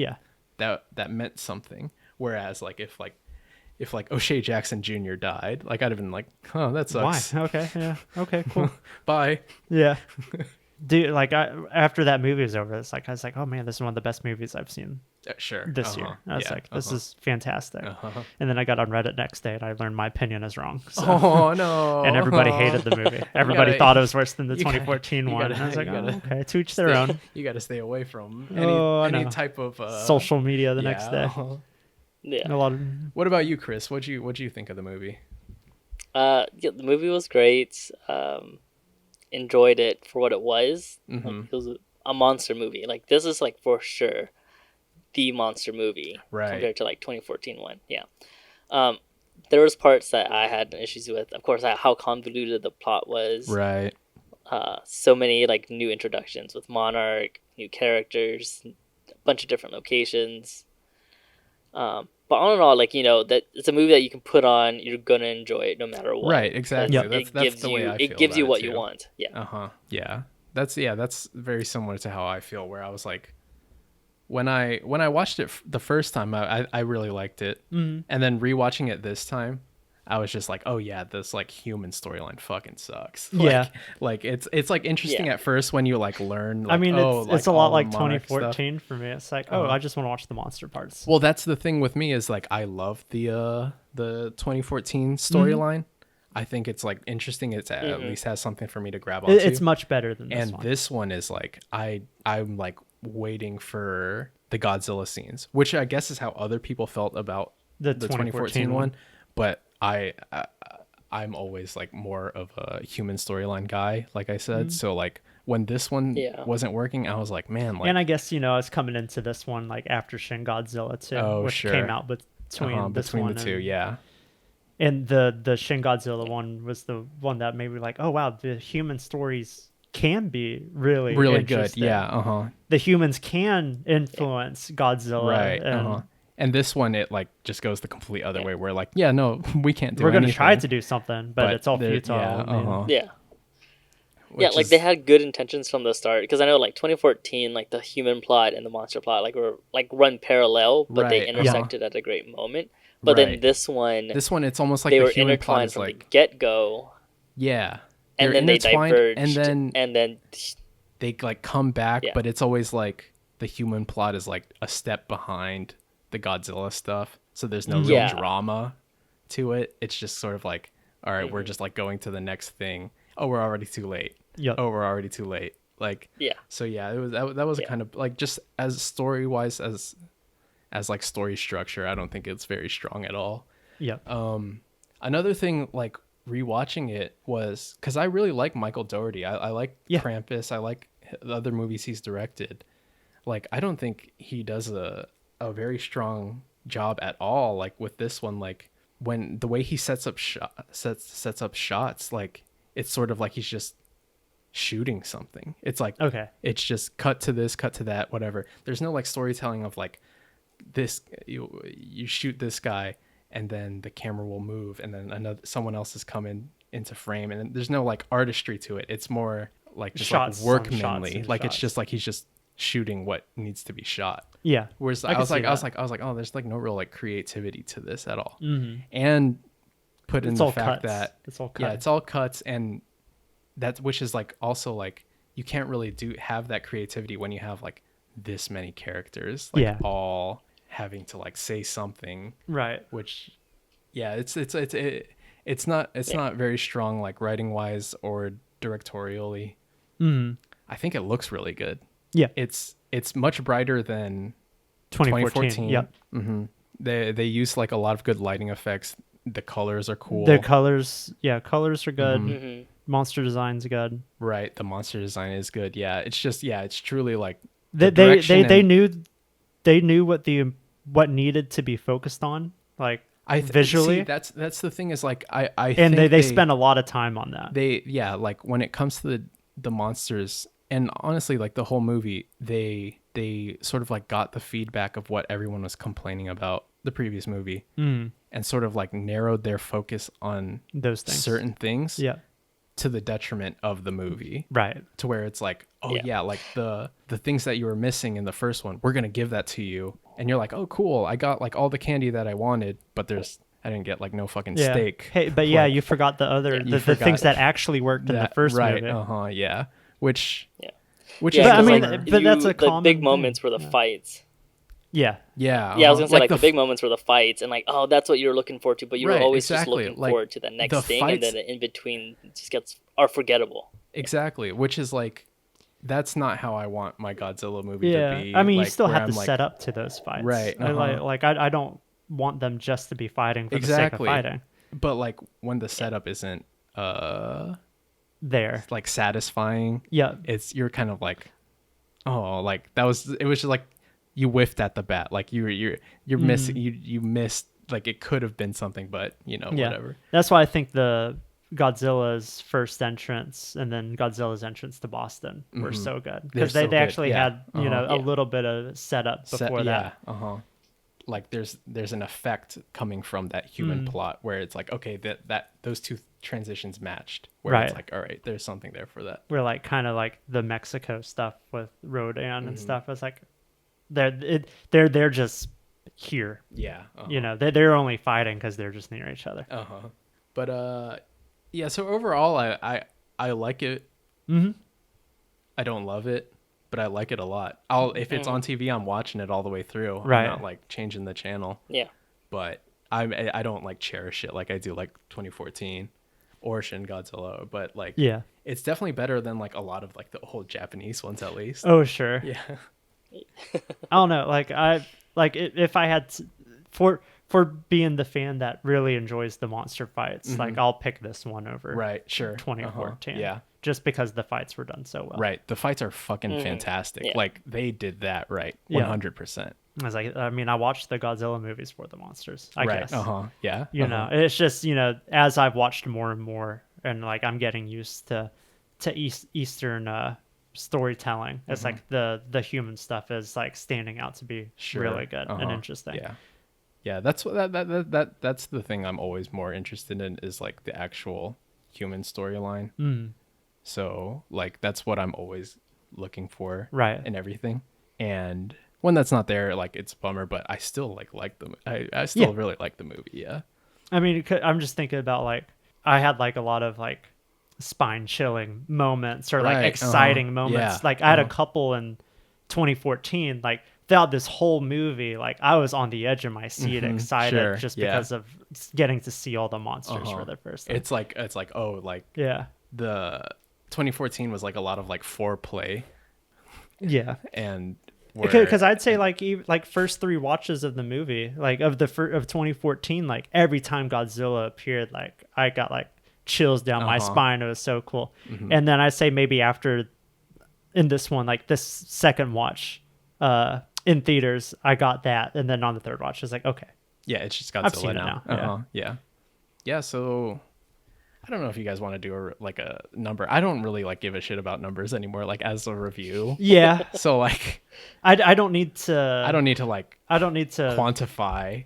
that meant something. Whereas like if O'Shea Jackson Jr. died, like I'd have been like, oh, that sucks. Why? Okay, yeah, okay, cool. Bye. Yeah. Dude, like after that movie was over, it's like I was like, oh man, this is one of the best movies I've seen. This year. I was like, this is fantastic. And then I got on Reddit next day and I learned my opinion is wrong. So. Oh no! And everybody hated the movie. Everybody thought it was worse than the 2014 one. And I was like, okay, to each their own. You got to stay away from any type of social media the next day. Yeah. A lot of... What about you, Chris? What'd you think of the movie? The movie was great. Enjoyed it for what it was. Like, it was a monster movie. Like this is like for sure the monster movie compared to like 2014 one. Yeah. There was parts that I had issues with. Of course, how convoluted the plot was. Right. So many like new introductions with Monarch, new characters, a bunch of different locations. But all in all, like, you know, that it's a movie that you can put on, you're gonna enjoy it no matter what. Right, exactly. That's the way I feel. It gives you what you want. Yeah. Yeah. That's very similar to how I feel, where I was like, when I watched it the first time, I really liked it. And then rewatching it this time, I was just like, oh yeah, this like human storyline fucking sucks. Like it's like interesting at first when you like learn. Like, I mean, it's a lot like 2014 for me. It's like, I just want to watch the monster parts. Well, that's the thing with me is like I love the 2014 storyline. I think it's like interesting. It's at least has something for me to grab onto. It's much better than this one. And this one is like I'm like waiting for the Godzilla scenes, which I guess is how other people felt about the 2014 one. But I'm always like more of a human storyline guy, like I said. So like when this one wasn't working, I was like, man. Like, and I guess, you know, I was coming into this one like after Shin Godzilla 2, which came out between the two, yeah. And the Shin Godzilla one was the one that made me like, oh wow, the human stories can be really good. Yeah. The humans can influence Godzilla. Right. And this one, it like just goes the complete other way. Where like, yeah, no, we can't do. We're gonna try to do something, but it's all futile. Like they had good intentions from the start, because I know like 2014, like the human plot and the monster plot like were like run parallel, but they intersected at a great moment. But then this one, it's almost like they were intertwined from the get go. Yeah. And then they diverged, and then they like come back, but it's always like the human plot is like a step behind the Godzilla stuff, so there's no real drama to it. It's just sort of like, all right, we're just like going to the next thing. Oh, we're already too late. Oh, we're already too late. Like, so yeah, it was that was kind of like, just as story wise as like story structure, I don't think it's very strong at all. Another thing, like rewatching it, was because I really like Michael Dougherty. I like Krampus. I like the other movies he's directed. Like, I don't think he does a very strong job at all. Like with this one, like when the way he sets up shots, like it's sort of like he's just shooting something. It's like, it's just cut to this, cut to that, whatever. There's no like storytelling of like this, you shoot this guy and then the camera will move and then someone else is coming into frame, and there's no like artistry to it. It's more like just shots, like workmanly. Like it's just like he's just shooting what needs to be shot. Yeah. Whereas I was like, oh, there's like no real like creativity to this at all. And put in the fact that it's all cuts. Yeah, it's all cuts, and that's, which is like also like you can't really have that creativity when you have like this many characters, like all having to like say something. Right. Which it's not very strong like writing wise or directorially. I think it looks really good. Yeah, it's much brighter than 2014. Yep. They use like a lot of good lighting effects. The colors are cool. The colors are good. Monster design's good. Right, the monster design is good. Yeah, it's just it's truly like They knew what needed to be focused on, like visually. See, that's the thing is like I and think they spend a lot of time on that. Like when it comes to the monsters, and honestly like the whole movie, they sort of like got the feedback of what everyone was complaining about the previous movie, and sort of like narrowed their focus on those things, certain things, to the detriment of the movie, right? To where it's like, like the things that you were missing in the first one, we're gonna give that to you, and you're like, oh cool, I got like all the candy that I wanted, but I didn't get like no fucking steak. Hey, but you forgot the things that actually worked in the first movie. Which but I mean, but that's a common the big thing. Moments were the fights. Yeah, I was gonna say like the big moments were the fights, and like, oh, that's what you were looking forward to, but you were always just looking forward to the next thing, fights, and then in between just are forgettable. Exactly, which is like, that's not how I want my Godzilla movie to be. I mean, like, you still have to set up to those fights, right? I don't want them just to be fighting for the sake of fighting. But like when the setup isn't there, like satisfying, you're kind of like, oh, like it was just like you whiffed at the bat, like you're missing, you missed, like it could have been something, but whatever. That's why I think the Godzilla's first entrance and then Godzilla's entrance to Boston were so good, because they actually had a little bit of setup before that. Like there's an effect coming from that human plot where it's like, okay, that those two transitions matched, where it's like, all right, there's something there for that. We're like kind of like the Mexico stuff with Rodan and stuff. It's like they're just here. They're only fighting because they're just near each other. But so overall I like it. I don't love it, but I like it a lot. If it's on TV, I'm watching it all the way through. I'm not like changing the channel. But I don't like cherish it like I do like 2014 or Shin Godzilla, but like it's definitely better than like a lot of like the old Japanese ones, at least. Oh sure. I don't know, if I had for being the fan that really enjoys the monster fights, like I'll pick this one over 2014. Just because the fights were done so well. The fights are fucking fantastic. Like they did that 100%. I was like, I mean, I watched the Godzilla movies for the monsters, I guess. You know, it's just, as I've watched more and more, and like I'm getting used to Eastern storytelling, it's like the human stuff is like standing out to be really good and interesting. That's that's the thing I'm always more interested in, is like the actual human storyline. So like that's what I'm always looking for in everything, and when that's not there, like it's a bummer, but I still like the I still really like the movie. I mean, I'm just thinking about like I had like a lot of like spine chilling moments or like exciting moments. Like I had a couple in 2014, like throughout this whole movie, like I was on the edge of my seat, excited because of getting to see all the monsters for the first time. It's like the 2014 was like a lot of like foreplay. And because I'd say like first 3 watches of the movie, like of 2014, like every time Godzilla appeared, like I got like chills down my spine. It was so cool. And then I say maybe after in this one, like this second watch in theaters, I got that, and then on the third watch, it's like, okay, it's just Godzilla now. So I don't know if you guys want to do a number. I don't really like give a shit about numbers anymore, like as a review. So like I don't need to quantify.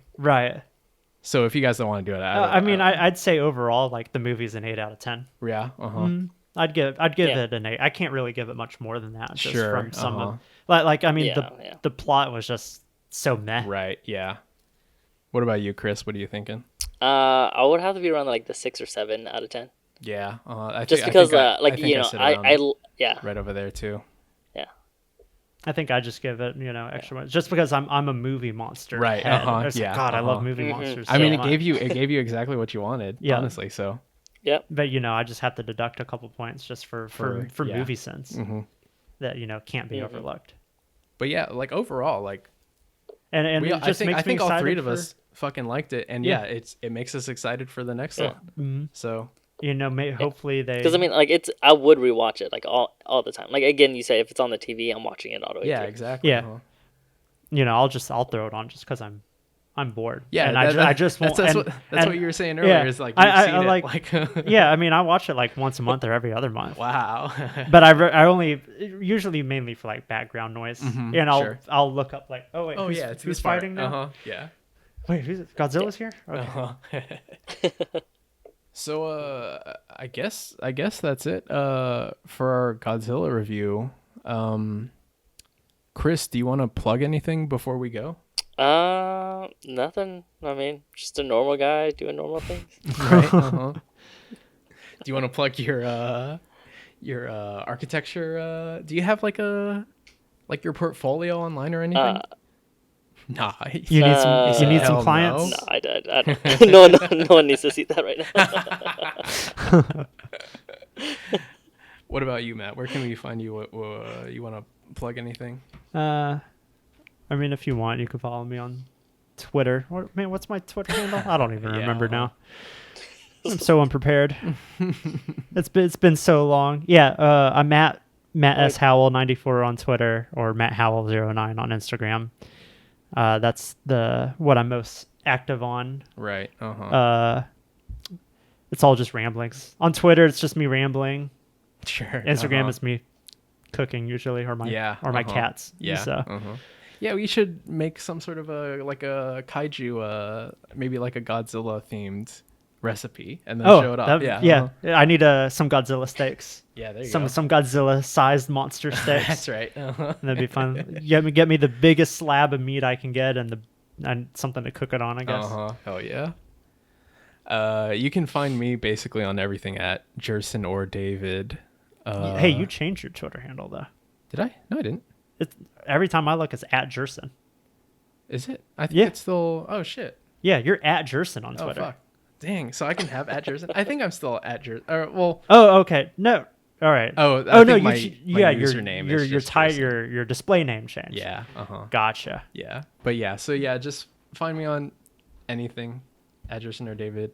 So if you guys don't want to do it, I'd say overall, like the movie's an 8 out of 10. I'd give it an 8. I can't really give it much more than that. Just from some of the plot was just so meh. What about you, Chris? What are you thinking? I would have to be around like the 6 or 7 out of 10. Just because I right over there too. I think I just give it, extra much, just because I'm a movie monster. God, I love movie monsters. I mean, it gave you exactly what you wanted. Honestly, so. But I just have to deduct a couple points just for movie sense that can't be overlooked. But like overall, like, and I think all 3 of us fucking liked it, and it makes us excited for the next one. So hopefully they. Because I mean, like I would rewatch it like all the time. Like again, you say if it's on the TV, I'm watching it all the way Yeah, through. exactly. Yeah. I'll throw it on just because I'm bored. Yeah, and I just won't. That's what you were saying earlier. Is like you've seen it like. Yeah, I mean, I watch it like once a month or every other month. Wow. But I only usually mainly for like background noise, and I'll look up like, oh wait, who's fighting now? Yeah. Wait, Godzilla's here? Okay. So I guess that's it for our Godzilla review. Chris, do you want to plug anything before we go? Nothing. I mean, just a normal guy doing normal things. Right. Do you want to plug your architecture? Do you have like your portfolio online or anything? Nice. You need some clients. No, I don't. No one needs to see that right now. What about you, Matt? Where can we find you? What you want to plug anything? I mean, if you want, you can follow me on Twitter. What's my Twitter handle? I don't even remember now. I'm so unprepared. It's been so long. Yeah, I'm Matt S Howell 94 on Twitter, or Matt Howell 09 on Instagram. That's what I'm most active on. Right. It's all just ramblings. On Twitter, it's just me rambling. Sure. Instagram is me cooking usually, or my cats. Yeah. So. Yeah, we should make some sort of a kaiju, maybe like a Godzilla themed recipe, and then show it up. I need some Godzilla steaks. Yeah, there you go. go. Some Godzilla sized monster steaks. That's right. That'd be fun. Get me the biggest slab of meat I can get, and something to cook it on, I guess. Hell yeah. You can find me basically on everything at Jerson or David. Hey, you changed your Twitter handle though. Did I? No, I didn't. Every time I look, it's at Jerson. Is it? I think it's still. Oh shit. Yeah, you're at Jerson on Twitter. Oh fuck. Dang. So I can have at Jerson. I think I'm still at Jerson. Oh, okay. No. All right. Oh no. My username. Your display name changed. Yeah. Gotcha. Yeah. But yeah. So yeah, just find me on anything at Jerson or David.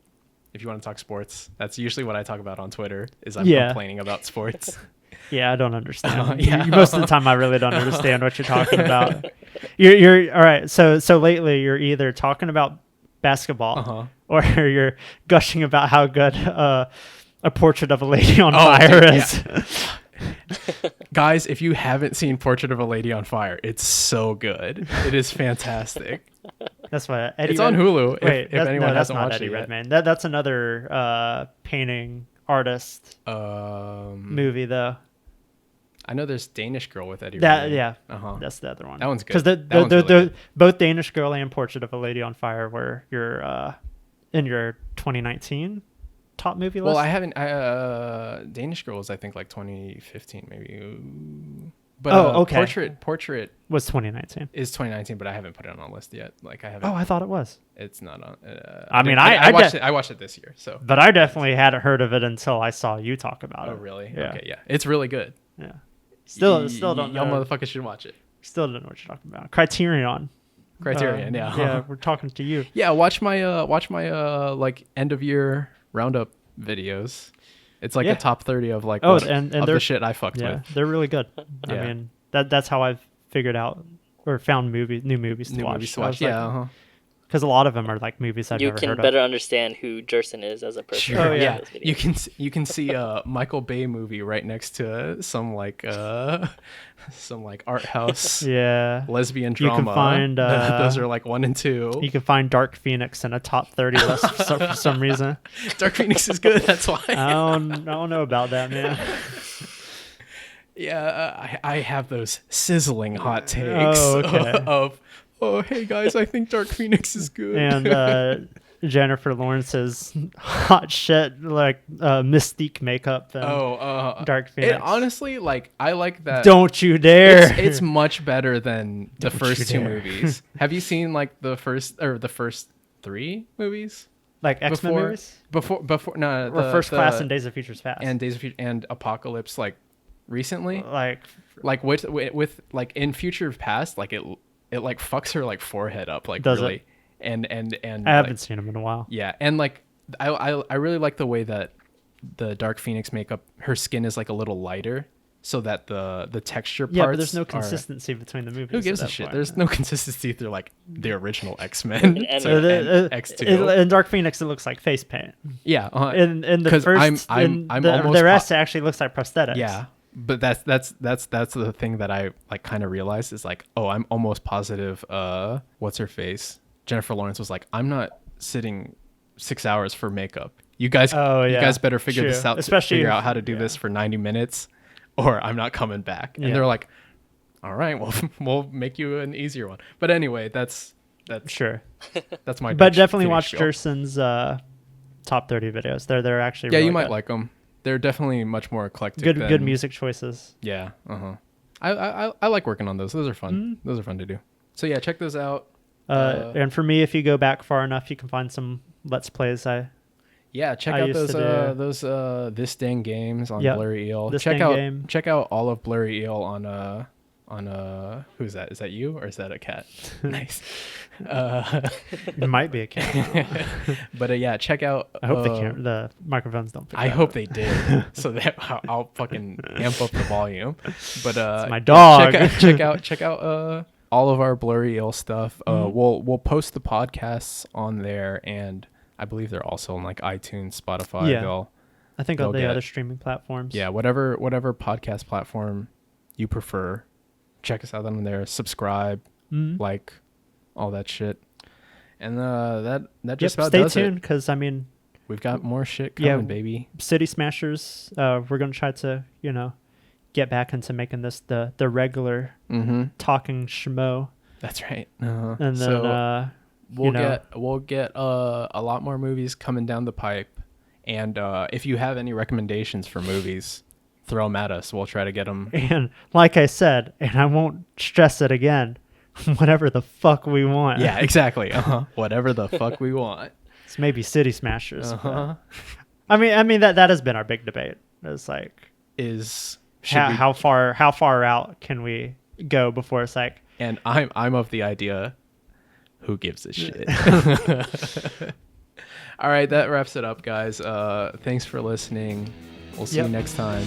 If you want to talk sports, that's usually what I talk about on Twitter. Is I'm complaining about sports. Yeah, I don't understand. Most of the time, I really don't understand what you're talking about. You're all right. So lately, you're either talking about basketball or you're gushing about how good a Portrait of a Lady on Fire is. Yeah. Guys, if you haven't seen Portrait of a Lady on Fire, it's so good. It is fantastic. That's why it's on Hulu. Wait, if anyone hasn't watched Eddie it Redmayne. That's another painting artist movie though. I know there's Danish Girl with Eddie Redmayne. Yeah. That's the other one. That one's good. Because both Danish Girl and Portrait of a Lady on Fire were in your 2019 top movie list. Well, I haven't. Danish Girl was I think like 2015 maybe. But okay. Portrait was 2019. Is 2019, but I haven't put it on a list yet. Like I haven't. Oh, I thought it was. It's not on. I watched it this year. So. But I definitely hadn't heard of it until I saw you talk about it. Oh, really? Yeah. Okay, yeah. It's really good. Yeah. Still don't know. Y'all motherfuckers should watch it. Still don't know what you're talking about. Criterion. Yeah. Yeah, we're talking to you. Yeah, watch my like end of year roundup videos. It's like a top 30 of like the shit I fucked with. They're really good. I mean, that's how I've figured out or found new movies to watch. Because a lot of them are like movies I've never heard of. You can better understand who Jerson is as a person. Sure, yeah. You can see a Michael Bay movie right next to some like art house lesbian drama. You can find those are like 1 and 2. You can find Dark Phoenix in a top 30 list for some reason. Dark Phoenix is good. That's why. I don't know about that, man. Yeah, I have those sizzling hot takes of. Oh, hey guys, I think Dark Phoenix is good. And Jennifer Lawrence's hot shit, like Mystique makeup. And Dark Phoenix. Honestly, like, I like that. Don't you dare. It's much better than the first 2 movies. Have you seen like the first 3 movies? Like X-Men movies? Before no. Or First Class and Days of Future Past. And Days of Future and Apocalypse, like recently. Like with like in Future Past, like it like fucks her like forehead up, like Does really. It? And I haven't seen him in a while. Yeah, and like I really like the way that the Dark Phoenix makeup, her skin is like a little lighter, so that the texture parts. Yeah, but there's no consistency between the movies. Who gives a shit? There's no consistency through like the original X-Men and X2. In Dark Phoenix, it looks like face paint. Yeah, in the first, I'm the rest actually looks like prosthetics. Yeah, but that's the thing that I like kind of realized is like, oh, I'm almost positive. What's her face? Jennifer Lawrence was like, I'm not sitting 6 hours for makeup. You guys, you guys better figure this out. Especially figure out how to do this for 90 minutes, or I'm not coming back. And they're like, all right, well, we'll make you an easier one. But anyway, that's sure. That's my. But definitely watch Jerson's top 30 videos. They're actually really you might good. like them. They're definitely much more eclectic. Good music choices. Yeah. I like working on those. Those are fun. Mm-hmm. Those are fun to do. So yeah, check those out. And for me, if you go back far enough, you can find some Let's Plays. Check out those This Dang Games on Blurry Eel. Check out all of Blurry Eel on who's that? Is that you or is that a cat? Nice. It might be a cat. But check out. I hope the microphones don't pick I hope they did, so that I'll fucking amp up the volume. But it's my dog. Check out all of our Blurry Eel stuff. We'll post the podcasts on there, and I believe they're also on like iTunes, Spotify. Yeah. I think all the other streaming platforms. Yeah, whatever podcast platform you prefer, check us out on there. Subscribe, like, all that shit. And that just about does it. Stay tuned, because we've got more shit coming, baby. City Smashers. We're gonna try to get back into making this the regular talking schmo. That's right. And then we'll get a lot more movies coming down the pipe, and if you have any recommendations for movies, throw them at us. We'll try to get them. And like I said, and I won't stress it again, whatever the fuck we want. Yeah, exactly. Whatever the fuck we want. It's maybe City Smashers. I mean that has been our big debate. It's like how far out can we go before it's like. And I'm of the idea, who gives a shit? All right, that wraps it up, guys. Thanks for listening. We'll see you next time.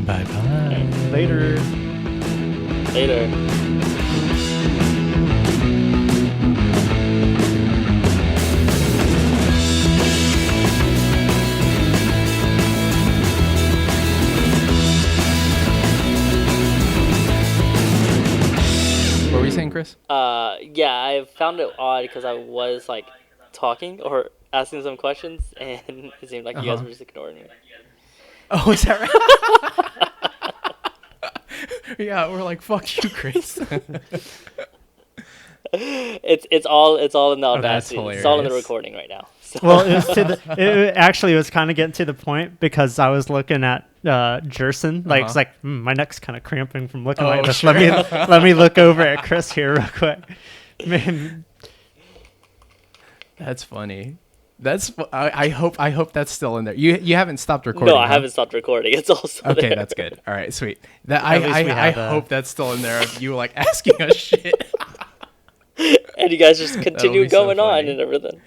Bye-bye. Later. What were you saying, Chris? I found it odd because I was like talking or asking some questions, and it seemed like you guys were just ignoring me. Oh, is that right? Yeah, we're like, fuck you, Chris. It's all in the audacity. It's all in the recording right now. So. Well, it was kind of getting to the point because I was looking at Jerson. Like it's like my neck's kind of cramping from looking like this. Sure. Let me look over at Chris here real quick. Man, that's funny. I hope that's still in there. You haven't stopped recording. No, I haven't stopped recording. It's also okay. There. That's good. All right, sweet. I hope that's still in there. Of you like asking us shit. And you guys just continue going on and everything.